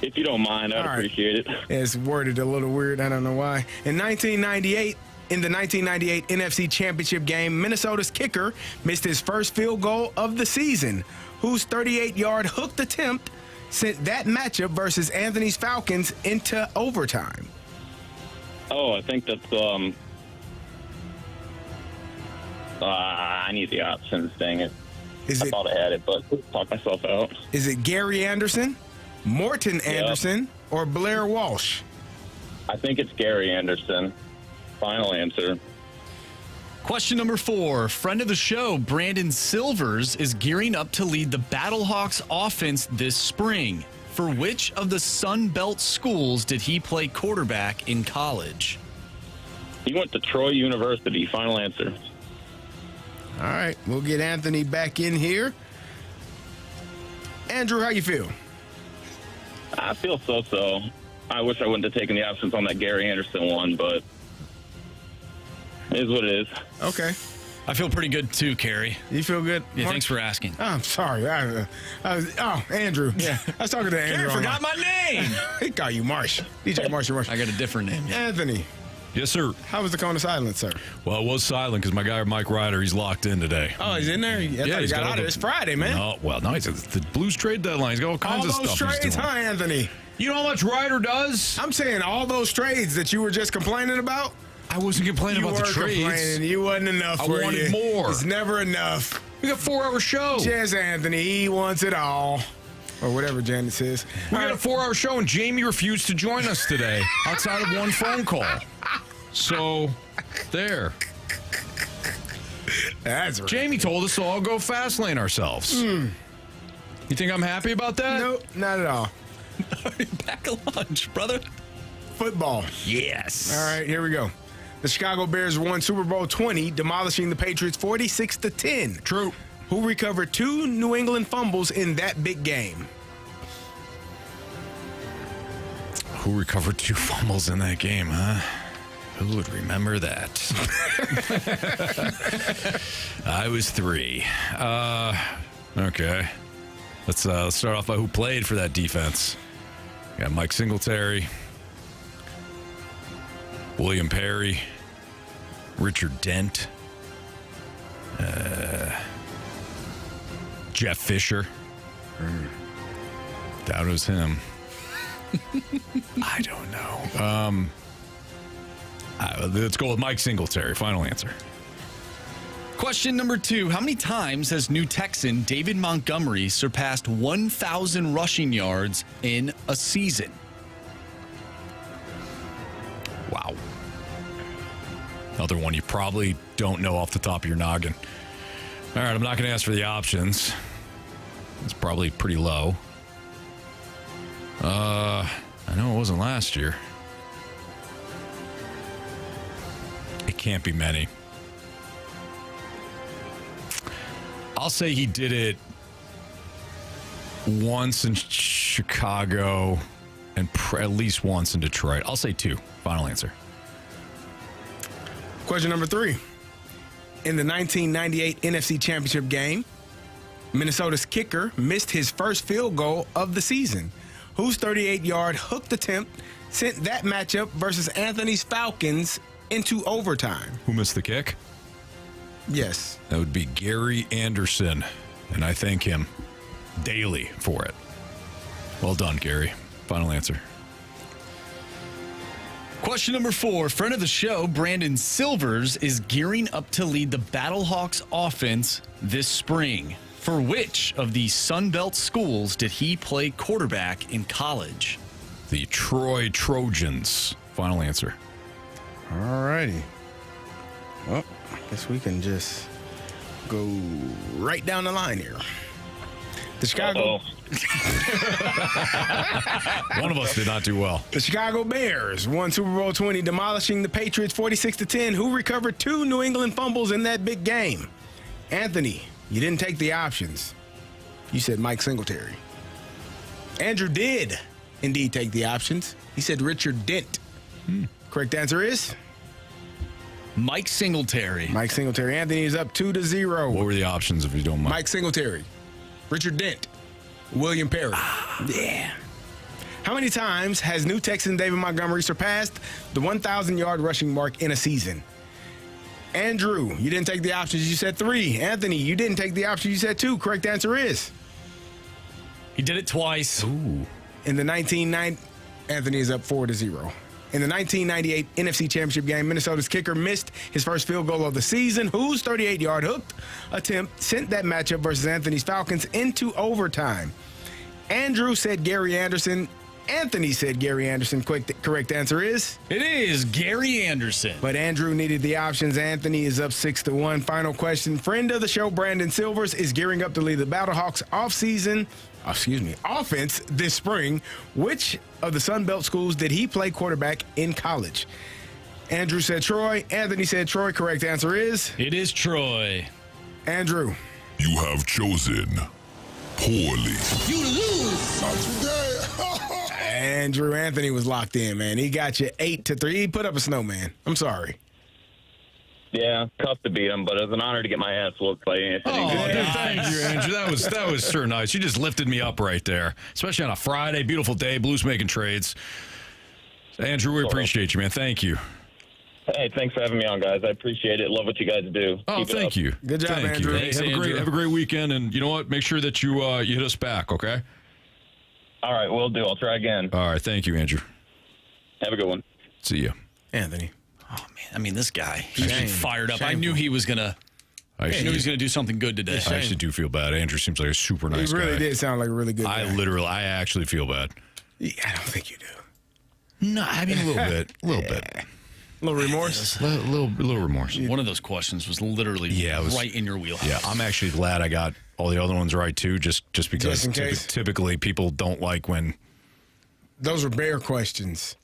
If you don't mind, I'd appreciate it. It's worded a little weird. I don't know why. In the 1998 NFC Championship game, Minnesota's kicker missed his first field goal of the season. Whose 38-yard hooked attempt sent that matchup versus Anthony's Falcons into overtime? Oh, I think that's I need the options, dang it. I thought I had it, but talk myself out. Is it Gary Anderson, Morton Anderson, or Blair Walsh? I think it's Gary Anderson. Final answer. Question number 4. Friend of the show, Brandon Silvers, is gearing up to lead the Battlehawks offense this spring. For which of the Sun Belt schools did he play quarterback in college? He went to Troy University. Final answer. All right, we'll get Anthony back in here. Andrew, how you feel? I feel so-so. I wish I wouldn't have taken the options on that Gary Anderson one, but it is what it is. Okay. I feel pretty good too, Carey. You feel good? Yeah, thanks for asking. Oh, I'm sorry. Andrew. Yeah, I was talking to Andrew. Carey forgot my name. He called you Marsh. DJ Marsh. I got a different name. Yeah. Anthony, Yes, sir. How was the cone of silence, sir? Well, it was silent because my guy Mike Ryder, he's locked in today. Oh, he's in there? I thought he got out of it. It's Friday, man. No, well, no, it's the Blues trade deadline. He's got all kinds of All those stuff he's trades, doing. huh, Anthony? You know how much Ryder does? I'm saying all those trades that you were just complaining about. I wasn't complaining about the trades. Complaining. You wasn't enough I for you. wanted more. It's never enough. We got a 4-hour show. Yes, Anthony. He wants it all. Or whatever Janet says. We got a 4-hour show, and Jamie refused to join us today outside of one phone call. So, there. That's right. Jamie told us to all go fast lane ourselves. You think I'm happy about that? Nope, not at all. Back of lunch, brother. Football. Yes. All right, here we go. The Chicago Bears won Super Bowl 20, demolishing the Patriots 46-10. True. Who recovered 2 New England fumbles in that big game? Who recovered 2 fumbles in that game, huh? Who would remember that? I was 3. Okay. Let's start off by who played for that defense. We got Mike Singletary, William Perry, Richard Dent, Jeff Fisher. That was him. I don't know. Let's go with Mike Singletary. Final answer. Question number 2. How many times has New Texan David Montgomery surpassed 1,000 rushing yards in a season? Wow. Another one you probably don't know off the top of your noggin. All right, I'm not going to ask for the options. It's probably pretty low. I know it wasn't last year. It can't be many. I'll say he did it once in Chicago and at least once in Detroit. I'll say 2. Final answer. Question number 3. In the 1998 NFC Championship game, Minnesota's kicker missed his first field goal of the season. Whose 38-yard hooked attempt sent that matchup versus Anthony's Falcons into overtime? Who missed the kick? Yes. That would be Gary Anderson, and I thank him daily for it. Well done, Gary. Final answer. Question number 4. Friend of the show, Brandon Silvers, is gearing up to lead the Battlehawks offense this spring. For which of the Sun Belt schools did he play quarterback in college? The Troy Trojans. Final answer. All righty. Well, I guess we can just go right down the line here. The Chicago. One of us did not do well. The Chicago Bears won Super Bowl 20, demolishing the Patriots 46-10. Who recovered 2 New England fumbles in that big game? Anthony, you didn't take the options. You said Mike Singletary. Andrew did indeed take the options. He said Richard Dent. Correct answer is Mike Singletary. Mike Singletary. Anthony is up 2-0. What were the options, if you don't mind? Mike Singletary, Richard Dent, William Perry. Yeah. How many times has New Texan David Montgomery surpassed the 1,000-yard rushing mark in a season? Andrew, you didn't take the options. You said 3. Anthony, you didn't take the options. You said 2. Correct answer is he did it twice. Ooh. In the 1990, Anthony is up 4-0. In the 1998 NFC Championship game, Minnesota's kicker missed his first field goal of the season. Whose 38-yard hooked attempt sent that matchup versus Anthony's Falcons into overtime? Andrew said Gary Anderson. Anthony said Gary Anderson. Correct answer is? It is Gary Anderson. But Andrew needed the options. Anthony is up 6-1. Final question. Friend of the show, Brandon Silvers, is gearing up to lead the Battlehawks offense this spring. Which of the Sun Belt schools did he play quarterback in college? Andrew said Troy. Anthony said Troy. Correct answer is? It is Troy. Andrew. You have chosen poorly. You lose. Andrew Anthony was locked in, man. He got you 8-3. He put up a snowman. I'm sorry. Yeah, tough to beat him, but it was an honor to get my ass whooped by Anthony. Oh, thank you, Andrew. That was sure nice. You just lifted me up right there, especially on a Friday, beautiful day. Blues making trades. Andrew, we appreciate you, man. Thank you. Hey, thanks for having me on, guys. I appreciate it. Love what you guys do. Oh, Keep it thank up. you. Good job, thank Andrew. You. Hey, Thanks, have a great weekend, and you know what? Make sure that you hit us back, okay? All right, will do. I'll try again. All right, thank you, Andrew. Have a good one. See you, Anthony. Oh man, I mean this guy. He's Shame. fired up. I Shameful. knew he was gonna. I knew he was gonna do something good today. I actually do feel bad. Andrew seems like a super nice He really guy. did sound like a really good guy. I actually feel bad. Yeah, I don't think you do. No, I mean a little bit. A little bit. A little remorse? A little remorse. One of those questions was literally right in your wheelhouse. Yeah, I'm actually glad I got all the other ones right, too, just because Just in case. typically people don't like when... Those were bear questions.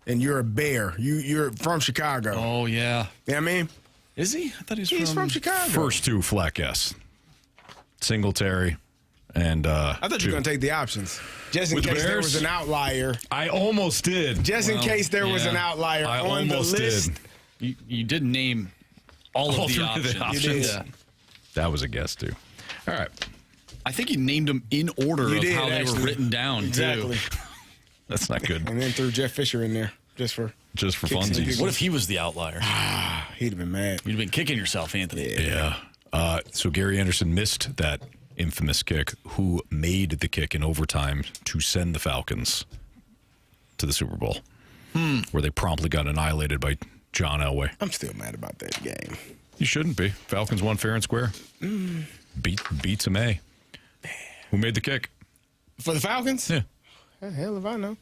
And you're a bear. You're from Chicago. Oh, yeah. You know what I mean? Is he? I thought He's from Chicago. First two flat guess. Singletary and I thought you were going to take the options. Just in With the case there Bears? was an outlier. I almost did. Just in case there was an outlier I on the almost list. did. You did name all of the three options. of the options. You did. Yeah. That was a guess, too. All right. I think you named them in order You of did, how they actually. were written down, Exactly. too. That's not good. And then threw Jeff Fisher in there just for Just for kicks and funsies. giggles. What if he was the outlier? He'd have been mad. You'd have been kicking yourself, Anthony. Yeah. So Gary Anderson missed that infamous kick. Who made the kick in overtime to send the Falcons to the Super Bowl, where they promptly got annihilated by John Elway? I'm still mad about that game. You shouldn't be. Falcons won fair and square. Beats them A. Who made the kick? For the Falcons? Yeah. Hell if I know.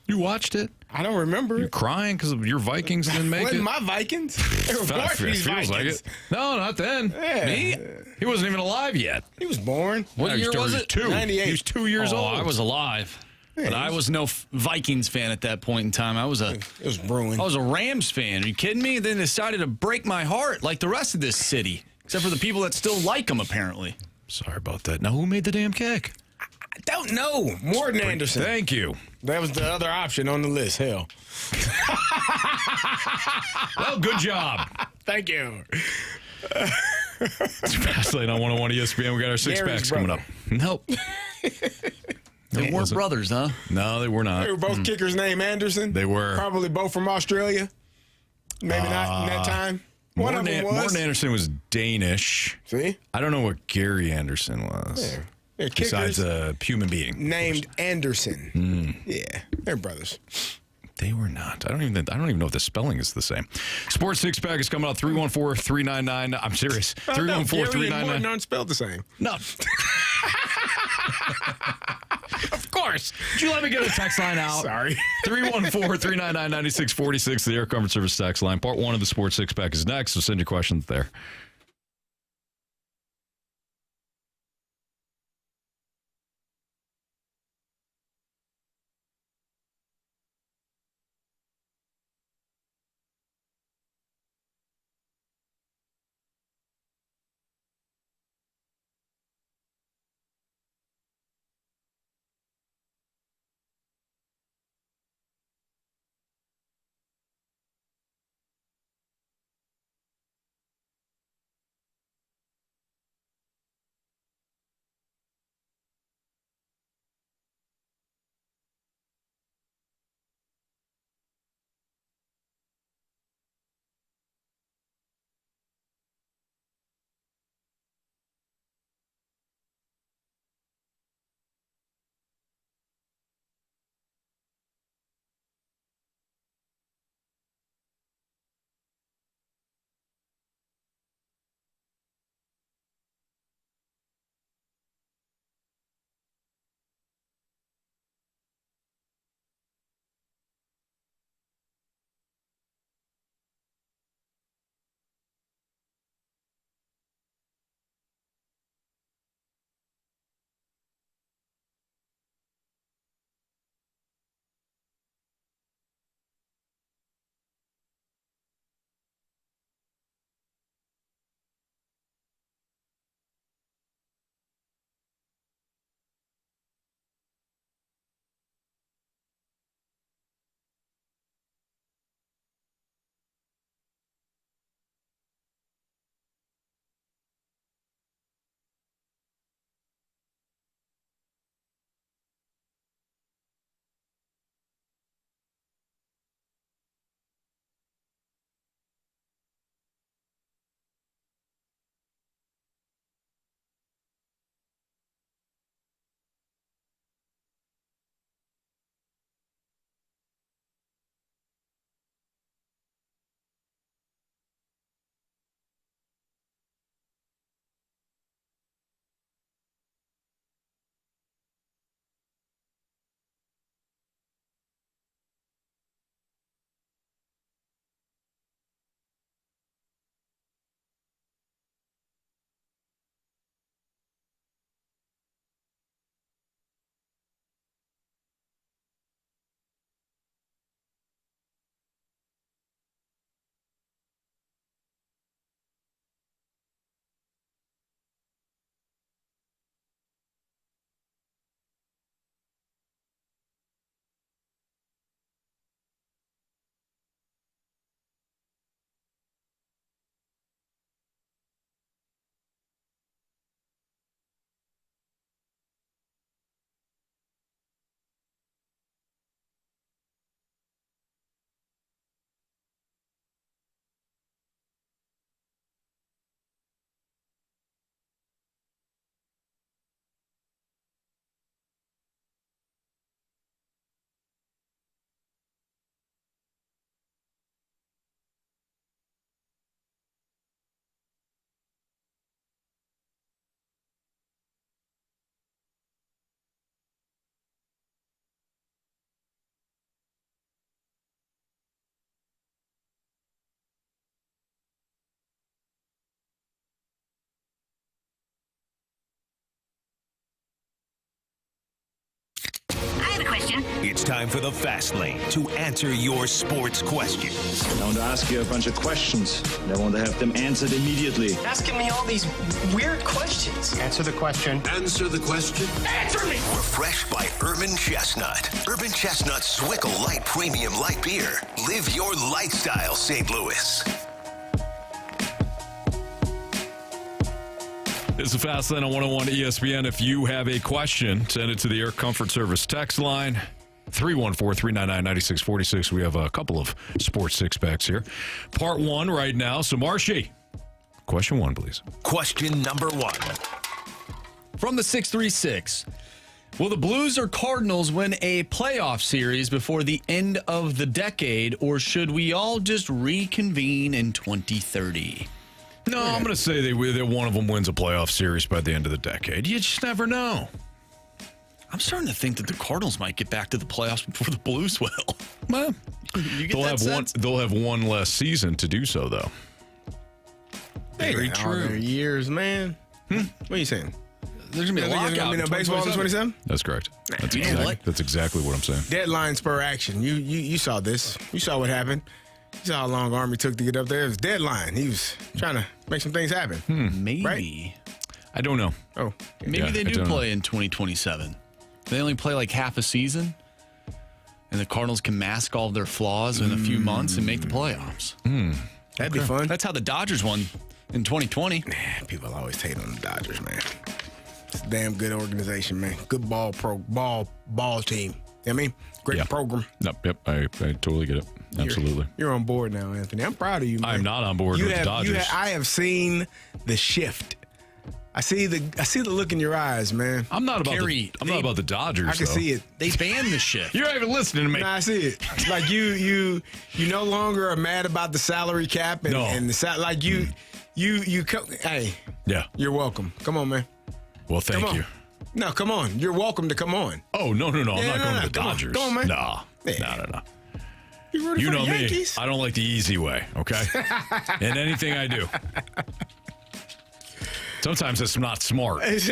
You watched it? I don't remember You're it. crying because your Vikings didn't make Wasn't it? my Vikings? They were Barkley's Feels like Vikings. it. No, not then. Yeah. Me? He wasn't even alive yet. He was born. What year was it? 2. 98. He was 2 years old. I was alive. Yeah, But I was no Vikings fan at that point in time. I was It was brewing. a Rams fan. Are you kidding me? Then decided to break my heart like the rest of this city, except for the people that still like them, apparently. Sorry about that. Now, who made the damn kick? I don't know. Morton Anderson. Thank you. That was the other option on the list. Hell. Well, good job. Thank you. It's Fast Lane on 101 ESPN. We got our six Gary's packs coming up. Nope. They weren't wasn't. brothers, huh? No, they were not. They were both kickers named Anderson. They were. Probably both from Australia. Maybe not in that time. One of them was. Morton Anderson was Danish. See? I don't know what Gary Anderson was. Yeah. They're Besides kickers a human being. named Anderson. Yeah, they're brothers. They were not. I don't even know if the spelling is the same. Sports Six Pack is coming out 314-399. I'm serious. Gary and Morton 314-399. aren't spelled the same. No. Of course. Did you let me get a text line out? Sorry. 314-399-9646, the Air Comfort Service text line. Part 1 of the Sports Six Pack is next, so send your questions there. It's time for the Fast Lane to answer your sports questions. I want to ask you a bunch of questions, and I want to have them answered immediately. Asking me all these weird questions. Answer the question. Answer the question. Answer me! Refreshed by Urban Chestnut. Urban Chestnut Swickle Light Premium Light Beer. Live your lifestyle, St. Louis. It's the Fast Lane on 101 ESPN. If you have a question, send it to the Air Comfort Service text line, 314-399-9646. We have a couple of sports six-packs here. Part one right now. So, Marshy, question one, please. Question number one. From the 636, will the Blues or Cardinals win a playoff series before the end of the decade, or should we all just reconvene in 2030? No, I'm going to say that one of them wins a playoff series by the end of the decade. You just never know. I'm starting to think that the Cardinals might get back to the playoffs before the Blues will. Well, you get they'll that have sense? one. They'll have one less season to do so, though. Very true. Years, man. What are you saying? There's gonna be a lockout. Baseball in 27. That's correct. That's You know exactly, what? that's exactly what I'm saying. Deadline spur action. You saw this. You saw what happened. You saw how long Army took to get up there. It was deadline. He was trying to make some things happen. Maybe. Right? I don't know. Oh, Maybe they do play in 2027. They only play like half a season, and the Cardinals can mask all of their flaws in a few months and make the playoffs. That'd be fun. That's how the Dodgers won in 2020. People always hate on the Dodgers, man. It's a damn good organization, man. Good ball team. You know what I mean? Great program. Yep, I totally get it. Absolutely. You're on board now, Anthony. I'm proud of you, man. I'm not on board with the Dodgers. I have seen the shift. I see the look in your eyes, man. I'm not about Carey, I'm not about the Dodgers. I can though. see it. They banned the shift. You're not even listening to me. Nah, I see it. Like you no longer are mad about the salary cap and, and the like you come. Hey, yeah, you're welcome. Come on, man. Well, thank you. No, come on. You're welcome to come on. Oh no! I'm not going to the come on. Dodgers. Come on, man. No. You know the me. Yankees? I don't like the easy way. Okay. In anything I do. Sometimes it's not smart. Agreed.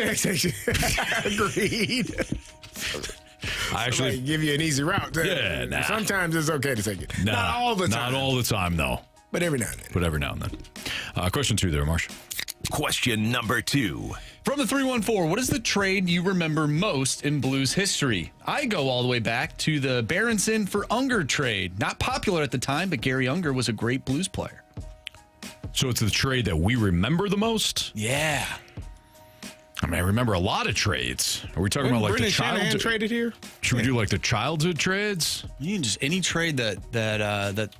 I actually give you an easy route. Yeah, nah. Sometimes it's okay to take it. Not all the time. Not all the time, though. But every now and then. Question two there, Marsh. Question number two. From the 314, what is the trade you remember most in Blues history? I go all the way back to the Berenson for Unger trade. Not popular at the time, but Gary Unger was a great Blues player. So it's the trade that we remember the most? Yeah. I mean, I remember a lot of trades. Are we talking about like the childhood traded here? Should we do like the childhood trades? You can just any trade that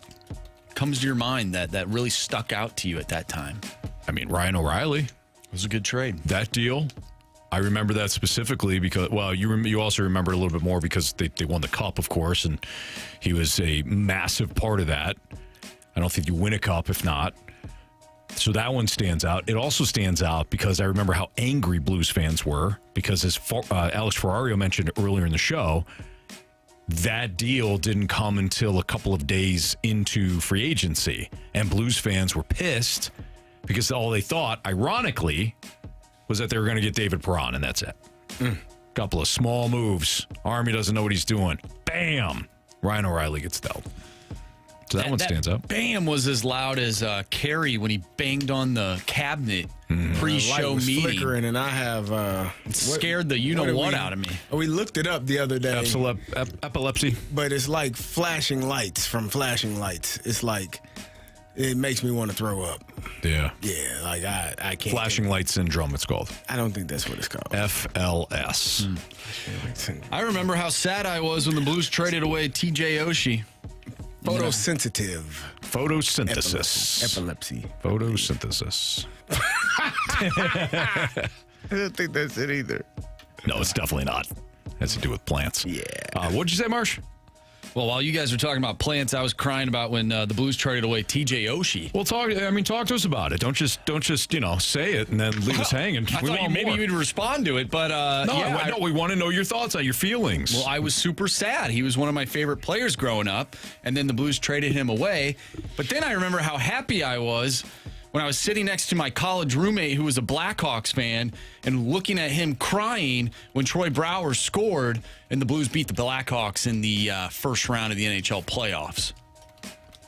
comes to your mind that really stuck out to you at that time. I mean, Ryan O'Reilly. It was a good trade. That deal, I remember that specifically because, well, you also remember a little bit more because they won the Cup, of course, and he was a massive part of that. I don't think you win a Cup if not. So that one stands out. It also stands out because I remember how angry Blues fans were because, as Alex Ferrario mentioned earlier in the show, that deal didn't come until a couple of days into free agency, and Blues fans were pissed because all they thought, ironically, was that they were going to get David Perron, and that's it. Couple of small moves. Army doesn't know what he's doing. Bam! Ryan O'Reilly gets dealt. So that one stands up. Bam was as loud as Carey when he banged on the cabinet pre-show meeting. Flickering, and I have scared the you-know-what out of me. We looked it up the other day. Epilepsy. But it's like flashing lights from flashing lights. It's like, it makes me want to throw up. Yeah. Yeah, like I can't. Flashing light syndrome, it's called. I don't think that's what it's called. FLS. I remember how sad I was when the Blues traded away TJ Oshie. Photosensitive. Photosynthesis. Epilepsy. Photosynthesis. I don't think that's it either. No, it's definitely not. It has to do with plants. Yeah. What'd you say, Marsh? Well, while you guys were talking about plants, I was crying about when the Blues traded away TJ Oshie. Well, talk to us about it. Don't just say it and then leave us hanging. I thought maybe you would respond to it, but no, we want to know your thoughts on your feelings. Well, I was super sad. He was one of my favorite players growing up, and then the Blues traded him away. But then I remember how happy I was when I was sitting next to my college roommate who was a Blackhawks fan and looking at him crying when Troy Brouwer scored and the Blues beat the Blackhawks in the first round of the NHL playoffs.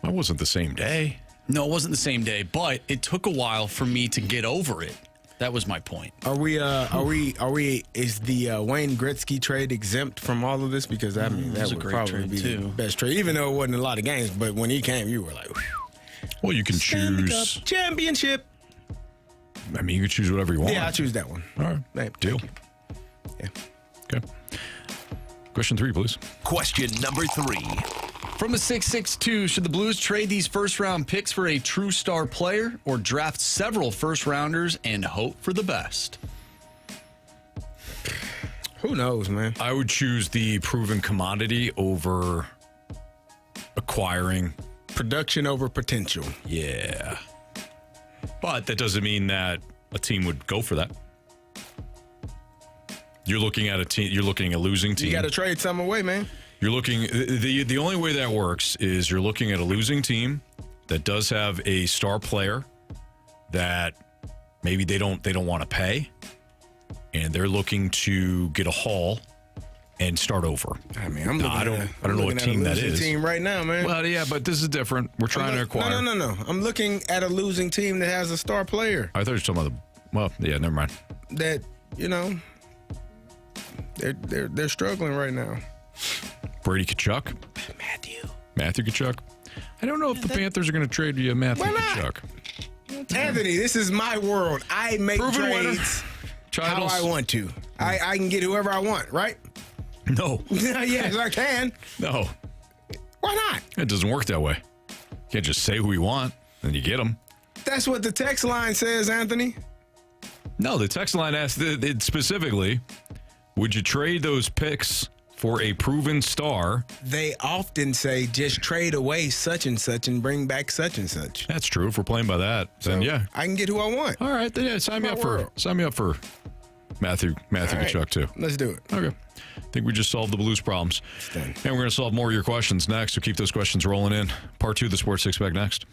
That wasn't the same day. No, it wasn't the same day, but it took a while for me to get over it. That was my point. Is the Wayne Gretzky trade exempt from all of this? Because that would probably be the best trade, even though it wasn't a lot of games. But when he came, you were like, whew. Well, you can choose championship. I mean, you can choose whatever you want. Yeah, I'll choose that one. All right. Deal. Yeah. Okay. Question 3, please. Question number 3. From the 662, should the Blues trade these first-round picks for a true star player or draft several first-rounders and hope for the best? Who knows, man? I would choose the proven commodity over acquiring. Production over potential. Yeah. But that doesn't mean that a team would go for that. You're looking at a team. You're looking at a losing team. You got to trade some away, man. You're looking. The only way that works is you're looking at a losing team that does have a star player that maybe they don't want to pay, and they're looking to get a haul and start over. I mean, I don't know what team that is. Team right now, man. Well, yeah, but this is different. We're trying to acquire. No. I'm looking at a losing team that has a star player. I thought you were talking about well, yeah, never mind. That they're struggling right now. Brady Tkachuk, Matthew Tkachuk. I don't know if the Panthers are going to trade you Matthew Tkachuk. Anthony, this is my world. I make Proven trades how I want to. I can get whoever I want, right? No. Yes, I can. No. Why not? It doesn't work that way. You can't just say who you want, and you get them. That's what the text line says, Anthony. No, the text line asked it specifically, would you trade those picks for a proven star? They often say just trade away such and such and bring back such and such. That's true. If we're playing by that, then yeah. I can get who I want. All right, then yeah, sign me up for Matthew Tkachuk too. Let's do it. Okay. I think we just solved the Blues problems. And we're going to solve more of your questions next, so keep those questions rolling in. Part 2 of the Sports Six Pack next.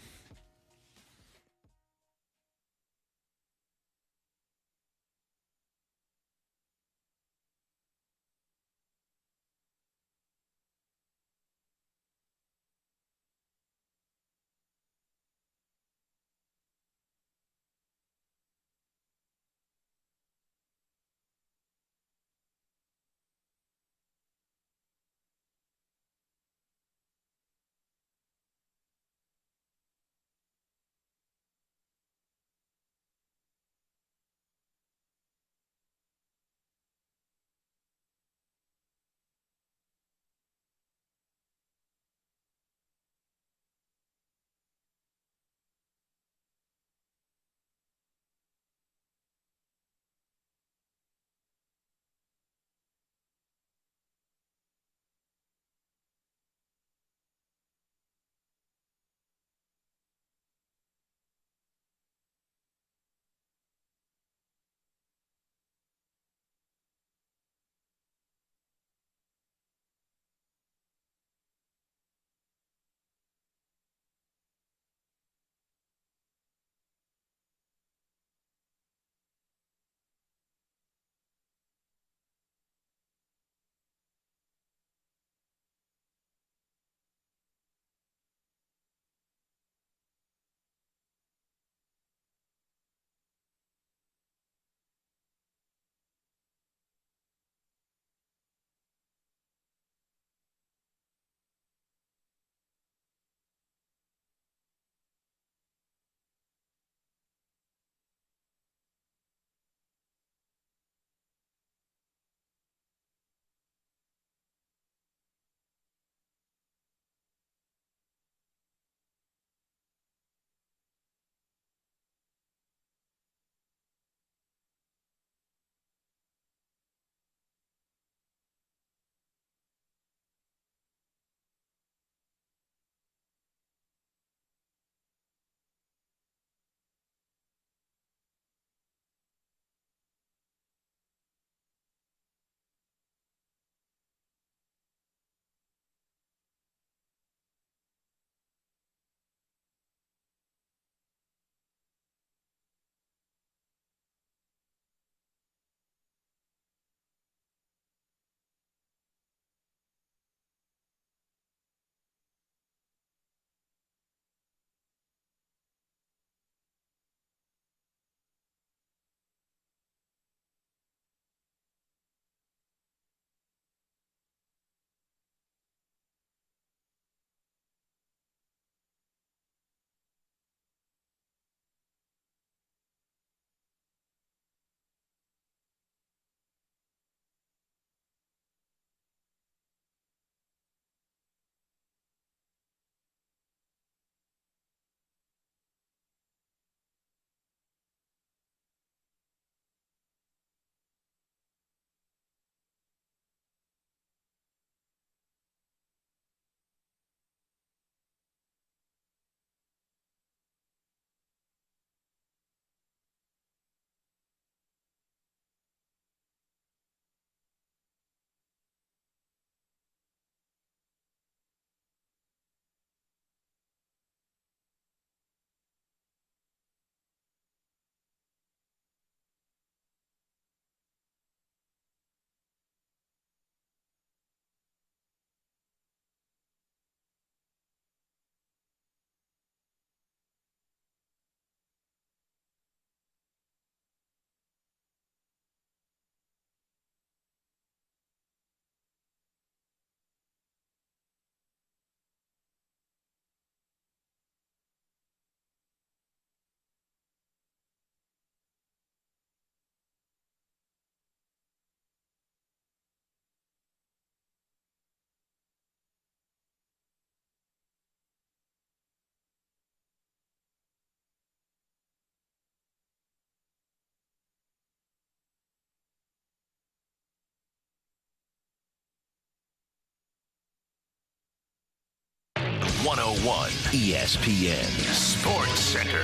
101 ESPN Sports Center.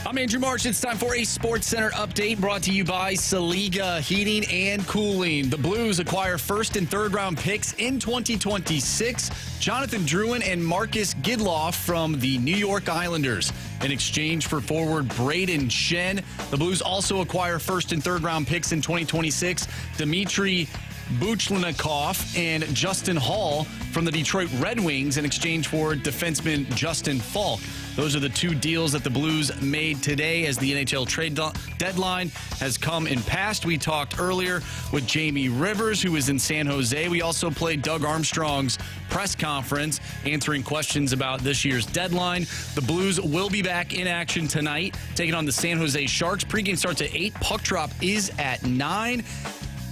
I'm Andrew Marsh. It's time for a Sports Center update brought to you by Saliga Heating and Cooling. The Blues acquire first and third round picks in 2026. Jonathan Drouin and Marcus Gidloff from the New York Islanders. In exchange for forward Brayden Schenn, the Blues also acquire first and third round picks in 2026. Dmitry Buchlinikov and Justin Hall from the Detroit Red Wings in exchange for defenseman Justin Faulk. Those are the two deals that the Blues made today as the NHL Trade Deadline has come and passed. We talked earlier with Jamie Rivers, who is in San Jose. We also played Doug Armstrong's press conference answering questions about this year's deadline. The Blues will be back in action tonight, taking on the San Jose Sharks. Pregame starts at 8. Puck drop is at 9.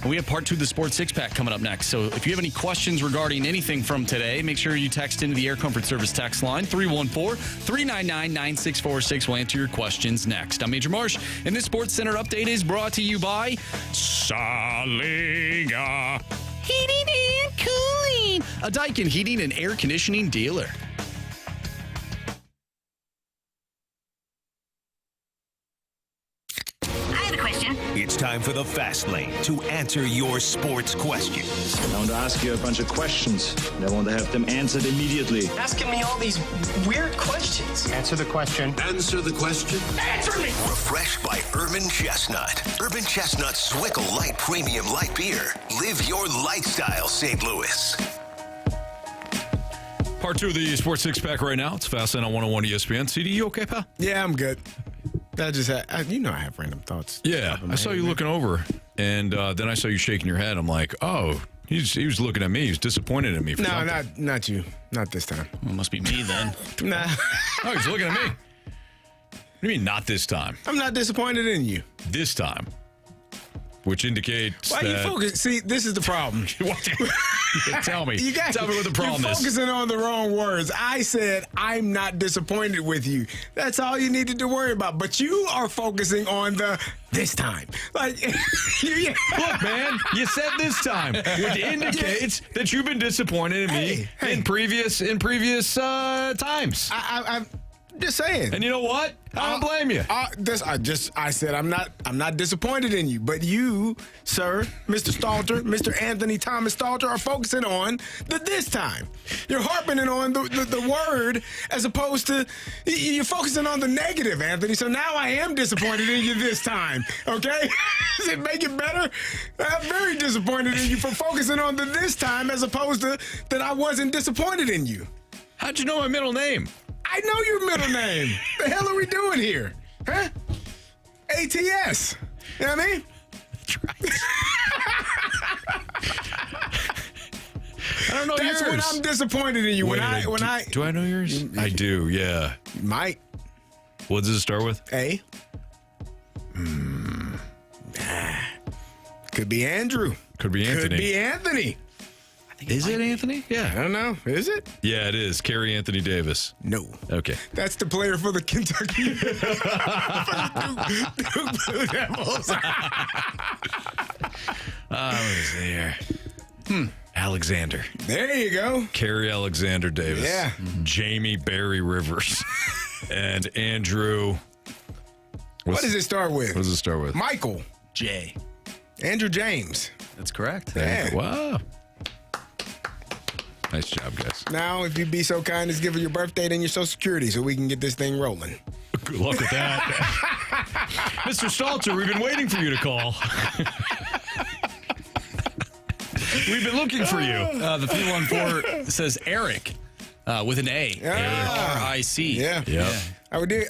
And we have part 2 of the Sports Six Pack coming up next. So if you have any questions regarding anything from today, make sure you text into the Air Comfort Service text line, 314-399-9646. We'll answer your questions next. I'm Major Marsh, and this Sports Center update is brought to you by Saliga Heating and Cooling, a Daikin heating and air conditioning dealer. It's time for the Fast Lane to answer your sports questions. I want to ask you a bunch of questions, and I want to have them answered immediately. Asking me all these weird questions. Answer the question. Answer the question. Answer me! Refreshed by Urban Chestnut. Urban Chestnut's Swickle Light Premium Light Beer. Live your lifestyle, St. Louis. Part 2 of the Sports Six Pack right now. It's Fast Lane on 101 ESPN. CD, you okay, pal? Yeah, I'm good. I just had, I have random thoughts. Yeah, I saw you looking over, and then I saw you shaking your head. I'm like, oh, he was looking at me. He was disappointed in me. No, not you. Not this time. Well, it must be me then. Nah. Oh, he's looking at me. What do you mean, not this time? I'm not disappointed in you. This time. Which indicates Why you focus? See, this is the problem. Tell me. Tell me what the problem you're is. Focusing on the wrong words. I said I'm not disappointed with you. That's all you needed to worry about. But you are focusing on the this time. Like, look, man, you said this time, which indicates that you've been disappointed in me in previous times. I'm just saying. And you know what? I don't blame you. I said I'm not disappointed in you, but you, sir, Mr. Stalter, Mr. Anthony Thomas Stalter, are focusing on the this time. You're harping on the word as opposed to you're focusing on the negative, Anthony. So now I am disappointed in you this time. Okay? Does it make it better? I'm very disappointed in you for focusing on the this time as opposed to that I wasn't disappointed in you. How'd you know my middle name? I know your middle name. The hell are we doing here? Huh? ATS. You know what I mean? That's right. I don't know That's yours. when I'm disappointed in you. Wait, do I know yours? I do, yeah. You might. What does it start with? A. Could be Andrew. Could be Anthony. Could be Anthony. Is it Anthony? Yeah. I don't know. Is it? Yeah, it is. Carey Anthony Davis. No. Okay. That's the player for the Kentucky Duke Blue Devils. What is there? Alexander. There you go. Carey Alexander Davis. Yeah. Jamie Barry Rivers. And Andrew. What does it start with? What does it start with? Michael. J. Andrew James. That's correct. Yeah. Wow. Nice job, guys. Now, if you'd be so kind as give her your birthday and your Social Security so we can get this thing rolling. Good luck with that. Mr. Stalter, we've been waiting for you to call. We've been looking for you. The 314 says Eric with an A. A-R-I-C. Yeah. Yep.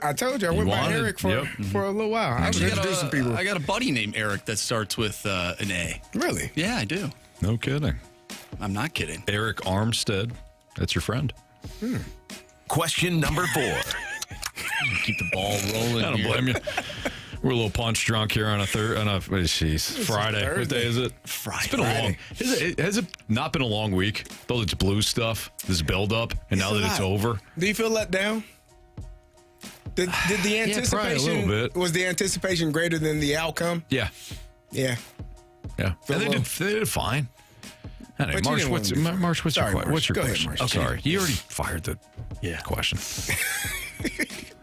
I told you I went by Eric for a little while. I was introducing people. I got a buddy named Eric that starts with an A. Really? Yeah, I do. No kidding. I'm not kidding. Eric Armstead. That's your friend. Question number 4. Keep the ball rolling. I don't blame you. We're a little punch drunk here on a Friday. What day is it? Friday. It's been a long. Has it not been a long week? Though it's Blues stuff, this build up, and now that it's over. Do you feel let down? Did the anticipation? Probably a little bit. Was the anticipation greater than the outcome? Yeah. Yeah. Yeah. And they did fine. Anyway, But you didn't want me. Marsh, what's Sorry, your Marsh. Go ahead, question? Marsh. Okay. Sorry, you already fired the question.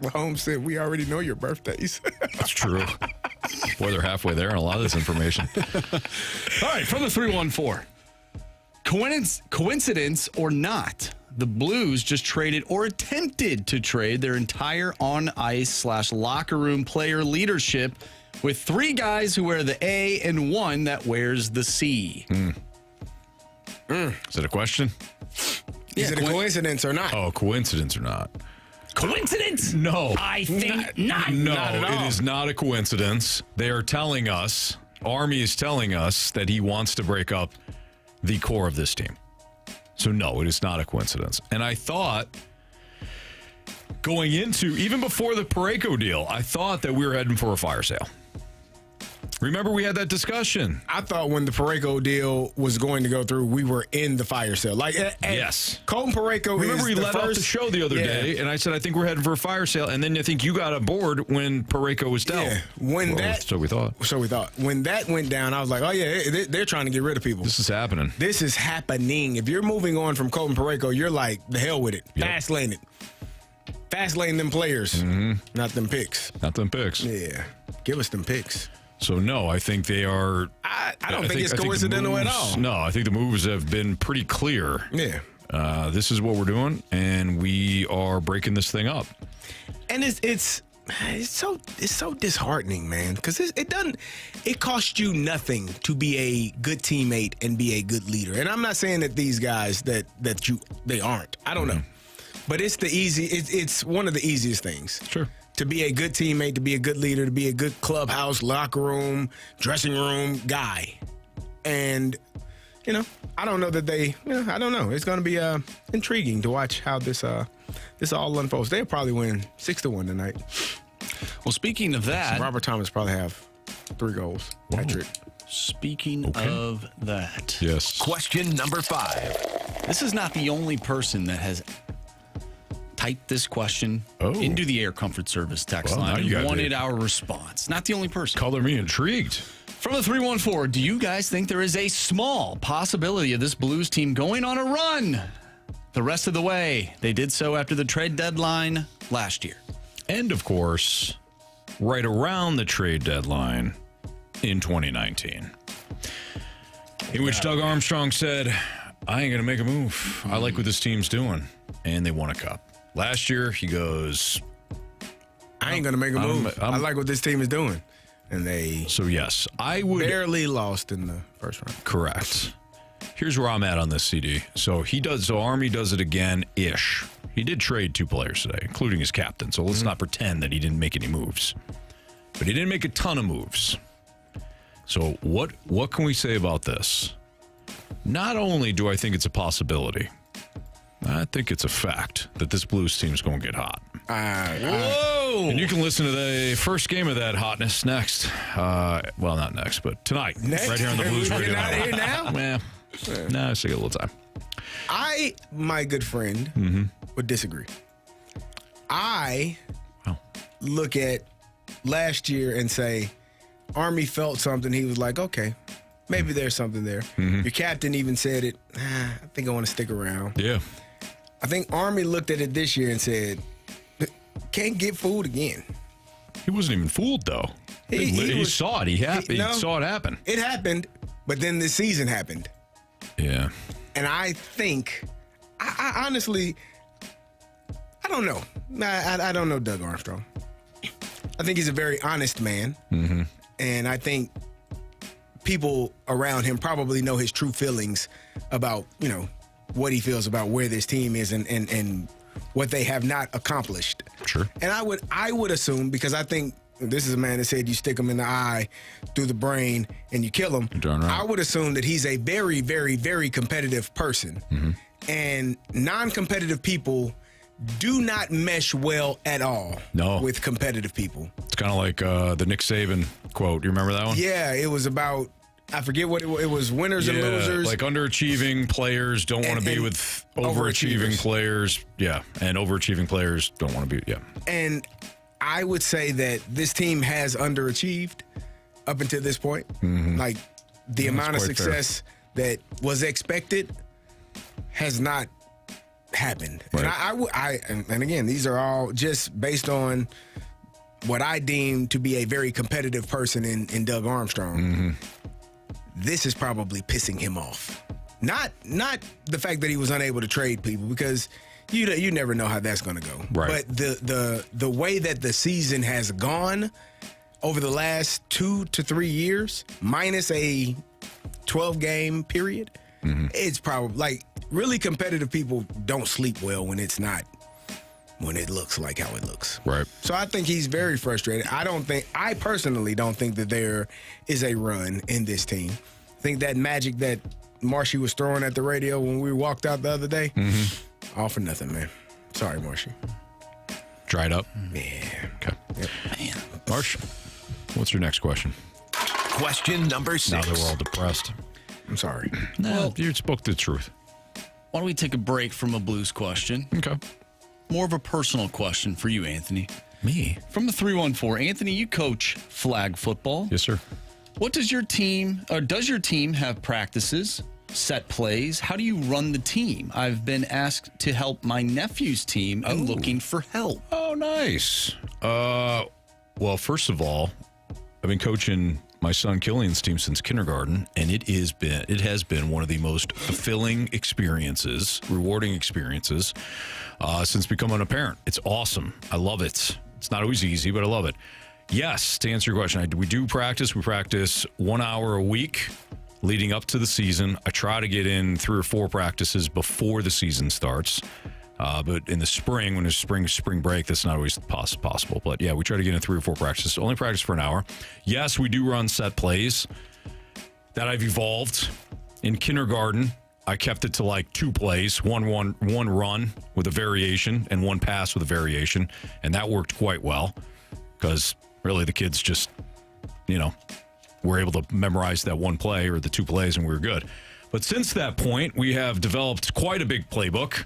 Well, Holmes said we already know your birthdays. That's true. Boy, they're halfway there on a lot of this information. All right, from the 314. Coincidence or not, the Blues just traded or attempted to trade their entire on-ice / locker room player leadership with 3 guys who wear the A and 1 that wears the C. Is it a question? Is it a coincidence or not? Oh, coincidence or not? Coincidence? No. I think not. No, Not at all. it is not a coincidence. They are telling us, Army is telling us that he wants to break up the core of this team. So no, it is not a coincidence. And I thought going into, even before the Parayko deal, I thought that we were heading for a fire sale. Remember we had that discussion. I thought when the Parayko deal was going to go through, we were in the fire sale. Like, yes. Colton Parayko Remember is he the let first, off the show the other day, and I said, I think we're heading for a fire sale. And then I think you got aboard when Parayko was dealt. Yeah, So we thought. When that went down, I was like, oh, yeah, they're trying to get rid of people. This is happening. This is happening. If you're moving on from Colton Parayko, you're like, the hell with it. Yep. Fast lane it. Fast lane them players, not them picks. Not them picks. Yeah. Give us them picks. So, no, I think they are. I don't think it's coincidental at all. No, I think the moves have been pretty clear. Yeah. This is what we're doing, and we are breaking this thing up. And it's so disheartening, man, because it costs you nothing to be a good teammate and be a good leader. And I'm not saying that these guys they aren't. I don't know, but it's one of the easiest things. Sure. To be a good teammate, to be a good leader, to be a good clubhouse, locker room, dressing room guy. And, I don't know that I don't know. It's going to be intriguing to watch how this all unfolds. They'll probably win 6-1 tonight. Well, speaking of that. Robert Thomas probably have 3 goals. Patrick. Speaking of that. Yes. Question number 5. This is not the only person that has typed this question into the Air Comfort Service text line and wanted our response. Not the only person. Color me intrigued. From the 314, do you guys think there is a small possibility of this Blues team going on a run the rest of the way? They did so after the trade deadline last year. And, of course, right around the trade deadline in 2019, in which Doug Armstrong said, I ain't going to make a move. I like what this team's doing. And they won a cup. Last year, he goes, I ain't going to make a move. I like what this team is doing. And they yes, I would barely lost in the first round. Correct. Here's where I'm at on this, CD. So Army does it again-ish. He did trade 2 players today, including his captain. So let's not pretend that he didn't make any moves. But he didn't make a ton of moves. So what can we say about this? Not only do I think it's a possibility, I think it's a fact that this Blues team's going to get hot. Whoa! And you can listen to the first game of that hotness next. Well, not next, but tonight. Next? Right here on the Blues Radio Not Network. here now? No, I still got a little time. My good friend, would disagree. I look at last year and say, Army felt something. He was like, okay, maybe there's something there. Your captain even said it. I think I want to stick around. Yeah. I think Army looked at it this year and said, can't get fooled again. He wasn't even fooled, though. He saw it. He saw it happen. It happened, but then this season happened. Yeah. And I think, I honestly, I don't know. I don't know Doug Armstrong. I think he's a very honest man. And I think people around him probably know his true feelings about, what he feels about where this team is and what they have not accomplished. Sure. And I would assume, because I think this is a man that said you stick him in the eye through the brain and you kill him. Darn right. I would assume that he's a very, very, very competitive person. And non-competitive people do not mesh well at all with competitive people. It's kind of like the Nick Saban quote. You remember that one? Yeah, it was about, I forget what it was, winners and losers. Like underachieving players don't want to be with overachieving players. Yeah, and overachieving players don't want to be, And I would say that this team has underachieved up until this point. Like the amount of success that was expected has not happened. Right. And again, these are all just based on what I deem to be a very competitive person in Doug Armstrong. Mm-hmm. This is probably pissing him off. Not the fact that he was unable to trade people, because you never know how that's going to go. Right. But the way that the season has gone over the last 2 to 3 years, minus a 12-game period, it's probably like really competitive people don't sleep well when it looks like how it looks. Right. So I think he's very frustrated. I personally don't think that there is a run in this team. I think that magic that Marshy was throwing at the radio when we walked out the other day, all for nothing, man. Sorry, Marshy. Dried up? Yeah. Okay. Yep. Man. Marsh, what's your next question? Question number 6. Now that we're all depressed. I'm sorry. No, you spoke the truth. Why don't we take a break from a Blues question? Okay. More of a personal question for you, Anthony. Me? From the 314. Anthony, you coach flag football. Yes, sir. What does your team have practices, set plays? How do you run the team? I've been asked to help my nephew's team and looking for help. Oh, nice. Well, first of all, I've been coaching my son Killian's team since kindergarten, and it has been one of the most fulfilling experiences, rewarding experiences since becoming a parent. It's awesome. I love it. It's not always easy, but I love it. Yes, to answer your question, we do practice. We practice 1 hour a week leading up to the season. I try to get in 3 or 4 practices before the season starts. But in the spring, when there's spring break, that's not always possible. But yeah, we try to get in 3 or 4 practices. Only practice for an hour. Yes, we do run set plays that I've evolved. In kindergarten, I kept it to like 2 plays, one run with a variation and 1 pass with a variation. And that worked quite well because really the kids just, were able to memorize that 1 play or the 2 plays and we were good. But since that point, we have developed quite a big playbook.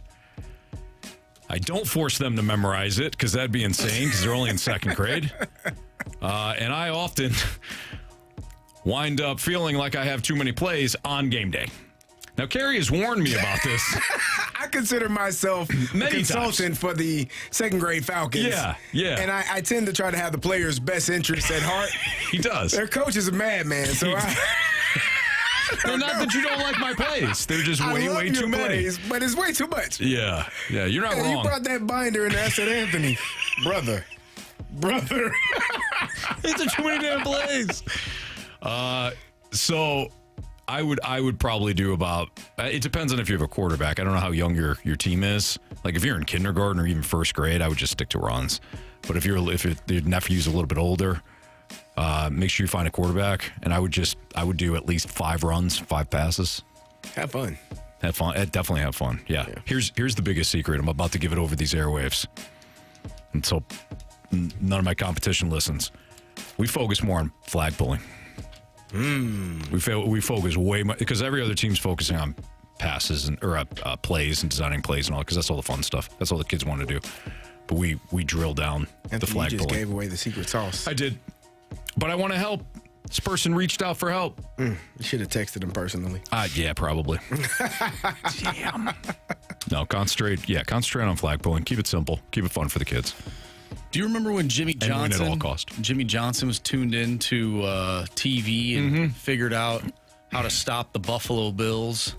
I don't force them to memorize it because that'd be insane because they're only in 2nd grade. And I often wind up feeling like I have too many plays on game day. Now, Carey has warned me about this. I consider myself a consultant for the 2nd grade Falcons. Yeah. And I tend to try to have the players' best interests at heart. He does. Their coach is a madman, so They're not that you don't like my plays. They're just way too many. Plays, but it's way too much. Yeah, you're not wrong. You brought that binder in there. I said, Anthony, brother. These are too many damn plays. So I would probably do about. It depends on if you have a quarterback. I don't know how young your team is. Like if you're in kindergarten or even 1st grade, I would just stick to runs. But if your nephew's a little bit older, make sure you find a quarterback. And I would do at least 5 runs, 5 passes. Have fun. Definitely have fun. Yeah. Here's the biggest secret. I'm about to give it over these airwaves. And so none of my competition listens. We focus more on flag pulling. We focus way much because every other team's focusing on passes or plays and designing plays and all, because that's all the fun stuff. That's all the kids want to do. But we drill down the flag you just pulling. gave away the secret sauce. I did, but I want to help. This person reached out for help. You should have texted him personally. Yeah, probably. Damn. No, concentrate on flag pulling. Keep it simple. Keep it fun for the kids. Do you remember when Jimmy Johnson? And win at all cost. Jimmy Johnson was tuned into TV and figured out how to stop the Buffalo Bills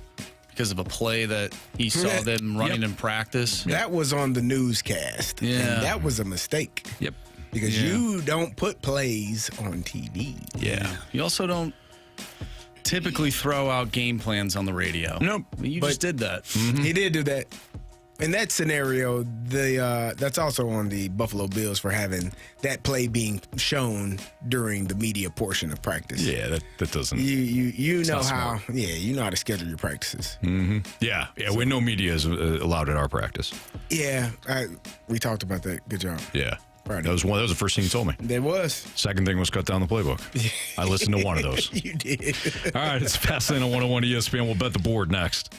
because of a play that he saw them running in practice. That was on the newscast. Yeah, and that was a mistake. Yep. Because you don't put plays on TV. Yeah. You also don't typically throw out game plans on the radio. Nope. You just did that. He did do that. In that scenario, that's also on the Buffalo Bills for having that play being shown during the media portion of practice. Yeah, that doesn't. You know how. smart. Yeah, you know how to schedule your practices. Yeah. When no media is allowed at our practice. Yeah, we talked about that. Good job. Yeah. That was the first thing you told me. There was. Second thing was cut down the playbook. I listened to one of those. You did. All right, it's Fastlane on 101 ESPN. We'll bet the board next.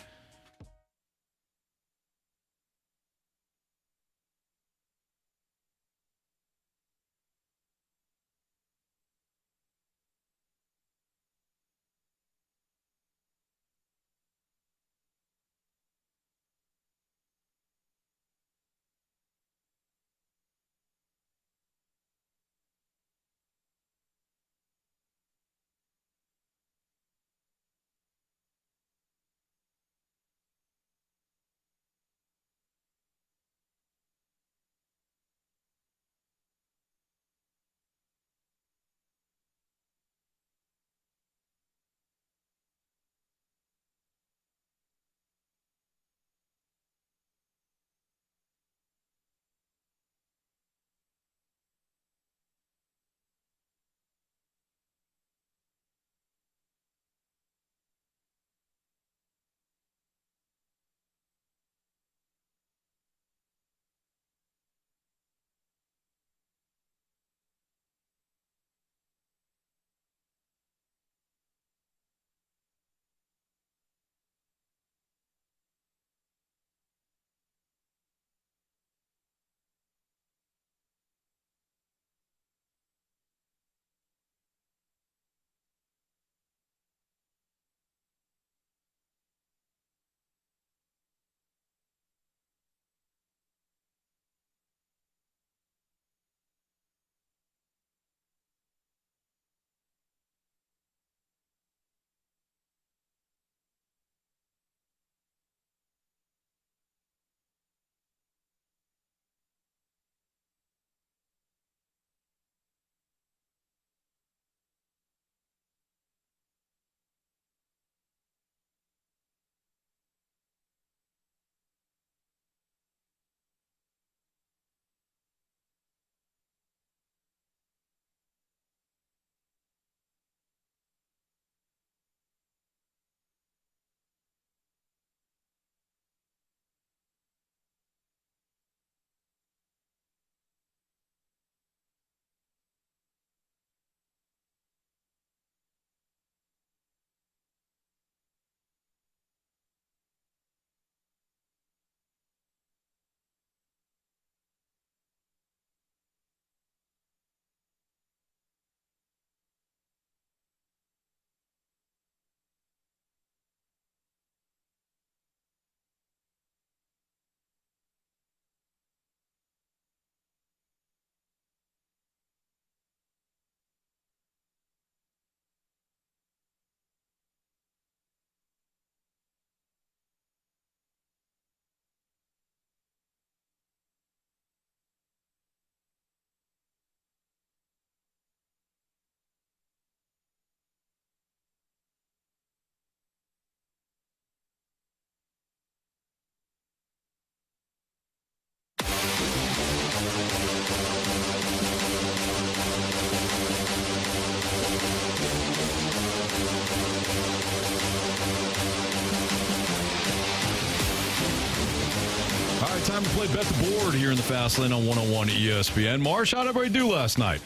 Time to play Bet the Board here in the Fast Lane on 101 ESPN. Marsh, how did everybody do last night?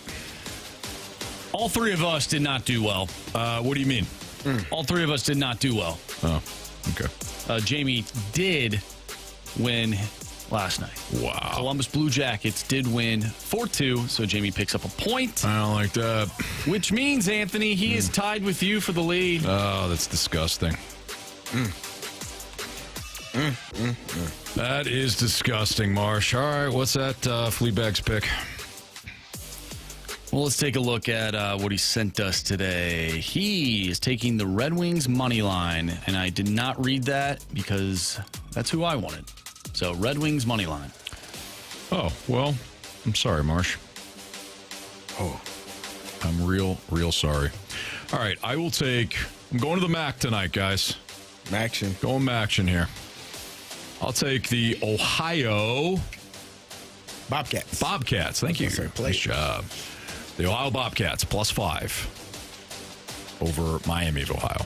All three of us did not do well. What do you mean? All three of us did not do well. Oh, okay. Jamie did win last night. Wow. Columbus Blue Jackets did win 4-2, so Jamie picks up a point. I don't like that. Which means, Anthony, he is tied with you for the lead. Oh, that's disgusting. That is disgusting, Marsh. All right, what's that Fleabag's pick? Well, let's take a look at what he sent us today. He is taking the Red Wings money line, and I did not read that because that's who I wanted. So, Red Wings money line. Oh, well, I'm sorry, Marsh. Oh, I'm real sorry. All right, I'm going to the MAC tonight, guys. Maction. Going Maction here. I'll take the Ohio Bobcats. Thank you. Nice job. The Ohio Bobcats +5 over Miami of Ohio.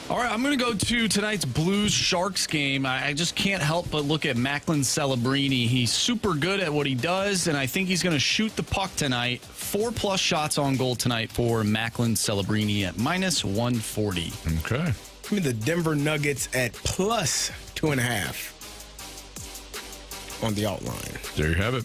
All right, I'm going to go to tonight's Blues-Sharks game. I just can't help but look at Macklin Celebrini. He's super good at what he does, and I think he's going to shoot the puck tonight. 4+ shots on goal tonight for Macklin Celebrini at -140. Okay. Give me the Denver Nuggets at +2.5 on the outline. There you have it.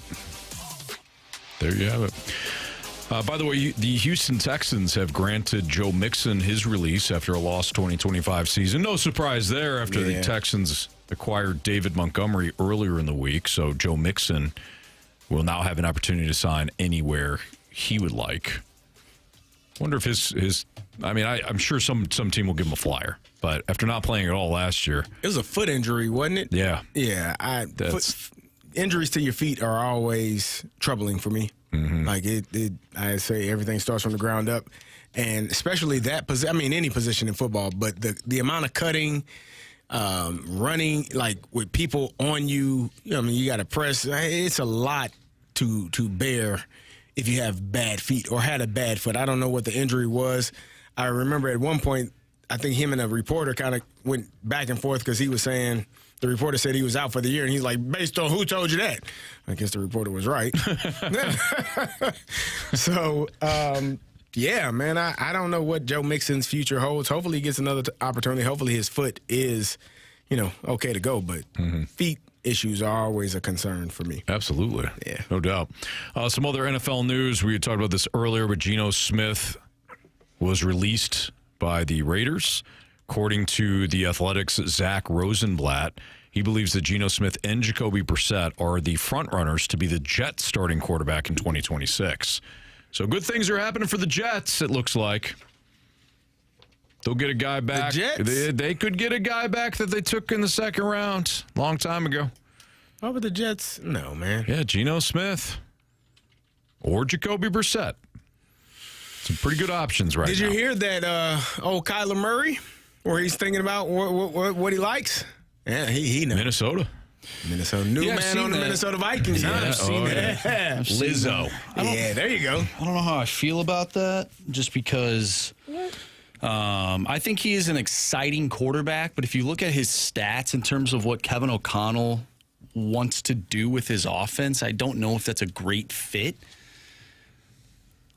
By the way, the Houston Texans have granted Joe Mixon his release after a lost 2025 season. No surprise there after the Texans acquired David Montgomery earlier in the week. So Joe Mixon will now have an opportunity to sign anywhere he would like. Wonder if I'm sure some team will give him a flyer. But after not playing at all last year. It was a foot injury, wasn't it? Yeah. Yeah. Injuries to your feet are always troubling for me. Mm-hmm. Like I say everything starts from the ground up, and especially that position. I mean, any position in football, but the amount of cutting, running, like with people on you. You got to press. It's a lot to bear if you have bad feet or had a bad foot. I don't know what the injury was. I remember at one point, I think him and a reporter kind of went back and forth because he was saying. The reporter said he was out for the year, and he's like, based on who told you that? I guess the reporter was right. So, yeah, man, I don't know what Joe Mixon's future holds. Hopefully he gets another opportunity. Hopefully his foot is, okay to go. But feet issues are always a concern for me. Absolutely. Yeah. No doubt. Some other NFL news. We talked about this earlier, but Geno Smith was released by the Raiders. According to The Athletic's Zach Rosenblatt, he believes that Geno Smith and Jacoby Brissett are the frontrunners to be the Jets starting quarterback in 2026. So good things are happening for the Jets, it looks like. They'll get a guy back. The Jets? They could get a guy back that they took in the second round a long time ago. Over the Jets? No, man. Yeah, Geno Smith or Jacoby Brissett. Some pretty good options right now. Did you hear that Kyler Murray? Where he's thinking about what he likes. Yeah, he knows. Minnesota. New man on the Minnesota Vikings. Yeah, I've seen that. Yeah. Lizzo. Yeah, there you go. I don't know how I feel about that, just because I think he is an exciting quarterback, but if you look at his stats in terms of what Kevin O'Connell wants to do with his offense, I don't know if that's a great fit.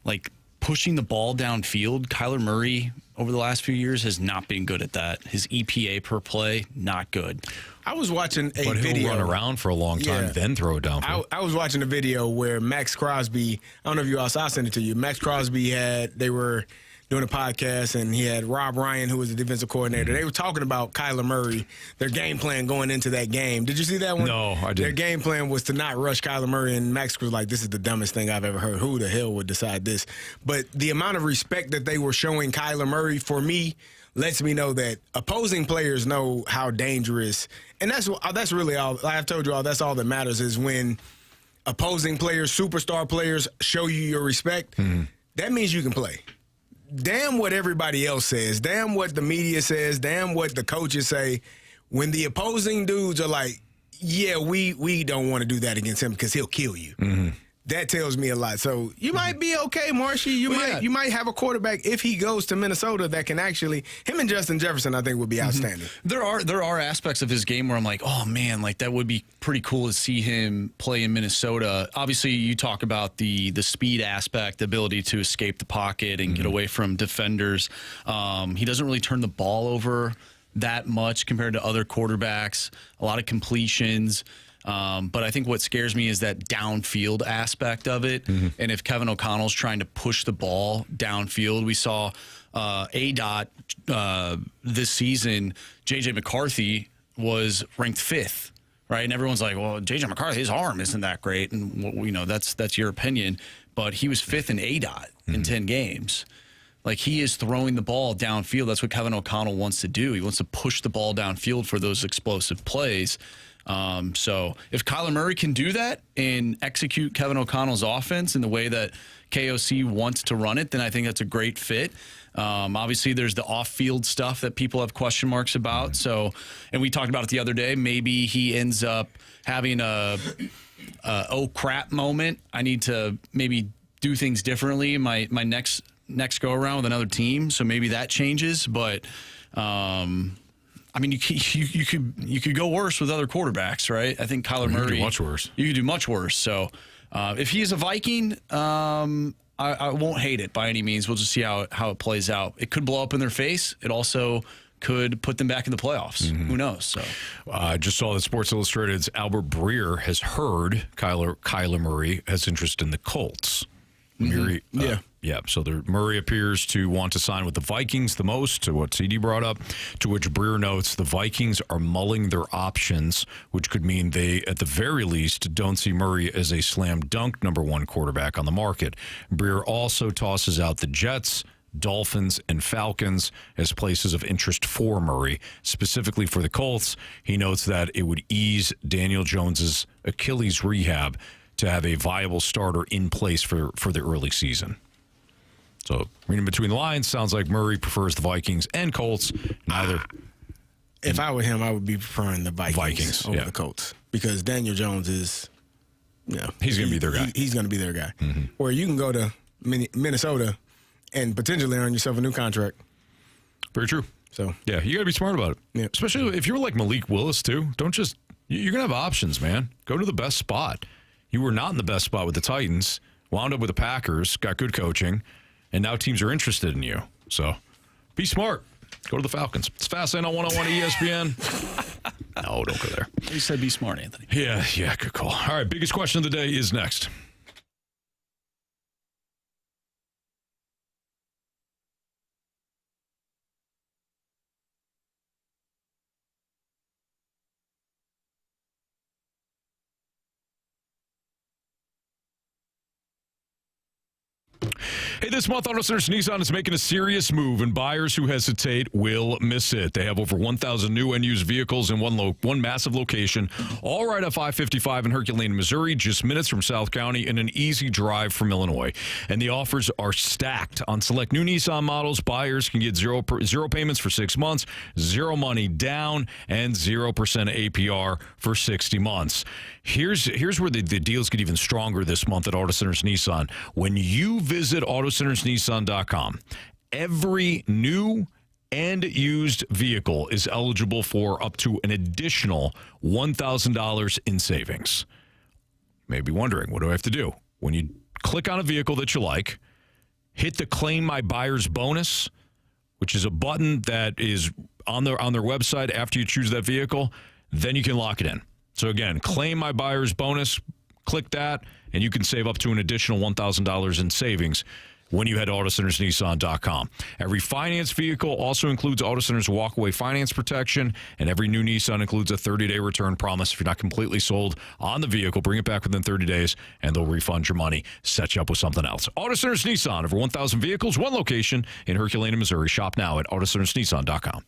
Like, pushing the ball downfield, Kyler Murray over the last few years has not been good at that. His EPA per play, not good. I was watching a but video. He'll run around for a long time, then throw it downfield. I was watching a video where Max Crosby, I don't know if you all saw, I'll send it to you. Max Crosby they were doing a podcast, and he had Rob Ryan, who was the defensive coordinator. They were talking about Kyler Murray, their game plan going into that game. Did you see that one? No, I didn't. Their game plan was to not rush Kyler Murray, and Max was like, this is the dumbest thing I've ever heard. Who the hell would decide this? But the amount of respect that they were showing Kyler Murray, for me, lets me know that opposing players know how dangerous, and that's really all. I've told you all, that's all that matters is when opposing players, superstar players, show you your respect, that means you can play. Damn what everybody else says, damn what the media says, damn what the coaches say. When the opposing dudes are like, yeah, we don't want to do that against him because he'll kill you. that tells me a lot. So you might be okay, Marshy. You might have a quarterback if he goes to Minnesota that can actually him and Justin Jefferson. I think would be outstanding. There are aspects of his game where I'm like, oh man, like that would be pretty cool to see him play in Minnesota. Obviously, you talk about the speed aspect, the ability to escape the pocket and get away from defenders. He doesn't really turn the ball over that much compared to other quarterbacks. A lot of completions. But I think what scares me is that downfield aspect of it. And if Kevin O'Connell's trying to push the ball downfield, we saw ADOT this season, J.J. McCarthy was ranked 5th, right? And everyone's like, well, J.J. McCarthy, his arm isn't that great. And, that's your opinion. But he was 5th in ADOT in 10 games. Like, he is throwing the ball downfield. That's what Kevin O'Connell wants to do. He wants to push the ball downfield for those explosive plays. So if Kyler Murray can do that and execute Kevin O'Connell's offense in the way that KOC wants to run it, then I think that's a great fit. Obviously, there's the off-field stuff that people have question marks about. So, and we talked about it the other day. Maybe he ends up having a oh crap moment. I need to maybe do things differently in my next go around with another team. So maybe that changes, but. I mean, you could go worse with other quarterbacks, right? I think Kyler Murray. You could do much worse. You could do much worse. So, if he is a Viking, I won't hate it by any means. We'll just see how it plays out. It could blow up in their face. It also could put them back in the playoffs. Who knows? So, I just saw that Sports Illustrated's Albert Breer has heard Kyler Murray has interest in the Colts. Murray, so Murray appears to want to sign with the Vikings the most, to what CD brought up, to which Breer notes the Vikings are mulling their options, which could mean they, at the very least, don't see Murray as a slam dunk number 1 quarterback on the market. Breer also tosses out the Jets, Dolphins, and Falcons as places of interest for Murray. Specifically for the Colts, he notes that it would ease Daniel Jones's Achilles rehab to have a viable starter in place for the early season. So, reading between the lines, sounds like Murray prefers the Vikings and Colts. Neither. If I were him, I would be preferring the Vikings over the Colts because Daniel Jones is, he's going to be their guy. He's going to be their guy. Or you can go to Minnesota and potentially earn yourself a new contract. Very true. So, yeah, you got to be smart about it. Yeah. Especially if you're like Malik Willis, too. Don't just, you're going to have options, man. Go to the best spot. You were not in the best spot with the Titans, wound up with the Packers, got good coaching, and now teams are interested in you. So be smart. Go to the Falcons. It's Fastlane on 101 ESPN. No, don't go there. You said be smart, Anthony. Yeah, good call. All right, biggest question of the day is next. Hey, this month, Auto Centers Nissan is making a serious move, and buyers who hesitate will miss it. They have over 1,000 new and used vehicles in one massive location, all right off I-55 in Herculean, Missouri, just minutes from South County, and an easy drive from Illinois. And the offers are stacked. On select new Nissan models, buyers can get zero payments for 6 months, zero money down, and 0% APR for 60 months. Here's where the deals get even stronger this month at Auto Centers Nissan. When you visit AutoCentersNissan.com, every new and used vehicle is eligible for up to an additional $1,000 in savings. You may be wondering, what do I have to do? When you click on a vehicle that you like, hit the Claim My Buyer's Bonus, which is a button that is on their website after you choose that vehicle, then you can lock it in. So again, Claim My Buyer's Bonus, click that, and you can save up to an additional $1,000 in savings when you head to AutoCentersNissan.com. Every finance vehicle also includes AutoCenters walkaway finance protection, and every new Nissan includes a 30-day return promise. If you're not completely sold on the vehicle, bring it back within 30 days, and they'll refund your money, set you up with something else. AutoCenters Nissan, over 1,000 vehicles, one location in Herculean, Missouri. Shop now at AutoCentersNissan.com.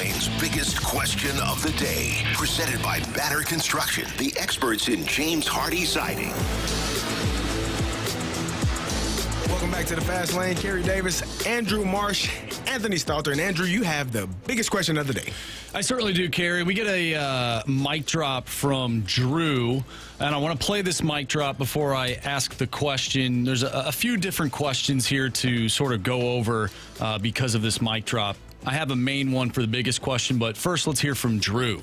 Lane's biggest question of the day. Presented by Banner Construction, the experts in James Hardy siding. Welcome back to the Fast Lane. Carey Davis, Andrew Marsh, Anthony Stalter. And Andrew, you have the biggest question of the day. I certainly do, Carey. We get a mic drop from Drew, and I want to play this mic drop before I ask the question. There's a few different questions here to sort of go over because of this mic drop. I have a main one for the biggest question, but first let's hear from Drew.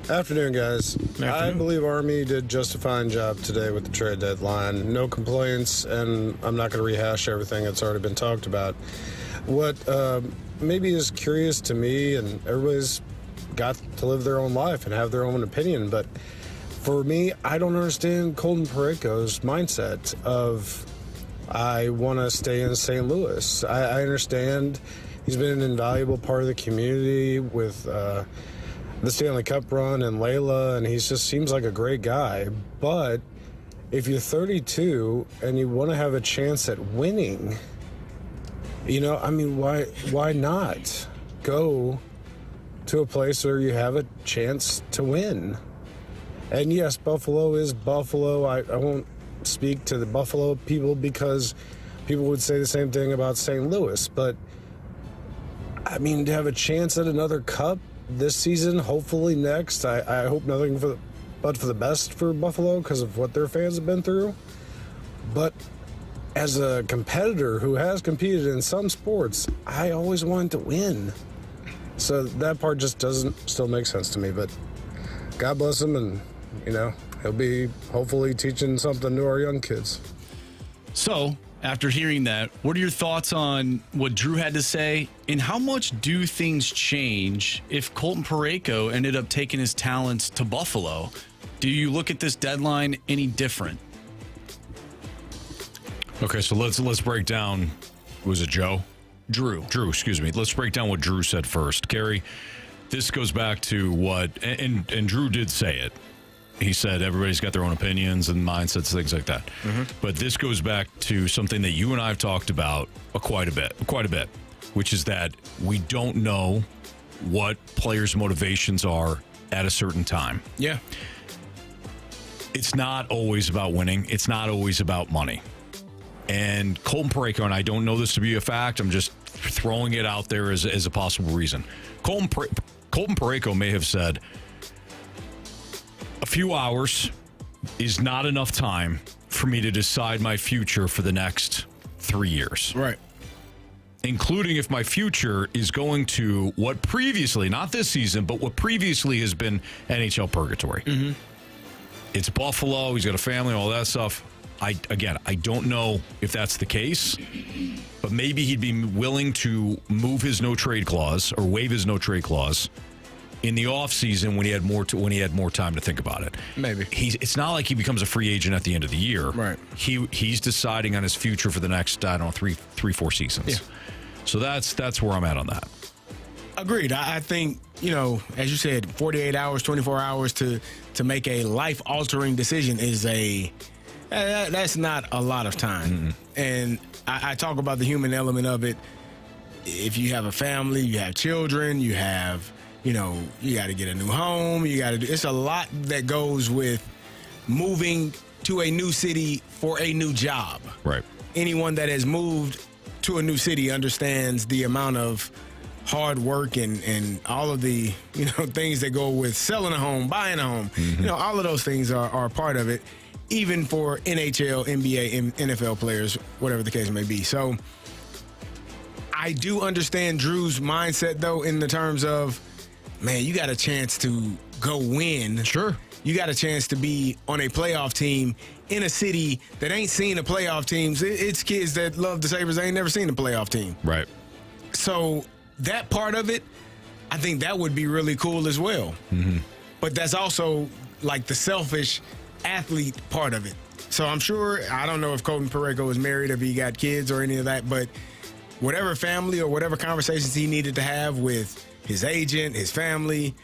Afternoon, guys. I believe Army did just a fine job today with the trade deadline. No complaints, and I'm not going to rehash everything that's already been talked about. What maybe is curious to me, and everybody's got to live their own life and have their own opinion, but for me, I don't understand Colton Parayko's mindset of, I want to stay in St. Louis. I understand he's been an invaluable part of the community with the Stanley Cup run and Layla, and he just seems like a great guy. But if you're 32 and you want to have a chance at winning, why not go to a place where you have a chance to win? And yes, Buffalo is Buffalo. I won't speak to the Buffalo people because people would say the same thing about St. Louis. But, to have a chance at another cup this season, hopefully next, I hope nothing but for the best for Buffalo because of what their fans have been through. But as a competitor who has competed in some sports, I always wanted to win. So that part just doesn't still make sense to me. But God bless him, and, he'll be hopefully teaching something to our young kids. So, after hearing that, what are your thoughts on what Drew had to say, and how much do things change if Colton Parayko ended up taking his talents to Buffalo? Do you look at this deadline any different? Okay, so let's break down. Was it Joe? Drew, excuse me. Let's break down what Drew said first. Carey, this goes back to what, and Drew did say it. He said everybody's got their own opinions and mindsets, things like that. Mm-hmm. But this goes back to something that you and I have talked about quite a bit, which is that we don't know what players' motivations are at a certain time. Yeah. It's not always about winning. It's not always about money. And Colton Parayko, and I don't know this to be a fact, I'm just throwing it out there as a possible reason. Colton Parayko may have said, a few hours is not enough time for me to decide my future for the next 3 years. Right. Including if my future is going to what previously, not this season, but what previously has been NHL purgatory. Mm-hmm. It's Buffalo. He's got a family, all that stuff. I don't know if that's the case, but maybe he'd be willing to move his no trade clause or waive his no trade clause in the offseason when he had more time to think about it. Maybe. It's not like he becomes a free agent at the end of the year. Right. He's deciding on his future for the next, 4 seasons. Yeah. So that's where I'm at on that. Agreed. I think, as you said, 48 hours, 24 hours to make a life-altering decision is that's not a lot of time. Mm-hmm. And I talk about the human element of it. If you have a family, you have children, you have, you got to get a new home. It's a lot that goes with moving to a new city for a new job. Right. Anyone that has moved to a new city understands the amount of hard work and all of the, things that go with selling a home, buying a home. Mm-hmm. All of those things are part of it, even for NHL, NBA, and NFL players, whatever the case may be. So I do understand Drew's mindset, though, in the terms of, man, you got a chance to go win. Sure. You got a chance to be on a playoff team in a city that ain't seen a playoff team. It's kids that love the Sabres. They ain't never seen a playoff team. Right. So that part of it, I think that would be really cool as well. Mm-hmm. But that's also like the selfish athlete part of it. So I'm sure, I don't know if Colton Parayko is married, if he got kids or any of that, but whatever family or whatever conversations he needed to have with his agent, his family,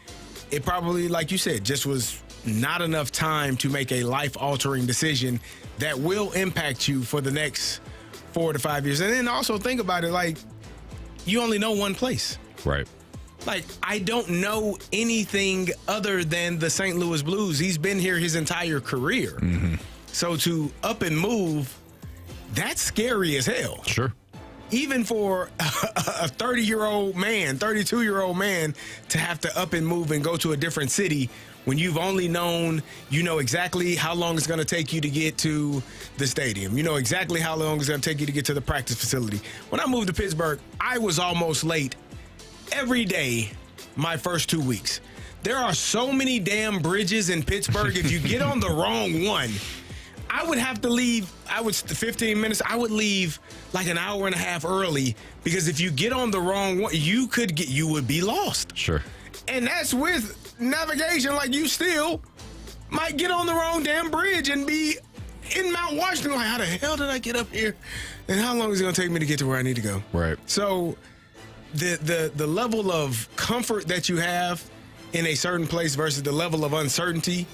it probably, like you said, just was not enough time to make a life-altering decision that will impact you for the next 4 to 5 years. And then also think about it, like, you only know one place. Right. Like, I don't know anything other than the St. Louis Blues. He's been here his entire career. So to up and move, that's scary as hell. Sure. Even for a 30-year-old man, 32-year-old man, to have to up and move and go to a different city when you've only known, you know exactly how long it's going to take you to get to the stadium. You know exactly how long it's going to take you to get to the practice facility. When I moved to Pittsburgh, I was almost late every day my first 2 weeks. There are so many damn bridges in Pittsburgh. If you get on the wrong one, I would have to leave. 15 minutes. I would leave like an hour and a half early, because if you get on the wrong one, you would be lost. Sure. And that's with navigation. Like, you still might get on the wrong damn bridge and be in Mount Washington. Like, how the hell did I get up here? And how long is it going to take me to get to where I need to go? Right. So the level of comfort that you have in a certain place versus the level of uncertainty,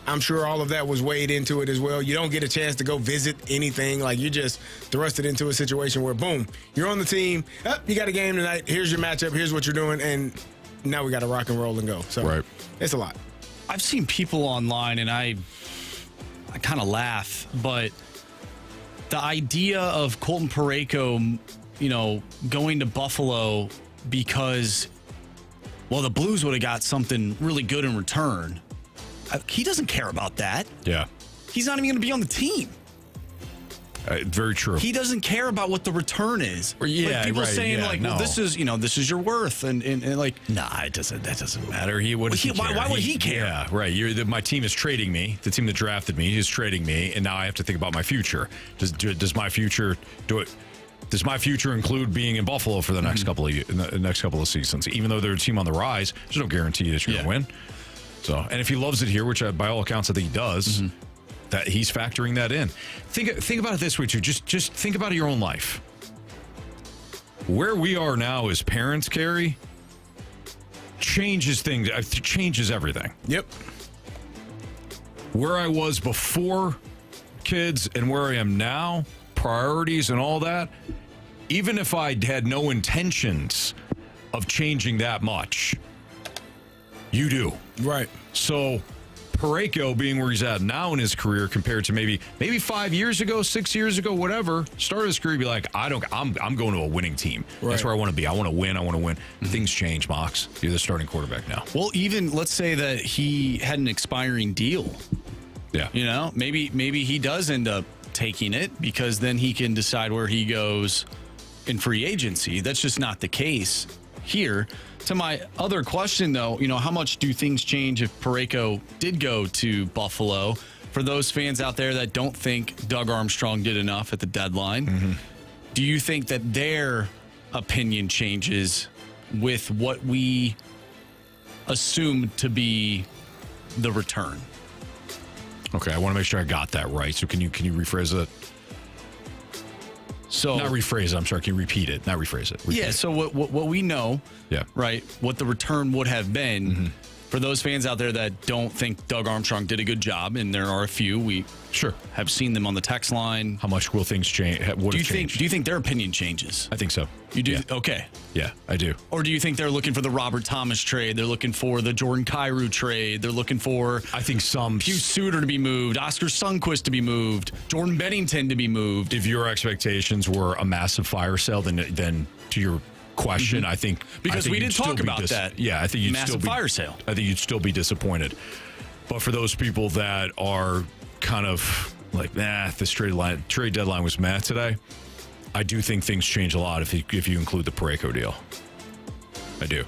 I'm sure all of that was weighed into it as well. You don't get a chance to go visit anything. Like, you're just thrusted into a situation where, boom, you're on the team. You got a game tonight. Here's your matchup. Here's what you're doing. And now we got to rock and roll and go. So it's a lot. I've seen people online, and I kind of laugh, but the idea of Colton Parayko, going to Buffalo because, well, the Blues would have got something really good in return. He doesn't care about that. Yeah. He's not even going to be on the team. Very true. He doesn't care about what the return is. Yeah, like people right, saying yeah, like, no. well, this is your worth, and like, nah, it doesn't. That doesn't matter. Why would he care? Yeah, right. My team is trading me. The team that drafted me is trading me, and now I have to think about my future. Does my future Does my future include being in Buffalo for the next couple of seasons? Even though they're a team on the rise, there's no guarantee that you're going to win. So, and if he loves it here, which by all accounts I think he does, that he's factoring that in. Think about it this way too. Just think about your own life. Where we are now as parents, Carey, changes things. Changes everything. Yep. Where I was before kids and where I am now, priorities and all that. Even if I had no intentions of changing that much, you do. Right. So Parayko being where he's at now in his career compared to maybe 5 years ago, 6 years ago, whatever, started his career, be like, I'm going to a winning team. Right. That's where I want to be. I want to win. Things change, Mox. You're the starting quarterback now. Well, even let's say that he had an expiring deal. Yeah. Maybe he does end up taking it, because then he can decide where he goes in free agency. That's just not the case here. To my other question, though, how much do things change if Parayko did go to Buffalo? For those fans out there that don't think Doug Armstrong did enough at the deadline, do you think that their opinion changes with what we assume to be the return? Okay, I want to make sure I got that right. So can you rephrase it? So not rephrase it. I'm sorry. Can you repeat it? Not rephrase it. Repeat yeah. it. So what we know, right? What the return would have been for those fans out there that don't think Doug Armstrong did a good job, and there are a few. We have seen them on the text line. How much will things change? Do you think their opinion changes? I think so. You do? Yeah. Okay. Yeah, I do. Or do you think they're looking for the Robert Thomas trade? They're looking for the Jordan Kyrou trade. They're looking for, I think, some Hugh Suter to be moved, Oscar Sundquist to be moved, Jordan Bennington to be moved. If your expectations were a massive fire sale, then to your question, I think because we didn't talk about that. Yeah, I think you'd massive still be fire sale. I think you'd still be disappointed. But for those people that are kind of like, this trade deadline was mad today, I do think things change a lot if you include the Parayko deal. I do.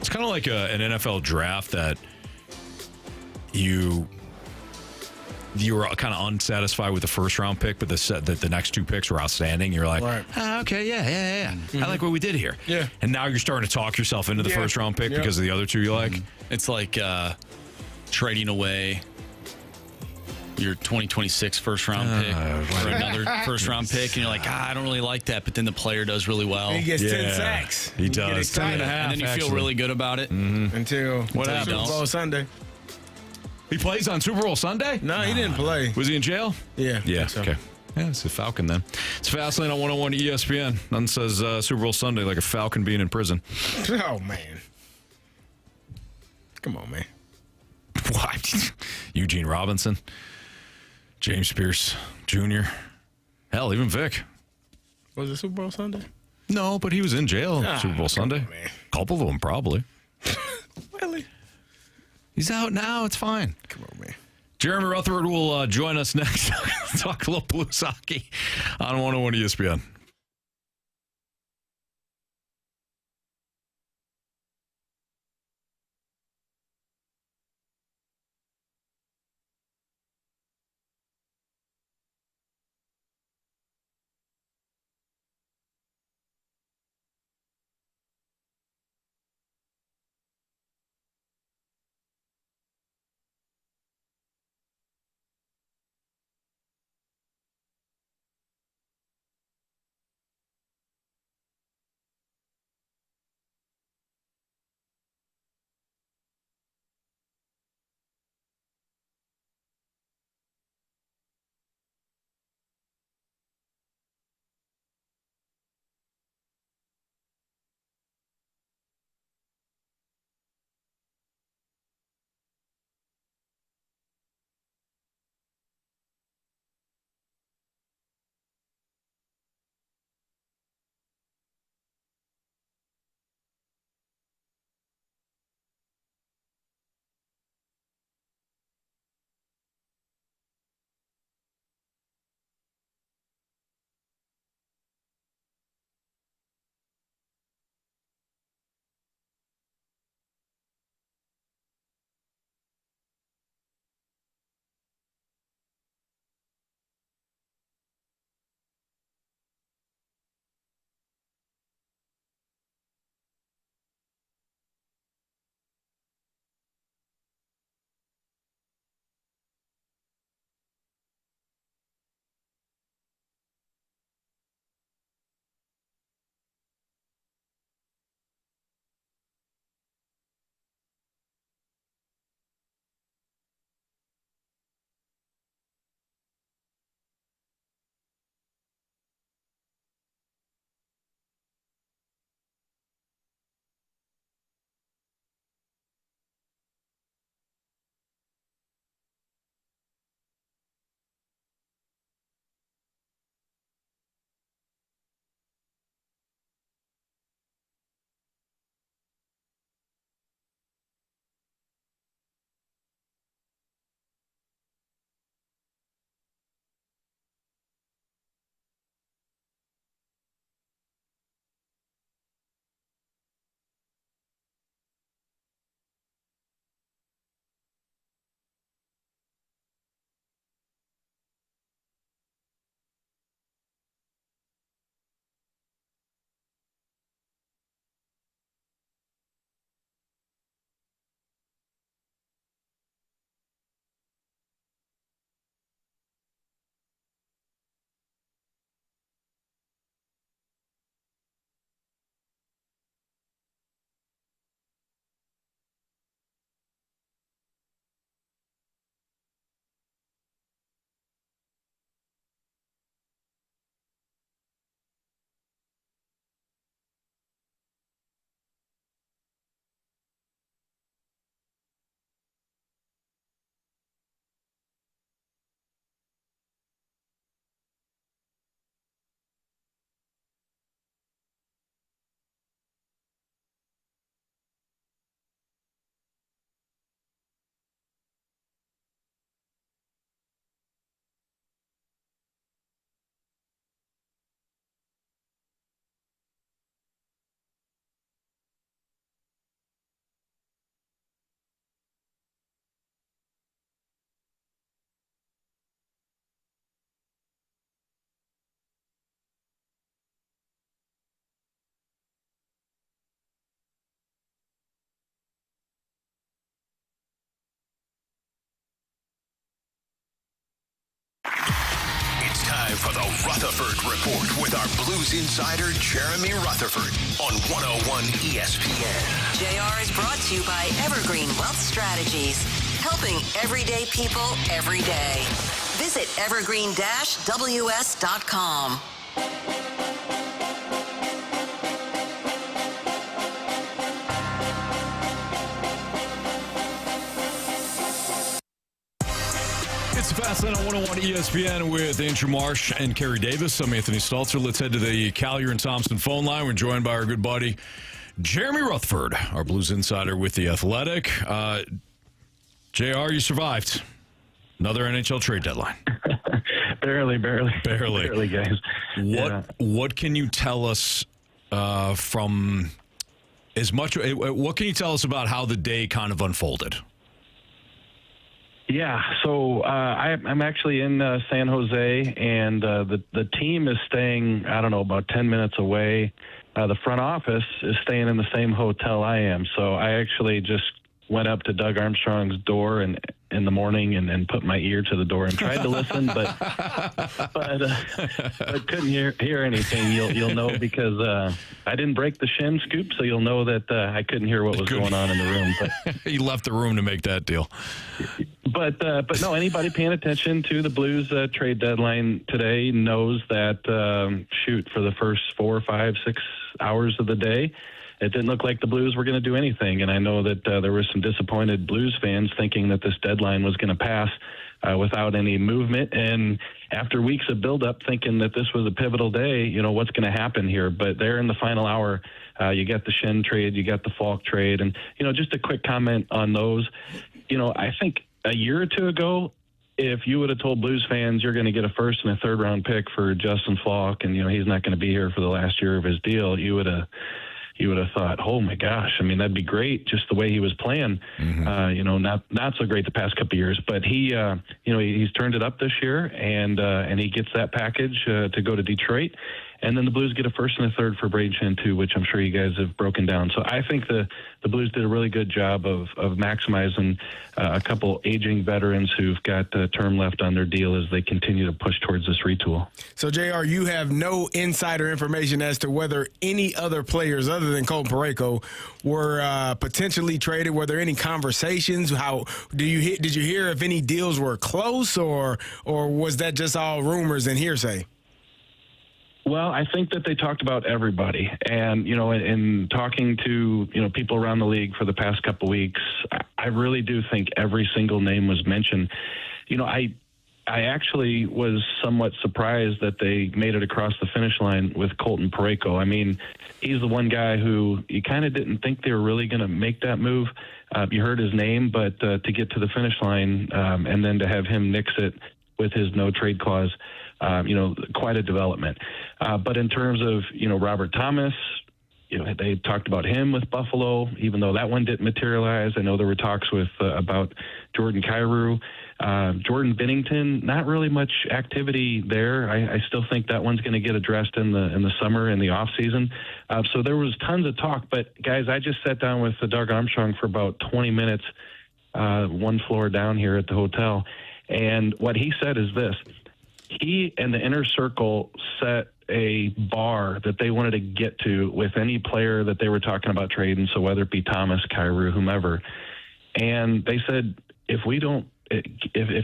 It's kind of like an NFL draft that you were kind of unsatisfied with the first round pick, but the next two picks were outstanding. You're like, okay, yeah. I like what we did here. Yeah. And now you're starting to talk yourself into the first round pick because of the other two you like. It's like trading away your 2026 first round pick for another first round pick, and you're like, I don't really like that, but then the player does really well. He gets 10 sacks. He does. 10.5, and then you feel really good about it until happens? Super Bowl Sunday. He plays on Super Bowl Sunday? No, he didn't play. Was he in jail? Yeah. Yeah. So. Okay. Yeah, it's a Falcon then. It's Fastlane on 101 ESPN. None says Super Bowl Sunday like a Falcon being in prison. Oh, man. Come on, man. What? Eugene Robinson, James Pierce Jr., hell, even Vic. Was it Super Bowl Sunday? No, but he was in jail Super Bowl Sunday. A couple of them, probably. Really? He's out now. It's fine. Come on, man. Jeremy Rutherford will join us next. Talk a little Blues hockey on 101 ESPN. Time for the Rutherford Report with our Blues insider, Jeremy Rutherford, on 101 ESPN. JR is brought to you by Evergreen Wealth Strategies, helping everyday people every day. Visit evergreen-ws.com. It's the Fast Lane on 101 ESPN with Andrew Marsh and Carey Davis. I'm Anthony Stalter. Let's head to the Collier and Thompson phone line. We're joined by our good buddy, Jeremy Rutherford, our Blues insider with The Athletic. JR, you survived. Another NHL trade deadline. Barely, guys. What can you tell us from as much? What can you tell us about how the day kind of unfolded? Yeah, so I'm actually in San Jose, and the team is staying, I don't know, about 10 minutes away. The front office is staying in the same hotel I am, so I actually just went up to Doug Armstrong's door in the morning and put my ear to the door and tried to listen, but couldn't hear anything. You'll know because I didn't break the Schenn scoop, so you'll know that I couldn't hear what was going on in the room. But you left the room to make that deal. But no, anybody paying attention to the Blues trade deadline today knows that for the first 4, 5, 6 hours of the day, it didn't look like the Blues were going to do anything. And I know that there were some disappointed Blues fans thinking that this deadline was going to pass without any movement. And after weeks of buildup, thinking that this was a pivotal day, what's going to happen here? But there in the final hour, you got the Schenn trade, you got the Faulk trade. And, just a quick comment on those. I think a year or two ago, if you would have told Blues fans you're going to get a first and a third round pick for Justin Faulk and, he's not going to be here for the last year of his deal, you would have thought, oh my gosh, that'd be great, just the way he was playing. Not so great the past couple of years, but he's turned it up this year, and he gets that package to go to Detroit. And then the Blues get a first and a third for Brayden Schenn too, which I'm sure you guys have broken down. So I think the Blues did a really good job of maximizing a couple aging veterans who've got term left on their deal as they continue to push towards this retool. So, JR, you have no insider information as to whether any other players other than Colton Parayko were potentially traded. Were there any conversations? Did you hear if any deals were close, or was that just all rumors and hearsay? Well, I think that they talked about everybody. And, in talking to, people around the league for the past couple weeks, I really do think every single name was mentioned. I actually was somewhat surprised that they made it across the finish line with Colton Parayko. He's the one guy who you kind of didn't think they were really going to make that move. You heard his name, but to get to the finish line and then to have him nix it with his no trade clause, quite a development. But in terms of, Robert Thomas, they talked about him with Buffalo, even though that one didn't materialize. I know there were talks about Jordan Kyrou. Jordan Binnington, not really much activity there. I still think that one's going to get addressed in the summer and the off season. So there was tons of talk. But guys, I just sat down with Doug Armstrong for about 20 minutes, one floor down here at the hotel. And what he said is this: he and the inner circle set a bar that they wanted to get to with any player that they were talking about trading. So whether it be Thomas, Kyrou, whomever. And they said, if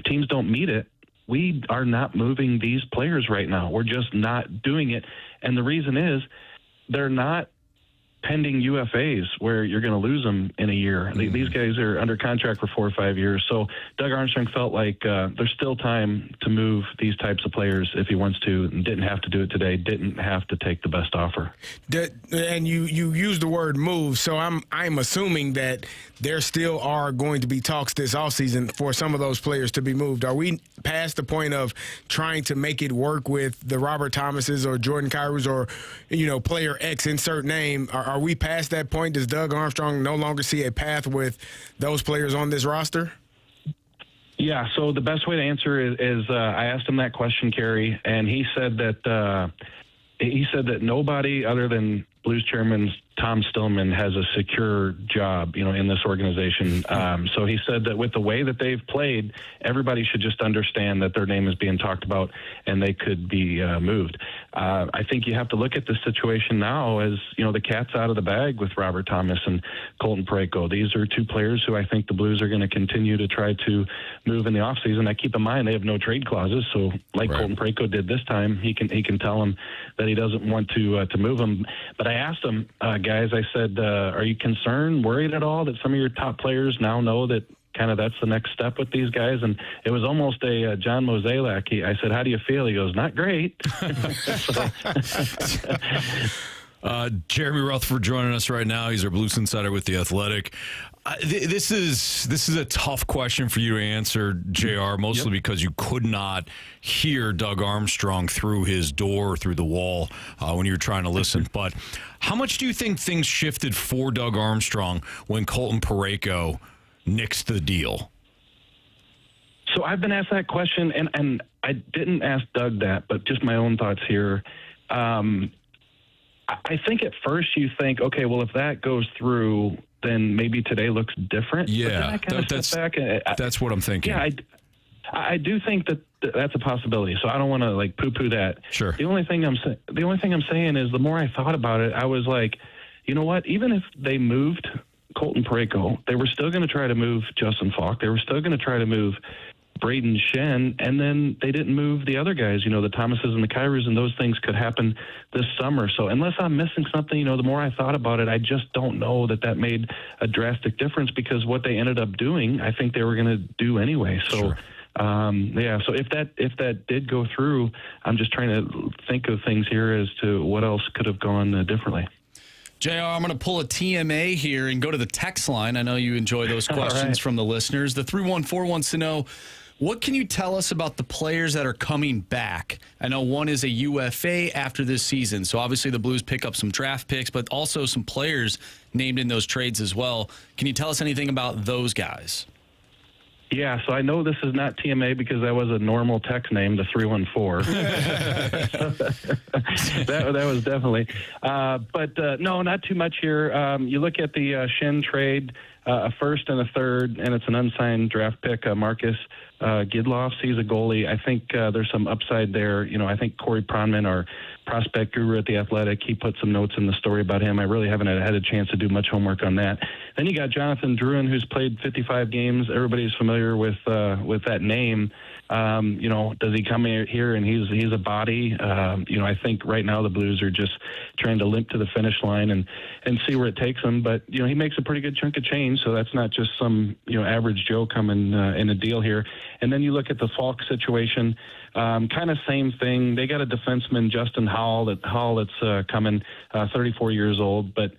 teams don't meet it, we are not moving these players right now. We're just not doing it. And the reason is they're not pending UFAs where you're going to lose them in a year. These guys are under contract for 4 or 5 years. So Doug Armstrong felt like there's still time to move these types of players if he wants to, and didn't have to do it today, didn't have to take the best offer. And you used the word move, so I'm assuming that there still are going to be talks this offseason for some of those players to be moved. Are we past the point of trying to make it work with the Robert Thomases or Jordan Kyrous or, player X, insert name? Are we past that point? Does Doug Armstrong no longer see a path with those players on this roster? Yeah, so the best way to answer is I asked him that question, Carey, and he said that nobody other than Blues chairman Tom Stillman has a secure job, in this organization. So he said that with the way that they've played, everybody should just understand that their name is being talked about and they could be moved. I think you have to look at the situation now as, the cat's out of the bag with Robert Thomas and Colton Parayko. These are two players who I think the Blues are going to continue to try to move in the offseason. I keep in mind they have no trade clauses, so like Colton Parayko did this time, he can tell him that he doesn't want to move him. But I asked him, guys, I said, are you concerned, worried at all that some of your top players now know that kind of that's the next step with these guys? And it was almost a John Mozeliak. I said, how do you feel? He goes, not great. Jeremy Rutherford joining us right now. He's our Blues insider with The Athletic. This is a tough question for you to answer, JR, mostly because you could not hear Doug Armstrong through his door, through the wall, when you were trying to listen. But how much do you think things shifted for Doug Armstrong when Colton Parayko nixed the deal? So I've been asked that question, and I didn't ask Doug that, but just my own thoughts here. I think at first you think, okay, well, if that goes through, then maybe today looks different. Yeah, that's what I'm thinking. Yeah, I do think that that's a possibility. So I don't want to poo-poo that. Sure. The only thing I'm saying is the more I thought about it, I was like, you know what? Even if they moved Colton Parayko, they were still going to try to move Justin Faulk. They were still going to try to move Brayden, Schenn, and then they didn't move the other guys, the Thomases and the Kyries, and those things could happen this summer. So unless I'm missing something, the more I thought about it, I just don't know that made a drastic difference, because what they ended up doing, I think they were going to do anyway. So, sure. So if that did go through, I'm just trying to think of things here as to what else could have gone differently. JR, I'm going to pull a TMA here and go to the text line. I know you enjoy those questions from the listeners. The 314 wants to know, what can you tell us about the players that are coming back? I know one is a UFA after this season, so obviously the Blues pick up some draft picks, but also some players named in those trades as well. Can you tell us anything about those guys? Yeah, so I know this is not TMA because that was a normal text name, the 314. that was definitely. But no, not too much here. You look at the Schenn trade, a first and a third, and it's an unsigned draft pick, Marcus Gidloff. He's a goalie. I think there's some upside there. I think Corey Pronman, our prospect guru at The Athletic, he put some notes in the story about him. I really haven't had a chance to do much homework on that. Then you got Jonathan Drouin, who's played 55 games. Everybody's familiar with that name. Does he come here and he's a body? I think right now the Blues are just trying to limp to the finish line and see where it takes them. But, he makes a pretty good chunk of change, so that's not just some, average Joe coming in a deal here. And then you look at the Faulk situation, kind of same thing. They got a defenseman, Justin Hall, that's coming, 34 years old, but,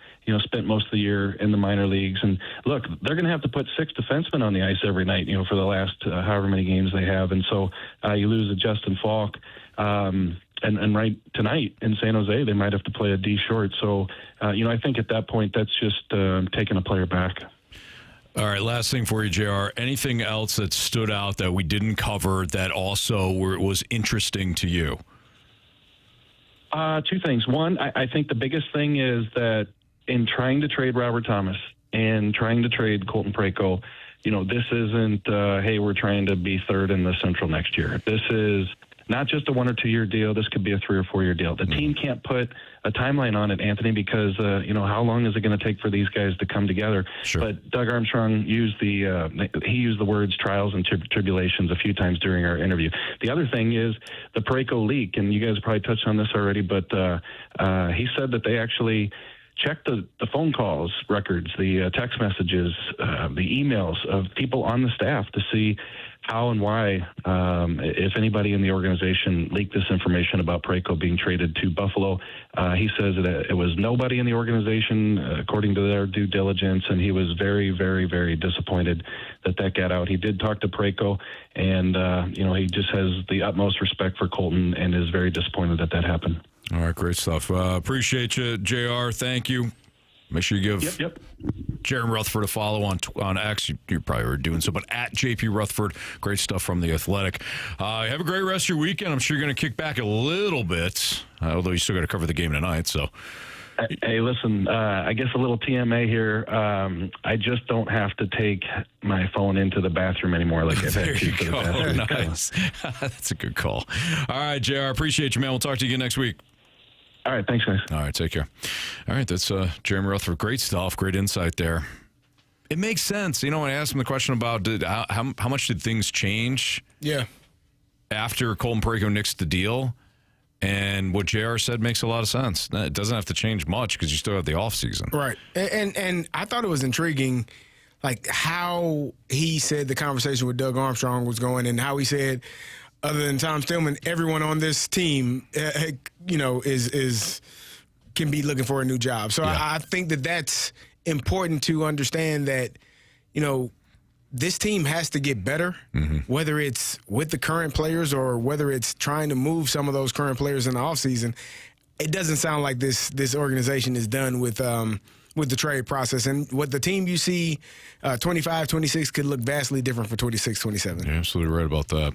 spent most of the year in the minor leagues. And look, they're going to have to put 6 defensemen on the ice every night, for the last however many games they have. And so you lose a Justin Faulk. And right tonight in San Jose, they might have to play a D short. So, I think at that point, that's just taking a player back. All right, last thing for you, JR. Anything else that stood out that we didn't cover that also was interesting to you? 2 things. One, I think the biggest thing is that in trying to trade Robert Thomas and trying to trade Colton Parayko, this isn't, hey, we're trying to be third in the Central next year. This is not just a 1 or 2 year deal. This could be a 3 or 4 year deal. The team can't put a timeline on it, Anthony, because how long is it going to take for these guys to come together? Sure. But Doug Armstrong used the words trials and tribulations a few times during our interview. The other thing is the Parayko leak, and you guys probably touched on this already, but he said that they actually checked the phone calls records, the text messages, the emails of people on the staff to see how and why, if anybody in the organization leaked this information about Parayko being traded to Buffalo. He says that it was nobody in the organization, according to their due diligence, and he was very, very, very disappointed that got out. He did talk to Parayko, and, he just has the utmost respect for Colton and is very disappointed that happened. All right, great stuff. Appreciate you, JR. Thank you. Make sure you give Jeremy Rutherford a follow on X. You probably were doing so, but at JP Rutherford. Great stuff from The Athletic. Have a great rest of your weekend. I'm sure you're going to kick back a little bit, although you still got to cover the game tonight. So Hey, listen, I guess a little TMA here. I just don't have to take my phone into the bathroom anymore like I've had to for the past week. Nice. That's a good call. All right, JR, appreciate you, man. We'll talk to you again next week. All right, thanks, guys. All right, take care. All right, that's Jeremy Rutherford. Great stuff, great insight there. It makes sense. You know, when I asked him the question about how much did things change after Colton Parayko nixed the deal, and what JR said makes a lot of sense. It doesn't have to change much because you still have the offseason. Right. And I thought it was intriguing, like how he said the conversation with Doug Armstrong was going and how he said, other than Tom Stillman, everyone on this team, is can be looking for a new job. So I think that that's important to understand that, this team has to get better, whether it's with the current players or whether it's trying to move some of those current players in the offseason. It doesn't sound like this organization is done with the trade process. And what the team you see 25, 26 could look vastly different for 26, 27. You're absolutely right about that.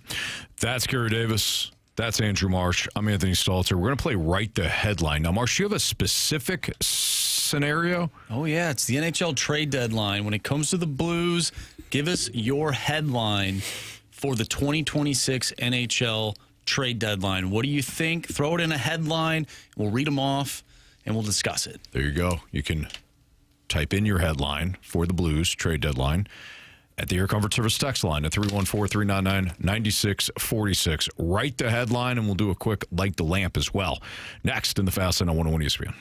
That's Carey Davis. That's Andrew Marsh. I'm Anthony Stalter. We're going to play Right the Headline. Now, Marsh, do you have a specific scenario? Oh, yeah. It's the NHL Trade Deadline. When it comes to the Blues, give us your headline for the 2026 NHL Trade Deadline. What do you think? Throw it in a headline. We'll read them off, and we'll discuss it. There you go. You can type in your headline for the Blues Trade Deadline at the Air Comfort Service text line at 314-399-9646. Write the headline, and we'll do a quick light the lamp as well. Next in the Fast Lane on 101 ESPN.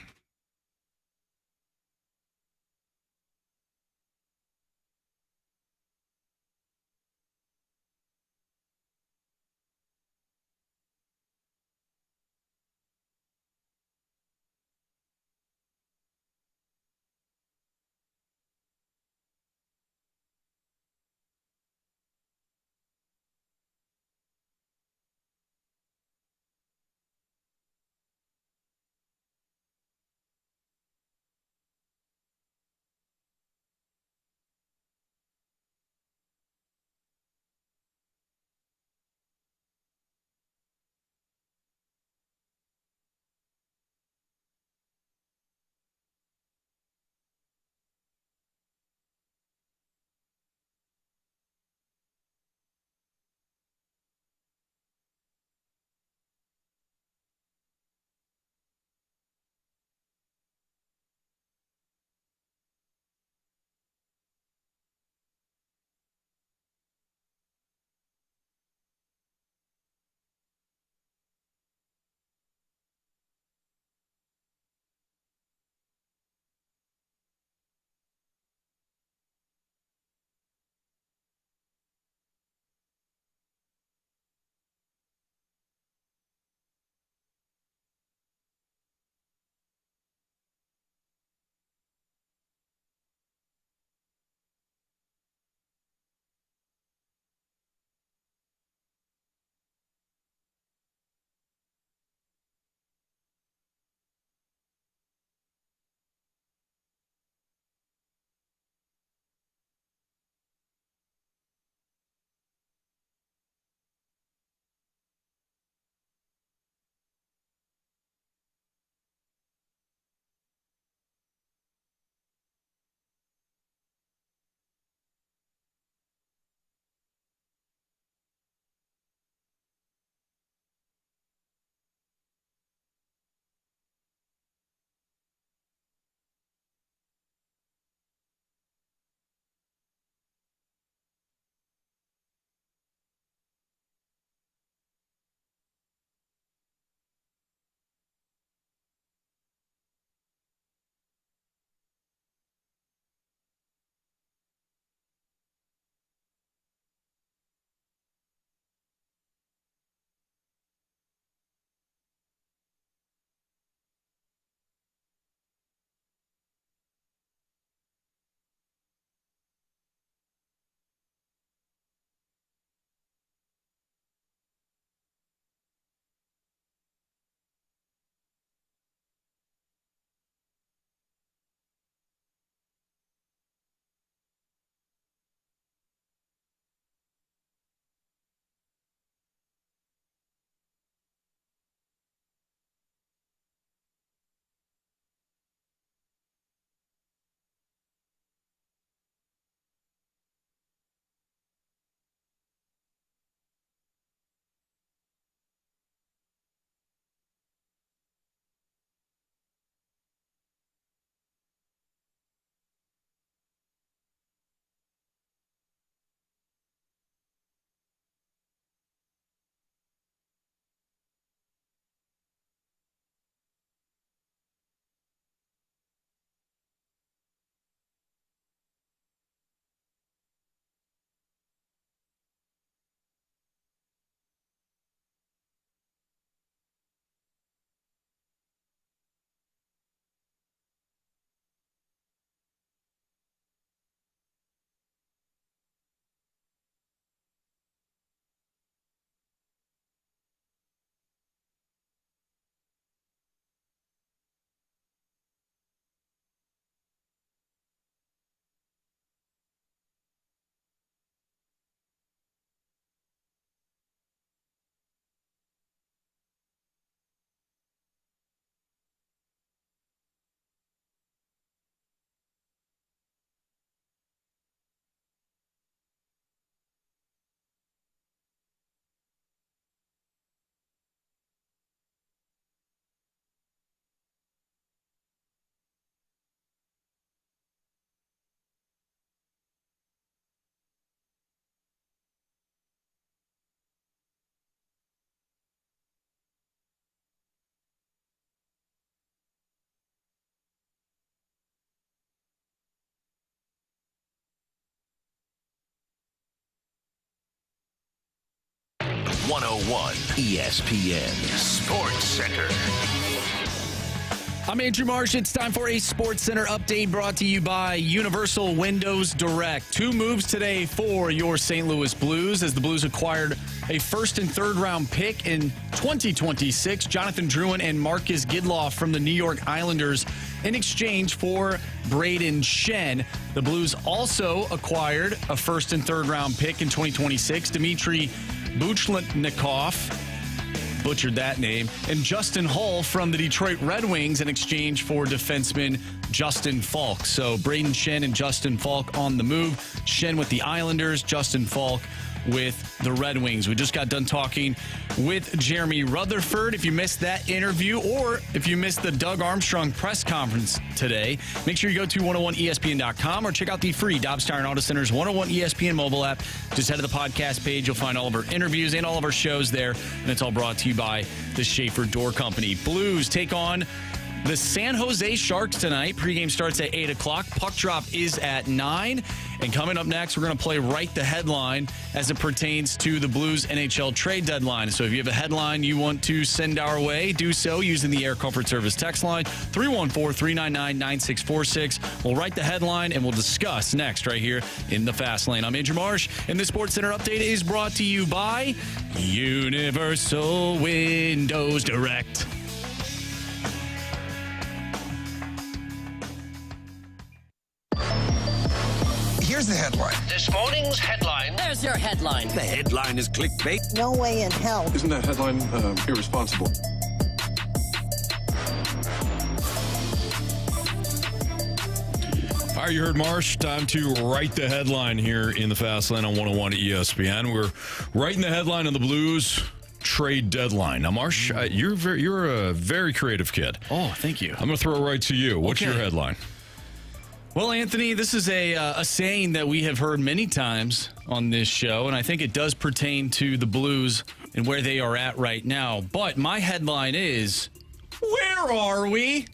101 ESPN Sports Center. I'm Andrew Marsh. It's time for a Sports Center update brought to you by Universal Windows Direct. 2 moves today for your St. Louis Blues as the Blues acquired a first and third round pick in 2026. Jonathan Drouin and Marcus Gidloff from the New York Islanders in exchange for Brayden Schenn. The Blues also acquired a first and third round pick in 2026. Dmitry Buchletnikov, butchered that name, and Justin Hull from the Detroit Red Wings in exchange for defenseman Justin Faulk. So Brayden Schenn and Justin Faulk on the move. Schenn with the Islanders, Justin Faulk with the Red Wings. We just got done talking with Jeremy Rutherford. If you missed that interview or if you missed the Doug Armstrong press conference today, make sure you go to 101ESPN.com or check out the free Dobbs Tire and Auto Center's 101 ESPN mobile app. Just head to the podcast page. You'll find all of our interviews and all of our shows there. And it's all brought to you by the Schaefer Door Company. Blues take on the San Jose Sharks tonight. Pregame starts at 8 o'clock. Puck drop is at 9. And coming up next, we're going to play Write the Headline as it pertains to the Blues NHL Trade Deadline. So if you have a headline you want to send our way, do so using the Air Comfort Service text line, 314-399-9646. We'll write the headline and we'll discuss next right here in the Fast Lane. I'm Andrew Marsh, and this Sports Center update is brought to you by Universal Windows Direct. Here's the headline. This morning's headline. There's your headline. The headline is clickbait. No way in hell. Isn't that headline irresponsible? All right, you heard Marsh. Time to write the headline here in the Fast Lane on 101 ESPN. We're writing the headline on the Blues Trade Deadline. Now, Marsh, you're a very creative kid. Oh, thank you. I'm going to throw it right to you. What's your headline? Well, Anthony, this is a saying that we have heard many times on this show, and I think it does pertain to the Blues and where they are at right now. But my headline is, where are we?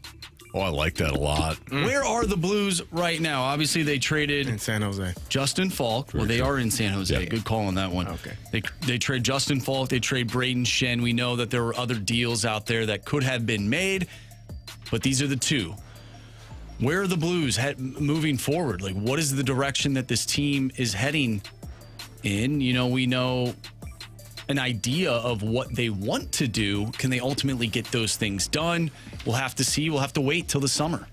Oh, I like that a lot. Where are the Blues right now? Obviously, they traded in San Jose. Justin Faulk. Well, they are in San Jose. Yeah. Good call on that one. Okay. They trade Justin Faulk. They trade Brayden Schenn. We know that there were other deals out there that could have been made, but these are the two. Where are the Blues moving forward? Like, what is the direction that this team is heading in? You know, we know an idea of what they want to do. Can they ultimately get those things done? We'll have to see. We'll have to wait till the summer.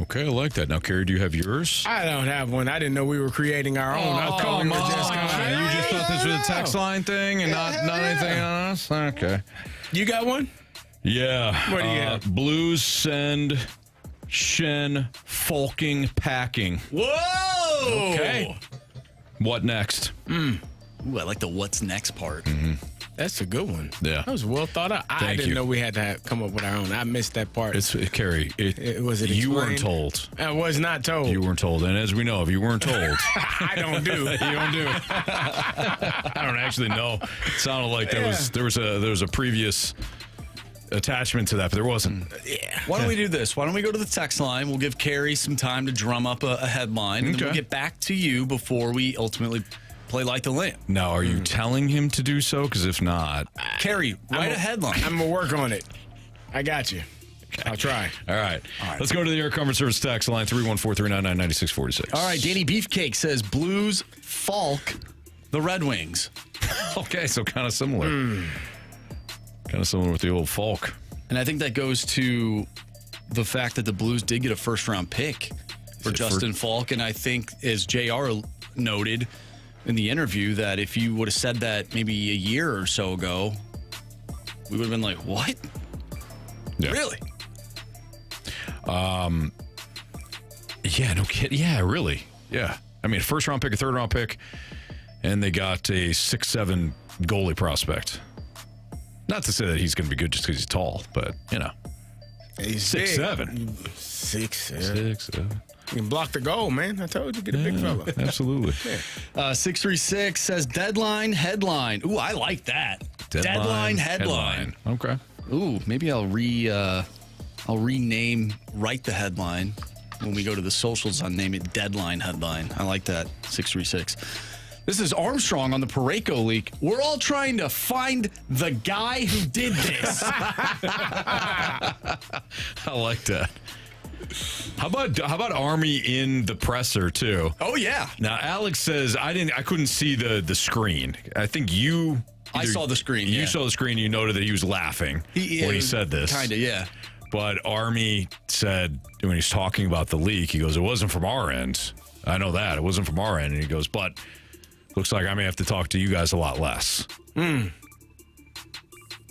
Okay, I like that. Now, Carey, do you have yours? I don't have one. I didn't know we were creating our own. I thought we were just You just thought this was a text line thing and not anything on us? Okay. You got one? Yeah. What do you have? Blues send Schenn Faulking packing. Whoa! Okay. What next? Ooh, I like the what's next part. Mm-hmm. That's a good one. Yeah. That was well thought out. I didn't know we had to come up with our own. I missed that part. Carey, you weren't told. I was not told. You weren't told. And as we know, if you weren't told. I don't do. You don't do. I don't actually know. It sounded like there was a previous attachment to that, but there wasn't. Yeah. Why don't we do this? Why don't we go to the text line? We'll give Carey some time to drum up a headline, and then we'll get back to you before we ultimately play Light the Lamp. Now, are you telling him to do so? Because if not... Carey, write a headline. I'm going to work on it. I got you. I'll try. All right. Let's go to the Air Comfort Service text line, 314-399-9646. All right, Danny Beefcake says Blues Faulk the Red Wings. Okay, so kind of similar. Kind of similar with the old Faulk. And I think that goes to the fact that the Blues did get a first-round pick for Justin Faulk. And I think, as JR noted in the interview, that if you would have said that maybe a year or so ago, we would have been like, what? Yeah. Really? Yeah, no kidding. Yeah, really. Yeah. I mean, a first-round pick, a third-round pick, and they got a 6'7" goalie prospect. Not to say that he's going to be good just because he's tall, but, you know. He's 6'7". 6'7". 6'7". You can block the goal, man. I told you, get a big fella. Absolutely. 636 says deadline headline. Ooh, I like that. Deadline headline. Okay. Ooh, maybe I'll rename Write the Headline when we go to the socials. I'll name it Deadline Headline. I like that. 636. This is Armstrong on the Parayko leak. We're all trying to find the guy who did this. I like that. How about Army in the presser too? Oh yeah. Now Alex says I couldn't see the screen. I think I saw the screen. You saw the screen. You noted that he was laughing when he said this. Kind of, yeah. But Army said when he's talking about the leak, he goes, "It wasn't from our end. I know that it wasn't from our end." And he goes, "But looks like I may have to talk to you guys a lot less."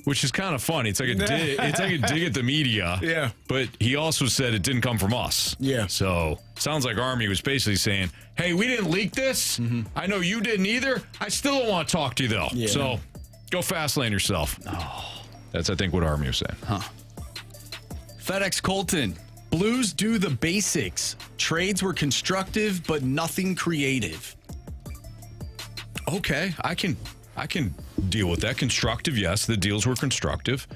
Which is kind of funny. It's like a dig. It's like a dig at the media. Yeah. But he also said it didn't come from us. Yeah. So sounds like Army was basically saying, "Hey, we didn't leak this. I know you didn't either. I still don't want to talk to you though. Yeah. So go fast lane yourself." Oh. That's I think what Army was saying. Huh. FedEx Colton. Blues do the basics. Trades were constructive, but nothing creative. Okay, I can deal with that. Constructive, yes. The deals were constructive.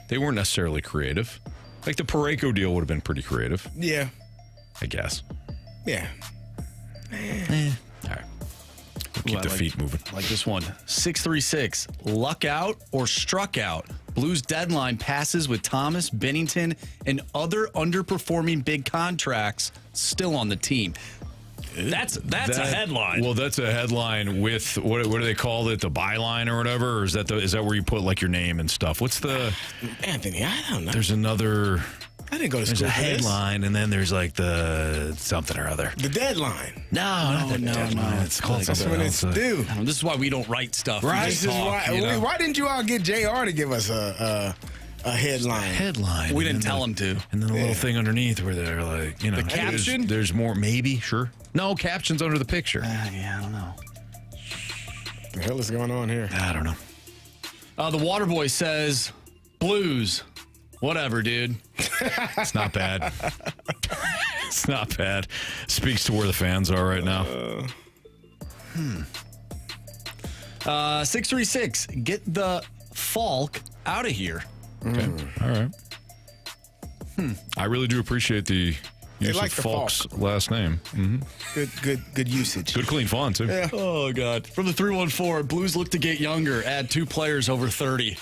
They weren't necessarily creative. Like the Parayko deal would have been pretty creative. Yeah. I guess. Yeah. All right. Keep the feet moving. Like this one. 636. Luck out or struck out. Blues deadline passes with Thomas, Bennington, and other underperforming big contracts still on the team. That's a headline. Well, that's a headline with what do they call it? The byline or whatever? Or is that where you put like your name and stuff? What's the Anthony? I don't know. There's another. I didn't go to There's school a for this. headline, and then there's like the something or other. The deadline. No, it's called That's something when else. it's due. This is why we don't write stuff. Right. We This just is talk, why. you know? Why didn't you all get JR to give us a headline? Headline. We didn't tell him to. And then the little thing underneath where they're like, The caption? There's more, maybe, sure. No, caption's under the picture. Yeah, I don't know. What the hell is going on here? I don't know. The Waterboy says, Blues. Whatever, dude. It's not bad. It's not bad. Speaks to where the fans are right now. 636. Get the Faulk out of here. Okay. All right. I really do appreciate the use like of the Faulk's last name. Good usage. Good clean font, too. Yeah. Oh, God. From the 314, Blues look to get younger. Add 2 players over 30.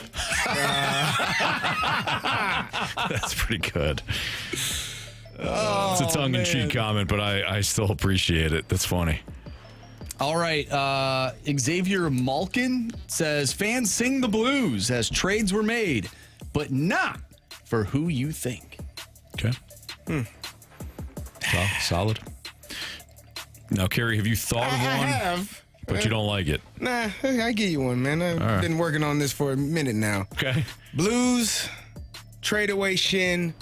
That's pretty good. It's a tongue-in-cheek comment, but I still appreciate it. That's funny. All right. Xavier Malkin says, fans sing the Blues as trades were made, but not for who you think. Okay. Solid. Now, Carey, have you thought of one? I have. But you don't like it. Nah, I give you one, man. I've been working on this for a minute now. Okay. Blues, trade away Schenn,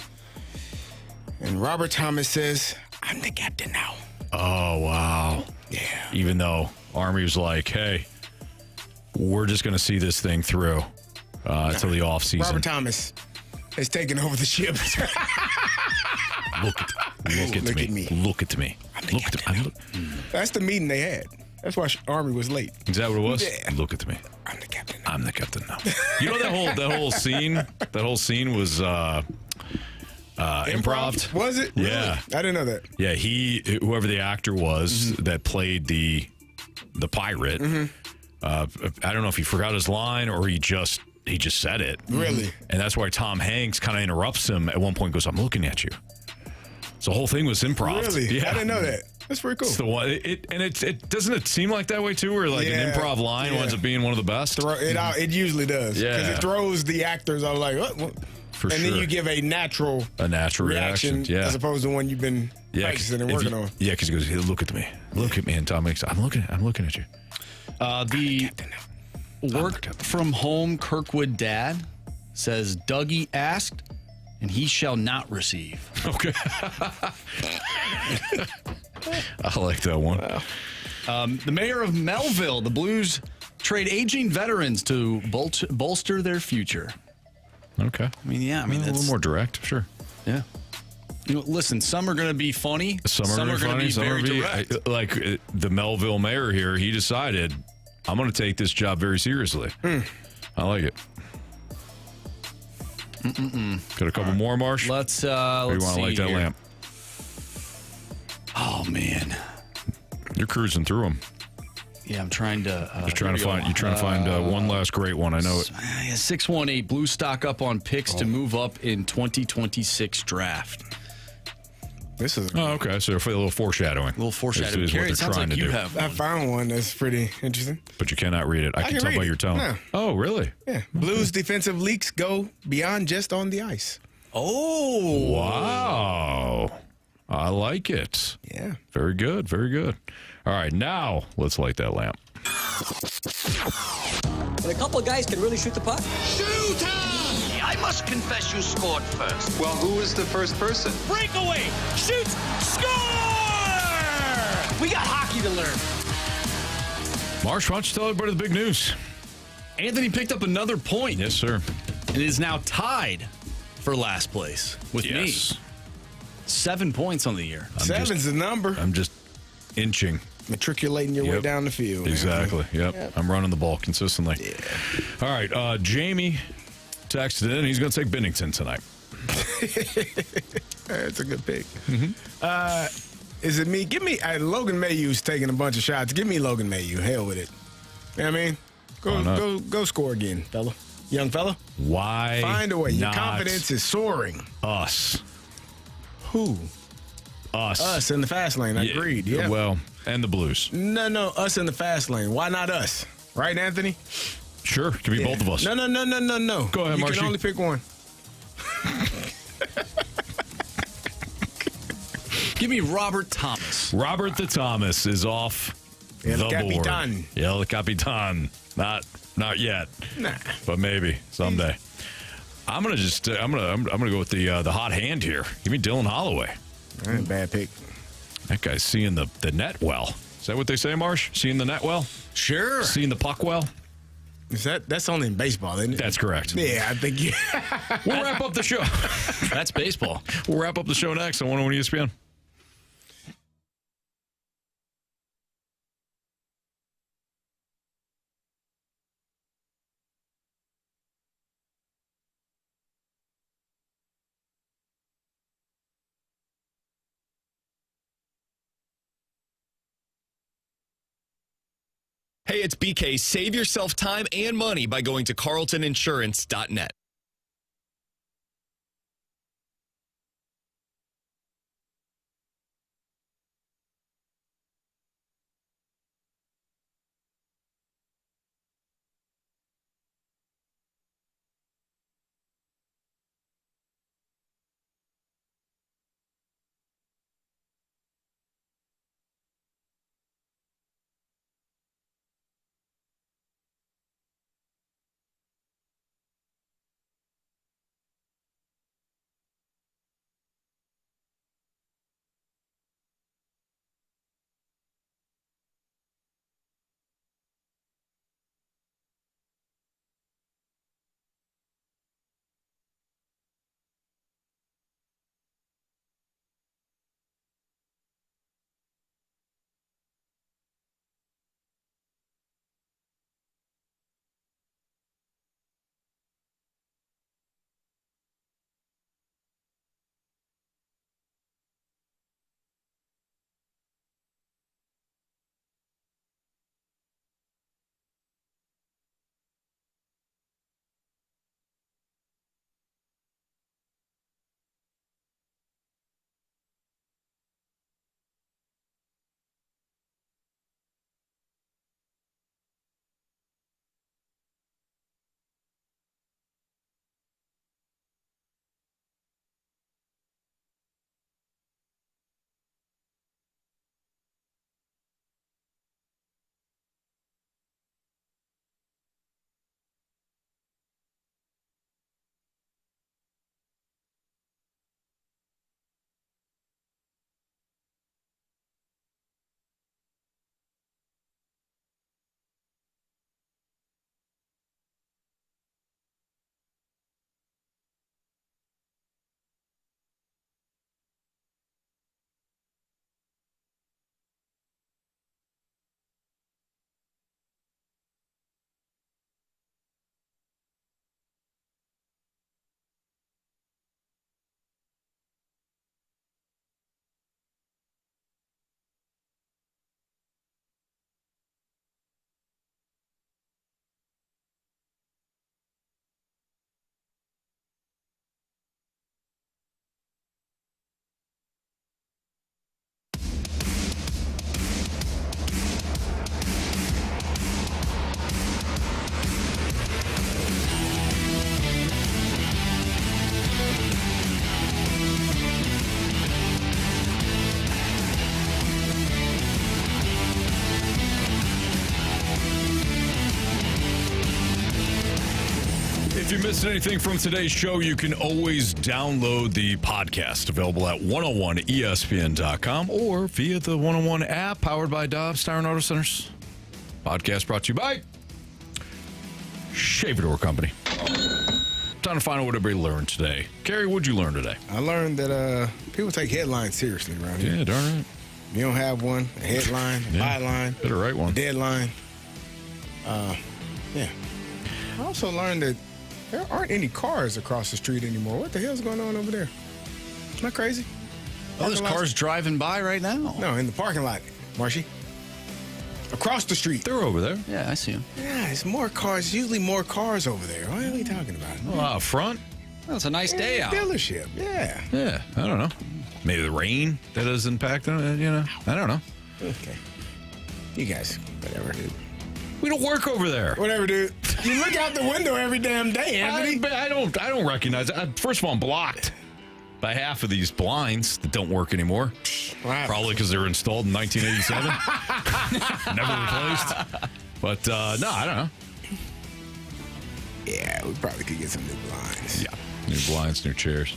and Robert Thomas says, I'm the captain now. Oh, wow. Yeah. Even though Army was like, hey, we're just going to see this thing through until the offseason. Robert Thomas has taken over the ship. Look at me. Look at me. That's the meeting they had. That's why Army was late. Is that what it was? Yeah. Look at me. I'm the captain. I'm the captain now. You know that whole scene? That whole scene was improv. Was it? Really? Yeah. I didn't know that. Yeah, whoever the actor was that played the pirate. I don't know if he forgot his line or he just said it. Really? And that's why Tom Hanks kind of interrupts him at one point. Goes, "I'm looking at you." So the whole thing was improv. Really? Yeah. I didn't know that. That's pretty cool. It's the one. It doesn't it seem like that way too, where like an improv line winds up being one of the best. It usually does. Yeah. Because it throws the actors out like, what? For and sure. then you give a natural reaction. Yeah. as opposed to one you've been practicing and working on. Yeah, because he goes, hey, look at me, and Tom Hanks, I'm looking at you. The work from home Kirkwood dad says Dougie asked, and he shall not receive. Okay. I like that one. The mayor of Melville, the Blues trade aging veterans to bolster their future. Okay. I mean, a little more direct, sure. Yeah. You know, listen, some are going to be funny. Some are going to be very direct. Like the Melville mayor here, he decided, I'm going to take this job very seriously. I like it. Got a couple more, Marsh? Let's or you want to light that lamp? Oh, man. You're cruising through them. Yeah, I'm trying to. Just trying to find. You're trying to find one last great one. I know it. 618 Blue stock up on picks to move up in 2026 draft. This is okay. So a little foreshadowing. A little foreshadowing. Carey, it sounds like you have one. I found one that's pretty interesting. But you cannot read it. I can tell by your tone. Yeah. Oh, really? Yeah. Blues defensive leaks go beyond just on the ice. Oh. Wow. I like it. Yeah. Very good. Very good. All right. Now let's light that lamp. And a couple of guys can really shoot the puck. Shoot! I must confess you scored first. Well, who was the first person? Breakaway! Shoot! Score! We got hockey to learn. Marsh, why don't you tell everybody the big news? Anthony picked up another point. Yes, sir. And is now tied for last place with me. 7 points on the year. Seven's the number. I'm just inching. Matriculating your way down the field. Exactly. Yep. I'm running the ball consistently. Yeah. All right. Jamie texted in. He's going to take Bennington tonight. That's a good pick. Is it me? Give me Logan Mayhew's taking a bunch of shots. Give me Logan Mayhew. Hell with it. You know what I mean? Go score again, fella. Young fella. Why? Find a way. Your not confidence is soaring. Us. Who? Us. Us in the fast lane. Agreed. Yeah. Well, and the Blues. No. Us in the fast lane. Why not us? Right, Anthony? Sure. Could be both of us. No. Go ahead, You Marshy. can only pick one. Give me Robert Thomas. Robert the Thomas is off the board. Capitan. El Capitan. Not yet. Nah. But maybe someday. I'm gonna go with the hot hand here. Give me Dylan Holloway. Bad pick. That guy's seeing the net well. Is that what they say, Marsh? Seeing the net well? Sure. Seeing the puck well? That's only in baseball, isn't it? That's correct. Yeah, I think We'll wrap up the show. That's baseball. We'll wrap up the show next on 101 ESPN. Hey, it's BK. Save yourself time and money by going to carltoninsurance.net. If you missed anything from today's show, you can always download the podcast, available at 101ESPN.com or via the 101 app, powered by Dobbs Tire and Auto Centers. Podcast brought to you by Shavador Company. Time to find out what everybody learned today. Carey, what'd you learn today? I learned that people take headlines seriously around here. Yeah, darn right. You don't have one, a headline, a byline, better write one. A deadline. Yeah. I also learned that there aren't any cars across the street anymore. What the hell's going on over there? Isn't that crazy? Oh, there's cars driving by right now. No, in the parking lot, Marshy. Across the street. They're over there. Yeah, I see them. Yeah, it's more cars. Usually more cars over there. What are we talking about? Oh, out front? Well, it's a nice day out. Dealership, yeah. Yeah, I don't know. Maybe the rain that has impacted it, I don't know. Okay. You guys, whatever, dude. We don't work over there. Whatever, dude. You look out the window every damn day, Anthony. I don't recognize it. First of all, I'm blocked by half of these blinds that don't work anymore. Probably because they were installed in 1987. Never replaced. But, no, I don't know. Yeah, we probably could get some new blinds. Yeah, new blinds, new chairs.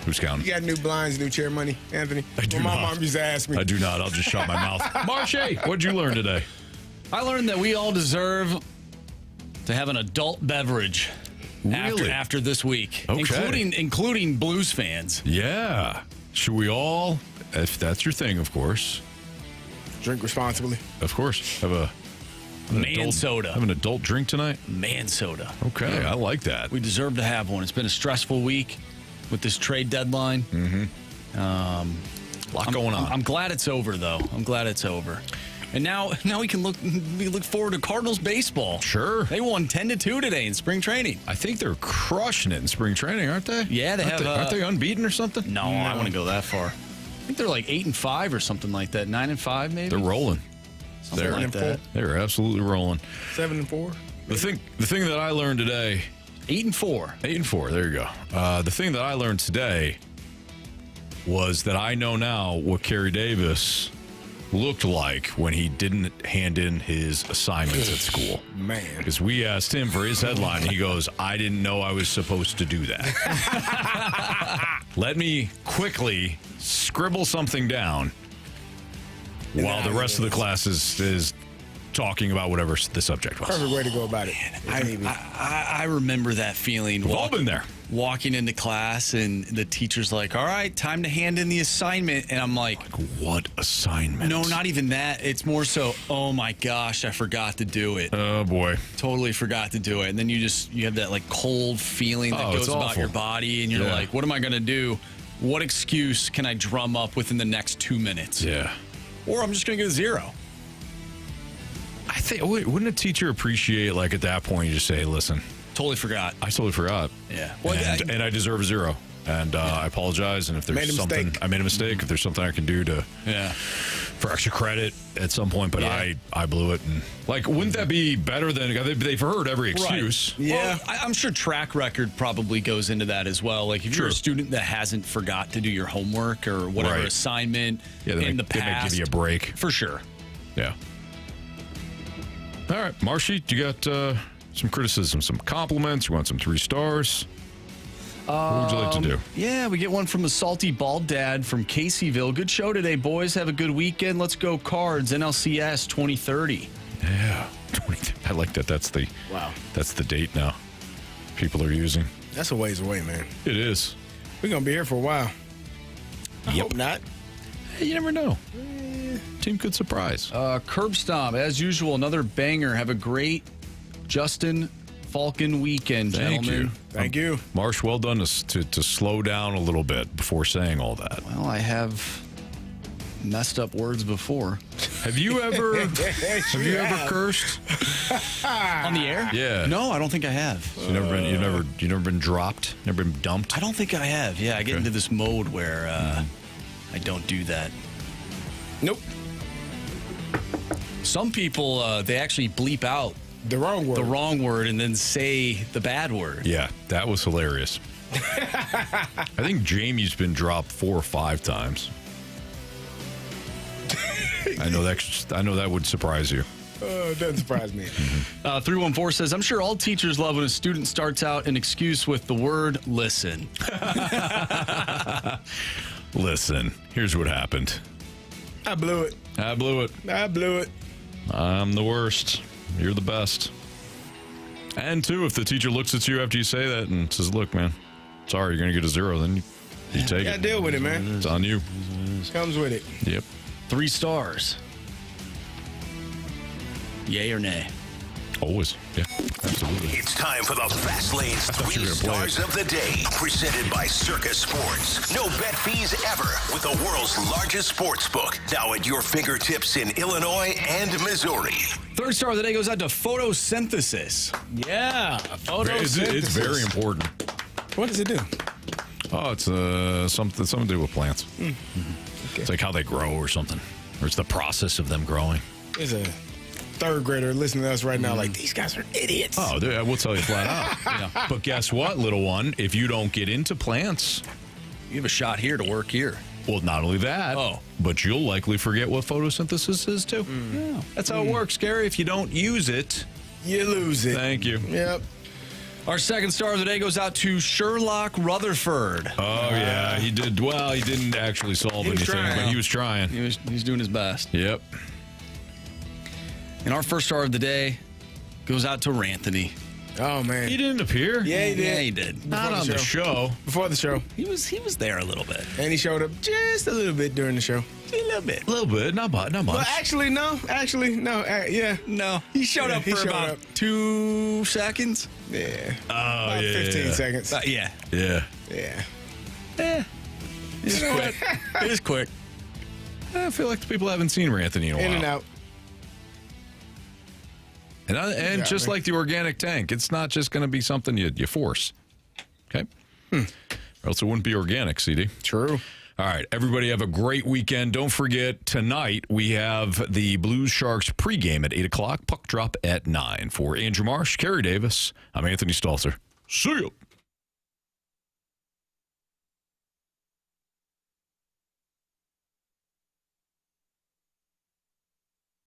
Who's counting? You got new blinds, new chair money, Anthony? I do my not. mom used to ask me. I do not. I'll just shut my mouth. Marsha, what'd you learn today? I learned that we all deserve to have an adult beverage after this week, including Blues fans. Yeah. Should we all, if that's your thing, of course. Drink responsibly. Of course. Have an soda. Have an adult drink tonight? Man soda. Okay, I like that. We deserve to have one. It's been a stressful week with this trade deadline. Mm-hmm. A lot going on. I'm glad it's over, though. I'm glad it's over. And now we can look forward to Cardinals baseball. Sure. They won 10-2 today in spring training. I think they're crushing it in spring training, aren't they? Yeah, Aren't they unbeaten or something? No, I wouldn't go that far. I think they're like 8-5 or something like that. 9-5 maybe. They're rolling. Something like that. They're absolutely rolling. 7-4. The thing that I learned today. 8-4. 8-4. There you go. The thing that I learned today was that I know now what Carey Davis looked like when he didn't hand in his assignments at school. Man. Because we asked him for his headline, and he goes, I didn't know I was supposed to do that. Let me quickly scribble something down while the rest of the class is talking about whatever the subject was. Perfect way to go about it. I remember that feeling. We've all been there. Walking into class and the teacher's like, all right, time to hand in the assignment. And I'm like, what assignment? No, not even that. It's more so, oh my gosh, I forgot to do it. Oh boy. Totally forgot to do it. And then you have that like cold feeling that goes about your body. And you're like, what am I going to do? What excuse can I drum up within the next 2 minutes? Yeah. Or I'm just going to get a 0. I think, wouldn't a teacher appreciate, like, at that point, you just say, listen. Totally forgot. I totally forgot. Yeah. Well, and I deserve a 0. And I apologize. And if there's something, I made a mistake. If there's something I can do for extra credit at some point, but I blew it. And like, wouldn't that be better than they've heard every excuse? Right. Yeah. Well, I'm sure track record probably goes into that as well. Like if you're a student that hasn't forgot to do your homework or whatever assignment in the past, they may give you a break. For sure. Yeah. All right, Marshy, you got some criticism, some compliments. You want some 3 stars? What would you like to do? Yeah, we get one from the Salty Bald Dad from Caseyville. Good show today, boys. Have a good weekend. Let's go Cards, NLCS 2030. Yeah, I like that. That's the date now people are using. That's a ways away, man. It is. We're going to be here for a while. I hope not. Hey, you never know. Team could surprise. Curb Stomp, as usual, another banger. Have a great Justin Falcon weekend, gentlemen. Thank you. Marsh, well done to slow down a little bit before saying all that. Well, I have messed up words before. Have you ever cursed on the air? Yeah. No, I don't think I have. So you've never been dropped? Never been dumped? I don't think I have. Yeah, I get into this mode where I don't do that. Nope. Some people they actually bleep out the wrong word and then say the bad word. Yeah, that was hilarious. I think Jamie's been dropped 4 or 5 times. I know that would surprise you. It doesn't surprise me. 314 says, I'm sure all teachers love when a student starts out an excuse with the word listen. Listen, here's what happened. I blew it. I blew it. I'm the worst. You're the best. And two, if the teacher looks at you after you say that and says, look, man, sorry, you're going to get a 0, then you take it. Yeah, deal with it, man. It's on you. Comes with it. Yep. 3 stars. Yay or nay? Always. Yeah, absolutely. It's time for the Fast Lane's 3 Stars of the Day, presented by Circus Sports. No bet fees ever with the world's largest sports book, now at your fingertips in Illinois and Missouri. 3rd star of the day goes out to photosynthesis. Yeah, photosynthesis. It's very important. What does it do? Oh, it's something to do with plants. Okay. It's like how they grow or something. Or it's the process of them growing. There's a 3rd grader listening to us right now like, these guys are idiots. Oh, I will tell you flat out. Yeah. But guess what, little one? If you don't get into plants, you have a shot here to work here. Well, not only that, but you'll likely forget what photosynthesis is, too. Yeah. That's how it works, Carey. If you don't use it, you lose it. Thank you. Yep. Our 2nd star of the day goes out to Sherlock Rutherford. Oh, yeah. He did. Well, he didn't actually solve anything, but he was trying. He's doing his best. Yep. And our 1st star of the day goes out to Ranthony. Oh, man. He didn't appear. Yeah, he did. Yeah, he did. Not on the show. Before the show. He was there a little bit. And he showed up just a little bit during the show. A little bit. A little bit. Not much. Well, actually, no. Yeah. No. He showed up for about 2 seconds. Yeah. Oh, about 15 seconds. Yeah. Yeah. Yeah. It was quick. It was quick. I feel like the people haven't seen Ranthony in a while. In and out. And just like the organic tank, it's not just going to be something you force. Okay? Or else it wouldn't be organic, CD. True. All right, everybody have a great weekend. Don't forget, tonight we have the Blues Sharks pregame at 8 o'clock, puck drop at 9. For Andrew Marsh, Carey Davis, I'm Anthony Stalter. See you.